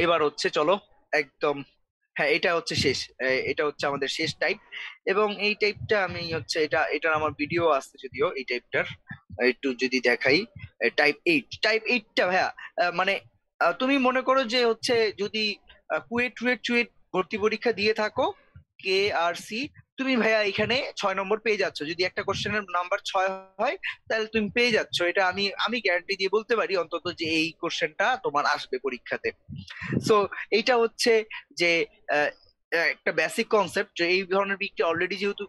এবার হচ্ছে চলো একদম, হ্যাঁ এটা হচ্ছে শেষ, এটা হচ্ছে আমাদের শেষ টাইপ। এবং এই টাইপটা আমি হচ্ছে এটার আমার ভিডিও আসছে যদিও এই টাইপটার, একটু যদি দেখাই, টাইপ 8টা ভাইয়া, মানে তুমি মনে করো যে হচ্ছে যদি কুয়েট টুয়েট চুয়েট ভর্তি পরীক্ষা দিয়ে থাকো, কে আর সি, তুমি ভাইয়া এখানে 6 নম্বর পেয়ে যাচ্ছ, যদি একটা কোশ্চেনের নাম্বার 6 হয় তাহলে তুমি পেয়ে যাচ্ছ, এটা আমি আমি গ্যারান্টি দিয়ে বলতে পারি অন্তত যে এই কোশ্চেনটা তোমার আসবে পরীক্ষাতে। সো এইটা হচ্ছে যে আহ, একটা বেসিক কনসেপ্ট, যে এই ধরনের বিক্রি অলরেডি যেহেতু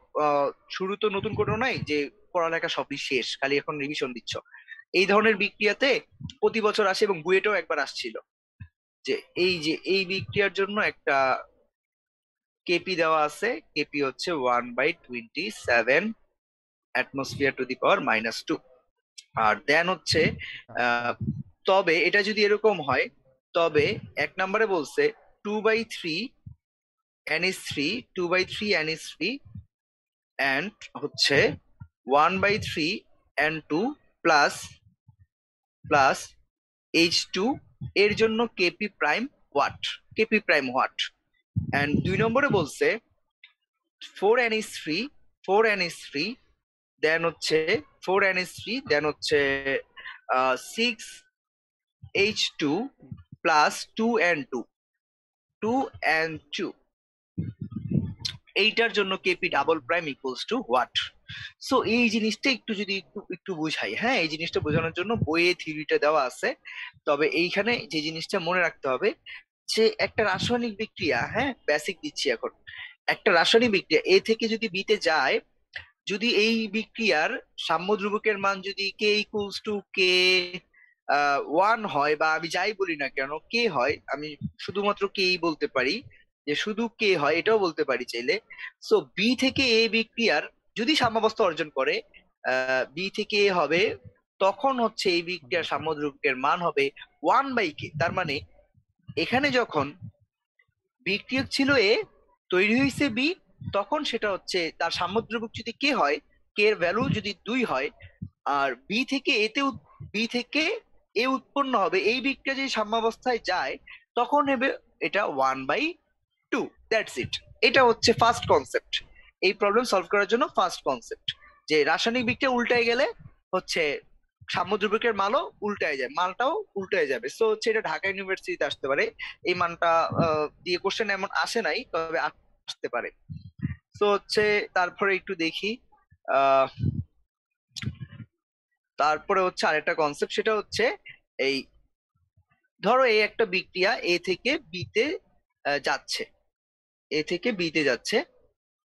শুরু তো নতুন কোনো নাই যে পড়ালেখা সবই শেষ খালি এখন রিভিশন দিচ্ছ, এই ধরনের বিক্রিয়াতে প্রতি বছর আসে এবং বুয়েটেও একবার আসছিল, যে এই বিক্রিয়ার জন্য একটা কেপি দেওয়া আছে, কেপি হচ্ছে 1/27 অ্যাটমসফিয়ার টু দি পাওয়ার -2। আর দেন হচ্ছে আহ তবে এটা যদি এরকম হয়, তবে 1 নম্বরে বলছে 2/3 NH3, 2/3 NH3 and হচ্ছে 1/3 N2 প্লাস প্লাস H2 এর জন্য KP prime what, KP prime what. And 2 নম্বরে বলছে 4 NH3, 4 NH3 দেন হচ্ছে 4 NH3 দেন হচ্ছে 6 H2 প্লাস 2n2 2n2 এইটার জন্য KP double prime equals to what? So এই জিনিসটা একটু যদি একটু একটু বুঝাই, হ্যাঁ, এই জিনিসটা বোঝানোর জন্য বইয়ে থিওরিটা দেওয়া আছে। তবে এইখানে যে জিনিসটা মনে রাখতে হবে যে একটা রাসায়নিক বিক্রিয়া, হ্যাঁ, বেসিক দিচ্ছি এখন। একটা রাসায়নিক বিক্রিয়া এ থেকে যদি বিতে যায়, যদি এই বিক্রিয়ার সাম্যদ্রব্যকের মান যদি কে ইকুয়ালস টু কে 1 হয়, বা আমি যাই বলি না কেন কে হয়, আমি শুধুমাত্র কেই বলতে পারি, যে শুধু কে হয় এটাও বলতে পারি চাইলে। সো বি থেকে এ বিক্রিয়ার যদি সাম্যাবস্থা অর্জন করে, বি থেকে এ হবে, তখন হচ্ছে এই বিক্রিয়ার সাম্যদ্রব্যকের মান হবে 1/k। তার মানে এখানে যখন বিক্রিয়ক ছিল এ, তৈরি হয়েছে বি, তখন সেটা হচ্ছে তার সাম্যদ্রব্যক যদি কে হয়, কে এর ভ্যালু যদি 2 হয়, আর বি থেকে এ উৎপন্ন হবে, এই বিক্রিয়া যদি সাম্যাবস্থায় যায় তখন হবে এটা 1/2। That's it. এটা হচ্ছে ফার্স্ট কনসেপ্ট, এই প্রবলেম সলভ করার জন্য ফার্স্ট কনসেপ্ট, যে রাসায়নিক বিক্রিয়া উল্টায় গেলে হচ্ছে সাম্যদ্রব্যকের মালও উল্টায় যায়, মালটাও উল্টায় যাবে। সো হচ্ছে এটা ঢাকা ইউনিভার্সিটিতে আসতে পারে, এই মানটা দিয়ে কোশ্চেন এমন আসে নাই, তবে আসতে পারে। তো হচ্ছে তারপরে একটু দেখি, আহ তারপরে হচ্ছে আরেকটা কনসেপ্ট, সেটা হচ্ছে এই ধরো এই একটা বিক্রিয়া এ থেকে বিতে যাচ্ছে, এ থেকে বিতে যাচ্ছে।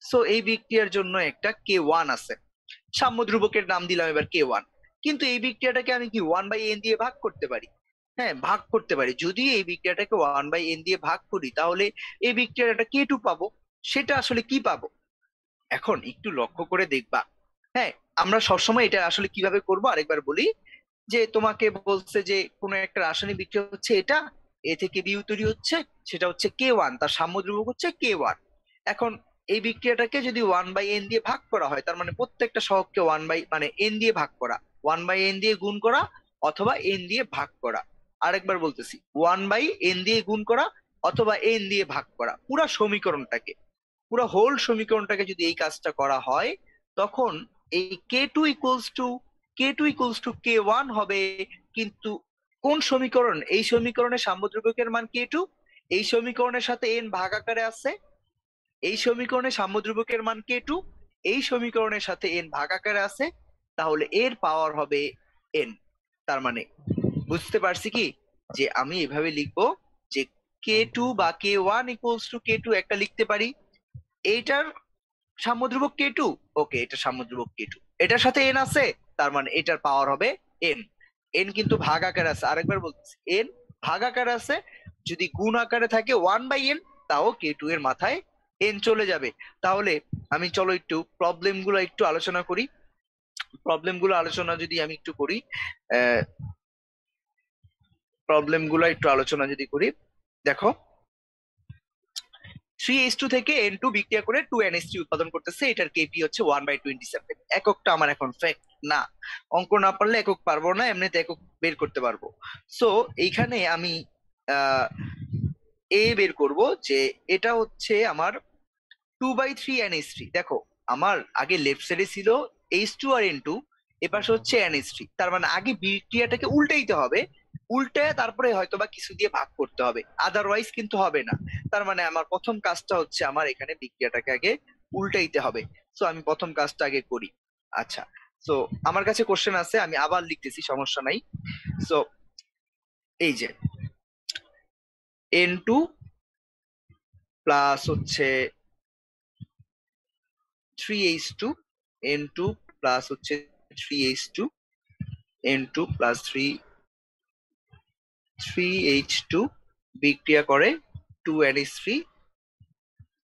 সো এই বিক্রিয়ার জন্য একটা K1 আছে, সাম্যদ্রব্যকের নাম দিলাম এবার K1। কিন্তু এই বিক্রিয়াটাকে আমি কি 1/n দিয়ে ভাগ করতে পারি? হ্যাঁ, ভাগ করতে পারি। যদি এই বিক্রিয়াটাকে 1/n দিয়ে ভাগ করি তাহলে এই বিক্রিয়ার একটা K2 পাবো। সেটা আসলে কি পাবো এখন একটু লক্ষ্য করে দেখবা। হ্যাঁ, আমরা সবসময় এটা আসলে কিভাবে করব আরেকবার বলি, যে তোমাকে বলছে যে কোনো একটা রাসায়নিক বিক্রিয়া হচ্ছে এটা, এ থেকে বি তৈরি হচ্ছে, সেটা হচ্ছে K1, তার সাম্যদ্রব্যক হচ্ছে K1। এখন এই বিক্রিয়াটাকে যদি 1/n দিয়ে ভাগ করা হয়, তার মানে প্রত্যেকটা সহগকে মানে n দিয়ে ভাগ করা, 1/n দিয়ে গুণ করা, অথবা n দিয়ে ভাগ করা। আরেকবার বলতেছি, 1/n দিয়ে গুণ করা অথবা n দিয়ে ভাগ করা, পুরা সমীকরণটাকে, পুরো হোল সমীকরণটাকে যদি এই কাজটা করা হয়, তখন এই K2 হবে। কিন্তু কোন সমীকরণ? এই সমীকরণের সাম্যদ্রব্যকের মান K2, এই সমীকরণের সাথে n ভাগ আকারে আছে, এই সমীকরণে সাম্যদ্রব্যকের মান K2, এই সমীকরণের সাথে n ভাগ আকারে আছে, তাহলে এর পাওয়ার হবে n। তার মানে বুঝতে পারছি কি, যে আমি এভাবে লিখবো যে K2 বা K1 ইকুয়ালস টু K2 একটা লিখতে পারি, এইটার সাম্যদ্রব্যক K2, ওকে, এটা সাম্যদ্রব্যক K2, এটার সাথে n আছে, তার মানে এটার পাওয়ার হবে n। n কিন্তু ভাগ আকারে আছে, আরেকবার বলতেছি, n ভাগ আকারে আছে, যদি গুণ আকারে থাকে 1/n, তাও K2 এর মাথায় n চলে যাবে। তাহলে আমি চলো একটু প্রবলেম গুলো একটু আলোচনা করি। প্রবলেম গুলো আলোচনা যদি আমি একটু করি, প্রবলেম গুলো একটু আলোচনা যদি করি, দেখো 3H2 থেকে N2 বিক্রিয়া করে 2NH3 উৎপাদন করতেছে, এটার কেপি হচ্ছে 1/27। এককটা আমার এখন ফ্যাক্ট না, অঙ্ক না পারলে একক পারবো না, এমনিতে একক বের করতে পারবো। সো এইখানে আমি এ বের করব, যে এটা হচ্ছে আমার 2/3 NH3। দেখো আমার আগে লেফট সাইডে ছিল H2 আর N2, এপাশে হচ্ছে NH3, তার মানে আগে বিক্রিয়াটাকে উল্টাইতে হবে, উল্টায় তারপরে হয়তো বা কিছু দিয়ে ভাগ করতে হবে, আদারওয়াইজ কিন্তু হবে না। তার মানে আমার প্রথম কাজটা হচ্ছে আমার এখানে বিক্রিয়াটাকে আগে উল্টাইতে হবে। সো আমি প্রথম কাজটা আগে করি। আচ্ছা, সো আমার কাছে কোশ্চেন আছে, আমি আবার লিখতেছি, সমস্যা নাই। সো এই যে N2 প্লাস হচ্ছে 3H2, N2 প্লাস হচ্ছে 3H2, N2 প্লাস 3H2 বিক্রিয়া করে 2NH3,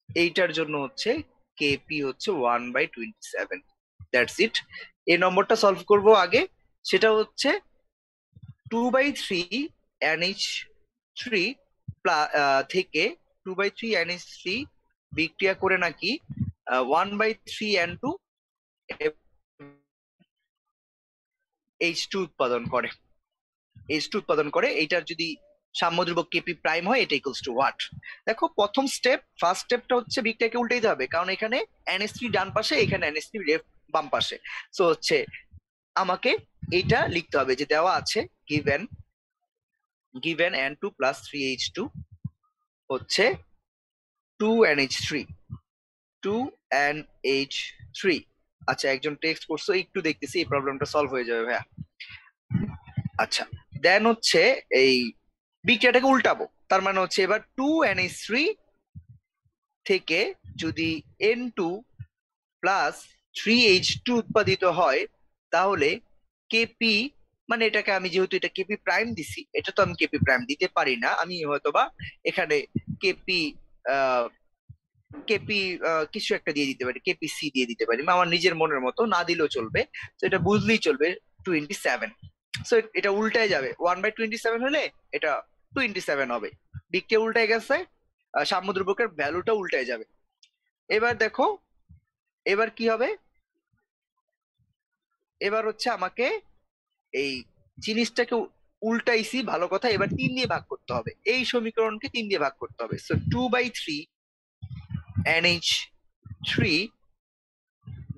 এইটার জন্য হচ্ছে কেপি হচ্ছে 1/27। That's it. এই নম্বরটা সলভ করব আগে, সেটা হচ্ছে 2/3 NH3 থেকে 2/3 NH3 বিক্রিয়া করে নাকি 1/3 N2 H2 উৎপাদন করে, H2 উৎপাদন করে, এইটার যদি সাম্যদ্রব্যক কেপি প্রাইম হয়, এটা ইকুয়ালস টু হোয়াট? দেখো প্রথম স্টেপ, ফার্স্ট স্টেপটা হচ্ছে বিক্রিয়াকে উল্টাইতে হবে, কারণ এখানে NH3 ডান পাশে, এখানে NH3 লেফট বাম পাশে। সো হচ্ছে আমাকে এইটা লিখতে হবে, যে দেওয়া আছে given given N2 plus 3H2 হচ্ছে 2NH3, 2NH3। আচ্ছা, একজন টেক্সট করছো, একটু দেখতেছি এই প্রবলেমটা সলভ হয়ে যাবে ভাইয়া। আচ্ছা, দেন হচ্ছে এই বিক্রিয়াটাকে উল্টাবো, তার মানে হচ্ছে এবার 2NH3 থেকে যদি N2 প্লাস 3H2 উৎপাদিত হয়, তাহলে কেপি, মানে এটাকে আমি যেহেতু এটা কেপি প্রাইম দিছি, এটা তো আমি কেপি প্রাইম দিতে পারি না, আমি হয়তোবা এখানে কেপি কেপি কিছু একটা দিয়ে দিতে পারি, কেপি সি দিয়ে দিতে পারি, আমার নিজের মনের মতো, না দিলেও চলবে, তো এটা বুঝলেই চলবে 27। সো এটা উল্টায় যাবে, 1/27 হলে এটা 27 হবে, দিকটা উল্টায় গেছে, সাম্যদ্রব্যকের ভ্যালুটা উল্টায় যাবে। এবার দেখো, এবার কি হবে, এবার হচ্ছে আমাকে এই জিনিসটাকে উল্টাইছি, ভালো কথা, এবার 3 দিয়ে ভাগ করতে হবে, এই সমীকরণকে 3 দিয়ে ভাগ করতে হবে। সো 2/3 NH3,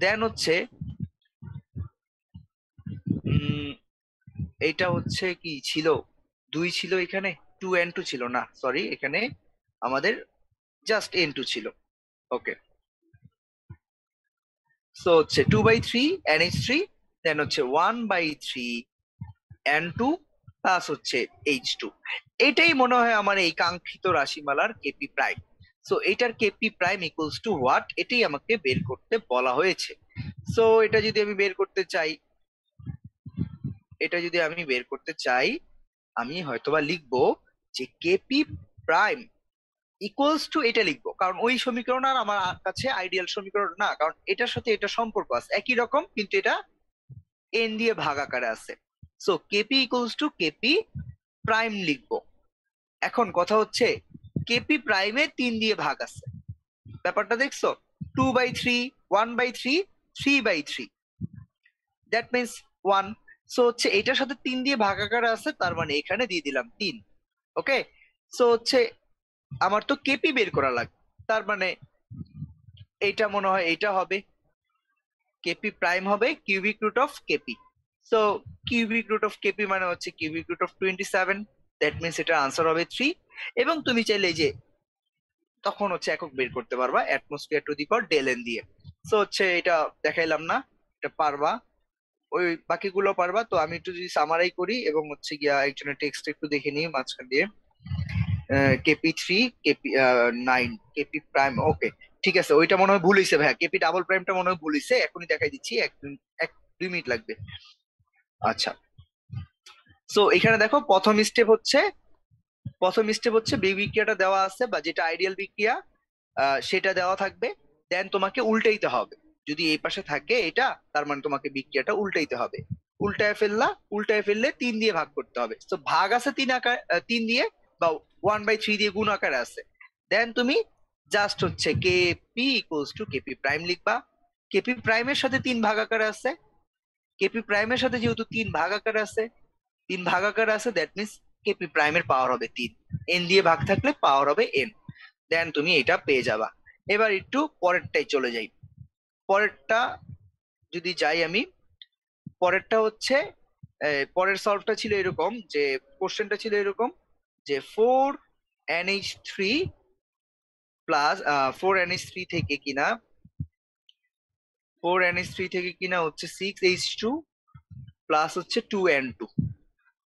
দেন হচ্ছে এটা হচ্ছে কি ছিল, 2 ছিল এখানে, 2N2 ছিল না, সরি, এখানে আমাদের জাস্ট N2 ছিল। ওকে, সো হচ্ছে 2/3 NH3, দেন হচ্ছে 1/3 N2 প্লাস হচ্ছে H2। এটাই মনে হয় আমার এই কাঙ্ক্ষিত রাশিমালার কেপি প্রাইম। সো এটার KP prime equals to what, এটাই আমাকে বের করতে বলা হয়েছে। সো এটা যদি আমি বের করতে চাই, এটা যদি আমি বের করতে চাই, আমি হয়তোবা লিখবো যে কেপি প্রাইম ইকুয়ালস টু, এটা লিখবো কারণ ওই সমীকরণ আর আমার কাছে আইডিয়াল সমীকরণ না, কারণ এটার সাথে এটা সম্পর্ক আছে একই রকম, কিন্তু এটা এন দিয়ে ভাগ আকারে আছে। So KP equals to KP prime লিখবো। এখন কথা হচ্ছে কেপি প্রাইমে 3 দিয়ে ভাগ আছে, ব্যাপারটা দেখছো, 2/3, 1/3, 3/3, দ্যাট মিনস 1। সো হচ্ছে এটার সাথে 3 দিয়ে ভাগ আকারে আছে, তার মানে এখানে দিয়ে দিলাম 3। ওকে, সো হচ্ছে আমার তো কেপি বের করা লাগবে, তার মানে এইটা মনে হয় এটা হবে, কেপি প্রাইম হবে cubic root of KP. So cubic root of KP মানে হচ্ছে cubic root of 27, that means এটা আনসার হবে 3। এবং তুমি চাইলে এই যে তখন হচ্ছে একক বের করতে পারবা atmosphere to the power del N দিয়ে। সো হচ্ছে এটা দেখাইলাম না, এটা পারবা, ওই বাকিগুলো পারবা। তো আমি একটু যদি সামারাই করি এবং হচ্ছে গিয়া একজনের টেক্সট একটু দেখে নিই মাঝখান দিয়ে, KP3, কেপি 9, কেপি প্রাইম, ওকে, ঠিক আছে, ওইটা মনে হয় ভুল হয়েছে ভাইয়া, কেপি ডাবল প্রাইমটা মনে হয় ভুল হয়েছে, এখনই দেখাই দিচ্ছি, 1-2 মিনিট লাগবে। আচ্ছা, সো এখানে দেখো প্রথম স্টেপ হচ্ছে বিক্রিয়াটা দেওয়া আছে, বা যেটা আইডিয়াল বিক্রিয়া সেটা দেওয়া থাকবে, দেন তোমাকে উল্টাইতে হবে। যদি এই পাশে থাকে এটা, তার মানে তোমাকে বিক্রিয়াটা উল্টাইতে হবে, উল্টায় ফেললে 3 দিয়ে ভাগ করতে হবে। তো ভাগ আছে 3 দিয়ে, বা 1/3 দিয়ে গুণ আকারে আছে, দেন তুমি জাস্ট হচ্ছে KP equals to KP prime লিখবা। কেপি প্রাইমের সাথে 3 ভাগ আকারে আছে, কেপি প্রাইমের সাথে যেহেতু 3 ভাগ আকারে আছে, 3 ভাগ আকারে আছে, দ্যাট মিনস কেপি প্রাইমের পাওয়ার হবে 3, এন দিয়ে ভাগ থাকলে পাওয়ার হবে এন, দেন তুমি এটা পেয়ে যাবা। এবার একটু পরেরটাই চলে যাই, পরেরটা যদি যাই আমি, পরেরটা হচ্ছে পরের সলভটা ছিল এরকম, যে কোশ্চেনটা ছিল এরকম যে 4NH3 প্লাস 4NH3 থেকে কিনা 4NH3 থেকে কিনা হচ্ছে 6H2 প্লাস হচ্ছে 2N2।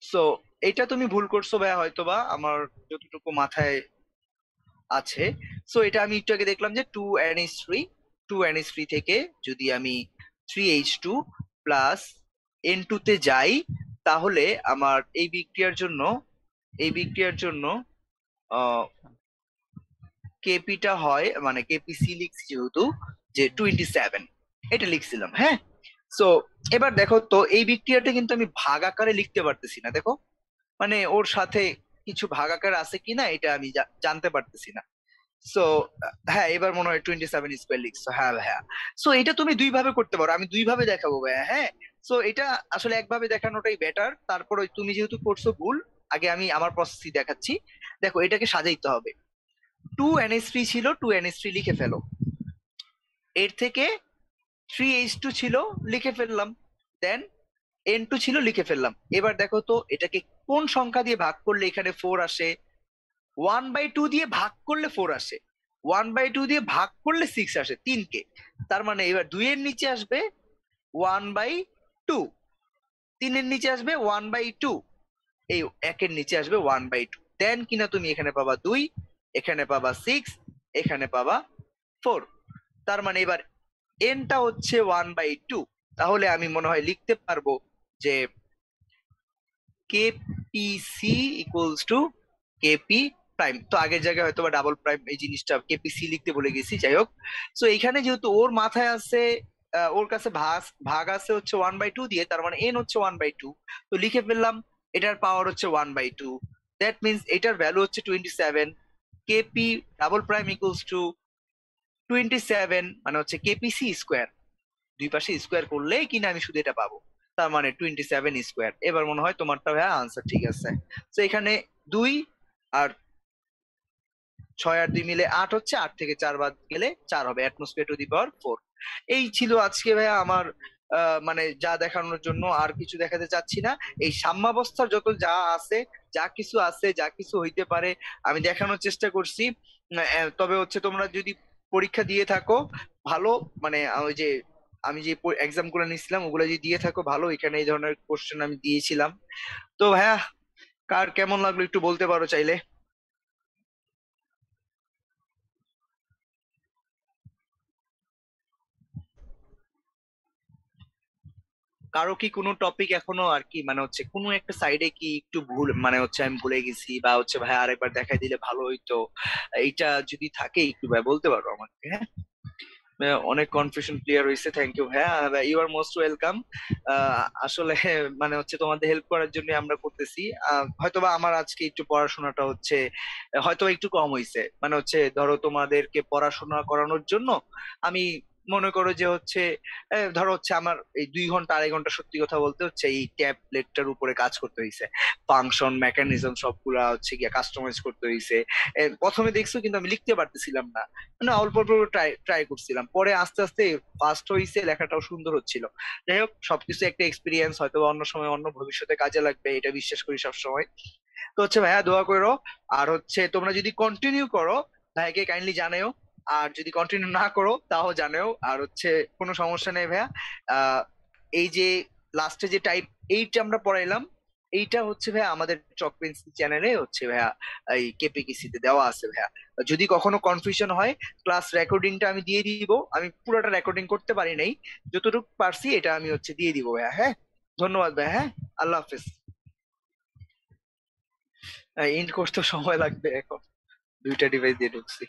সো এটা তুমি ভুল করছো ভাইয়া, হয়তোবা আমার যতটুকু মাথায় আছে। সো এটা আমি একটু আগে দেখলাম যে 2NH3 থেকে যদি আমি 3H2 প্লাস N2 তে যাই, তাহলে আমার এই বিক্রিয়ার জন্য কেপিটা হয়, মানে কেপিসি লিখছি যেহেতু, যে 27 এটা লিখছিলাম, হ্যাঁ। সো এবার দেখো তো, এই বিক্রিয়াটা কিন্তু আমি ভাগ আকারে লিখতে পারতেছি না, দেখো, মানে ওর সাথে কিছু ভাগ আকার আছে কিনা এটা আমি জানতে পারতেছি না। সো হ্যাঁ, এবার মনে হয় 27 স্কোয়ার লিখছো, হ্যাঁ হ্যাঁ। সো এটা তুমি 2 ভাবে করতে পারো, আমি 2 ভাবে দেখাবো ভাইয়া, হ্যাঁ। সো এটা আসলে একভাবে দেখানোটাই বেটার, তারপর ওই তুমি যেহেতু করছো ভুল, আগে আমি আমার প্রসেসই দেখাচ্ছি। দেখো, এটাকে সাজাইতে হবে, 2NH3 ছিল, 2NH3 লিখে ফেলো, এর থেকে 3H2 ছিল, লিখে ফেললাম, দেন n2 ছিল লিখে ফেললাম। এবার দেখো তো এটাকে কোন সংখ্যা দিয়ে ভাগ করলে এখানে 4 আসে। 1/2 দিয়ে ভাগ করলে 4 আসে, 1/2 দিয়ে ভাগ করলে 6 আসে, 3 কে। তার মানে এবার 2 এর নিচে আসবে 1/2, 3 এর নিচে আসবে 1/2, এই 1 এর নিচে আসবে 1/2। দেন কিনা তুমি এখানে পাবা 2, এখানে পাবা 6, এখানে পাবা 4। তার মানে এবার এনটা হচ্ছে 1/2। তাহলে আমি মনে হয় লিখতে পারবো যে KPC equals to KP prime. তো আগের জায়গায় হয়তো বা ডাবল প্রাইম এই জিনিসটা কেপিসি লিখতে বলে গেছি, যাই হোক। তো এখানে যেহেতু ওর মাথায় আছে, ওর কাছে ভাগ ভাগ আছে হচ্ছে 1/2 দিয়ে, তার মানে এন হচ্ছে 1/2। তো লিখে ফেললাম এটার পাওয়ার হচ্ছে 1/2। দ্যাট মিনস এটার ভ্যালু হচ্ছে 27। KP double prime equals to 27, মানে হচ্ছে কেপিসি স্কোয়ার। দুই পাশে স্কোয়ার করলেই কিনা আমি শুধু এটা পাবো, তার মানে 27 স্কোয়ার। এবার মনে হয় তোমারটা হ্যাঁ আনসার ঠিক আছে। তো এখানে 2 আর 6 আর 2 মিলে 8 হচ্ছে, 8 থেকে 4 বাদ গেলে 4 হবে, অ্যাটমসফিয়ার টু দি পাওয়ার 4। এই ছিল আজকে ভাইয়া আমার মানে যা দেখানোর জন্য, আর কিছু দেখাতে চাচ্ছি না। এই সাম্যাবস্থার যত যা আছে, যা কিছু আছে, যা কিছু হইতে পারে আমি দেখানোর চেষ্টা করছি। তবে হচ্ছে তোমরা যদি পরীক্ষা দিয়ে থাকো ভালো, মানে ওই যে আমি যে এক্সাম গুলো নিছিলাম ওগুলো যদি দিয়ে থাকো ভালো, এখানে এই ধরনের কোশ্চেন আমি দিয়েছিলাম। তো ভাইয়া কার কেমন লাগলো একটু বলতে পারো চাইলে। কারো কি কোনো টপিক এখনো আর কি মানে হচ্ছে কোনো একটা সাইডে কি একটু ভুল মানে হচ্ছে আমি ভুলে গেছি, বা হচ্ছে ভাই আরেকবার দেখাই দিলে ভালো হইতো, এইটা যদি থাকে একটু ভাই বলতে পারো আমাকে, হ্যাঁ? অনেক কনফিউশন ক্লিয়ার হয়েছে, থ্যাংক ইউ হ্যাঁ, ইউ আর মোস্ট ওয়েলকাম। আসলে মানে হচ্ছে তোমাদের হেল্প করার জন্য আমরা করতেছি। হয়তোবা আমার আজকে একটু পড়াশোনাটা হচ্ছে হয়তো একটু কম হয়েছে, মানে হচ্ছে ধরো তোমাদেরকে পড়াশোনা করানোর জন্য আমি মনে করো যে হচ্ছে ধরো হচ্ছে আমার এই 2 ঘন্টা 2.5 ঘন্টা সত্যি কথা বলতে হচ্ছে এই ট্যাবলেটটার উপরে কাজ করতে হয়েছে। ফাংশন মেকানিজম সবগুলা হচ্ছে গিয়ে কাস্টমাইজ করতে হয়েছে। প্রথমে দেখছো কিন্তু আমি লিখতে পারতেছিলাম না, মানে অল্প অল্প ট্রাই ট্রাই করছিলাম, পরে আস্তে আস্তে ফাস্ট হয়েছে, লেখাটাও সুন্দর হচ্ছিল। যাই হোক, সবকিছু একটা এক্সপিরিয়েন্স, হয়তো বা অন্য সময় অন্য ভবিষ্যতে কাজে লাগবে, এটা বিশ্বাস করি সবসময়। তো হচ্ছে ভাইয়া দোয়া করো। আর হচ্ছে তোমরা যদি কন্টিনিউ করো ভাইকে কাইন্ডলি জানাও, আর যদি কন্টিনিউ না করো তাও জানাও। আর হচ্ছে কোনো সমস্যা নেই ভাইয়া। আহ এই যে লাস্টে যে টাইপ এইটা আমরা পড়াইলাম, এইটা হচ্ছে ভাইয়া আমাদের চক পেন্সিল চ্যানেলে হচ্ছে ভাইয়া এই কেপিকেসি তে দেওয়া আছে ভাইয়া। যদি কখনো কনফিউশন হয় ক্লাস রেকর্ডিংটা আমি দিয়ে দিব, আমি পুরোটা রেকর্ডিং করতে পারি নাই, যতটুকু পারছি এটা আমি হচ্ছে দিয়ে দিব ভাইয়া, হ্যাঁ? ধন্যবাদ ভাইয়া, হ্যাঁ, আল্লাহ হাফেজ। এন্ড করতে সময় লাগবে এখন, দুইটা ডিভাইস দিয়ে ঢুকছি।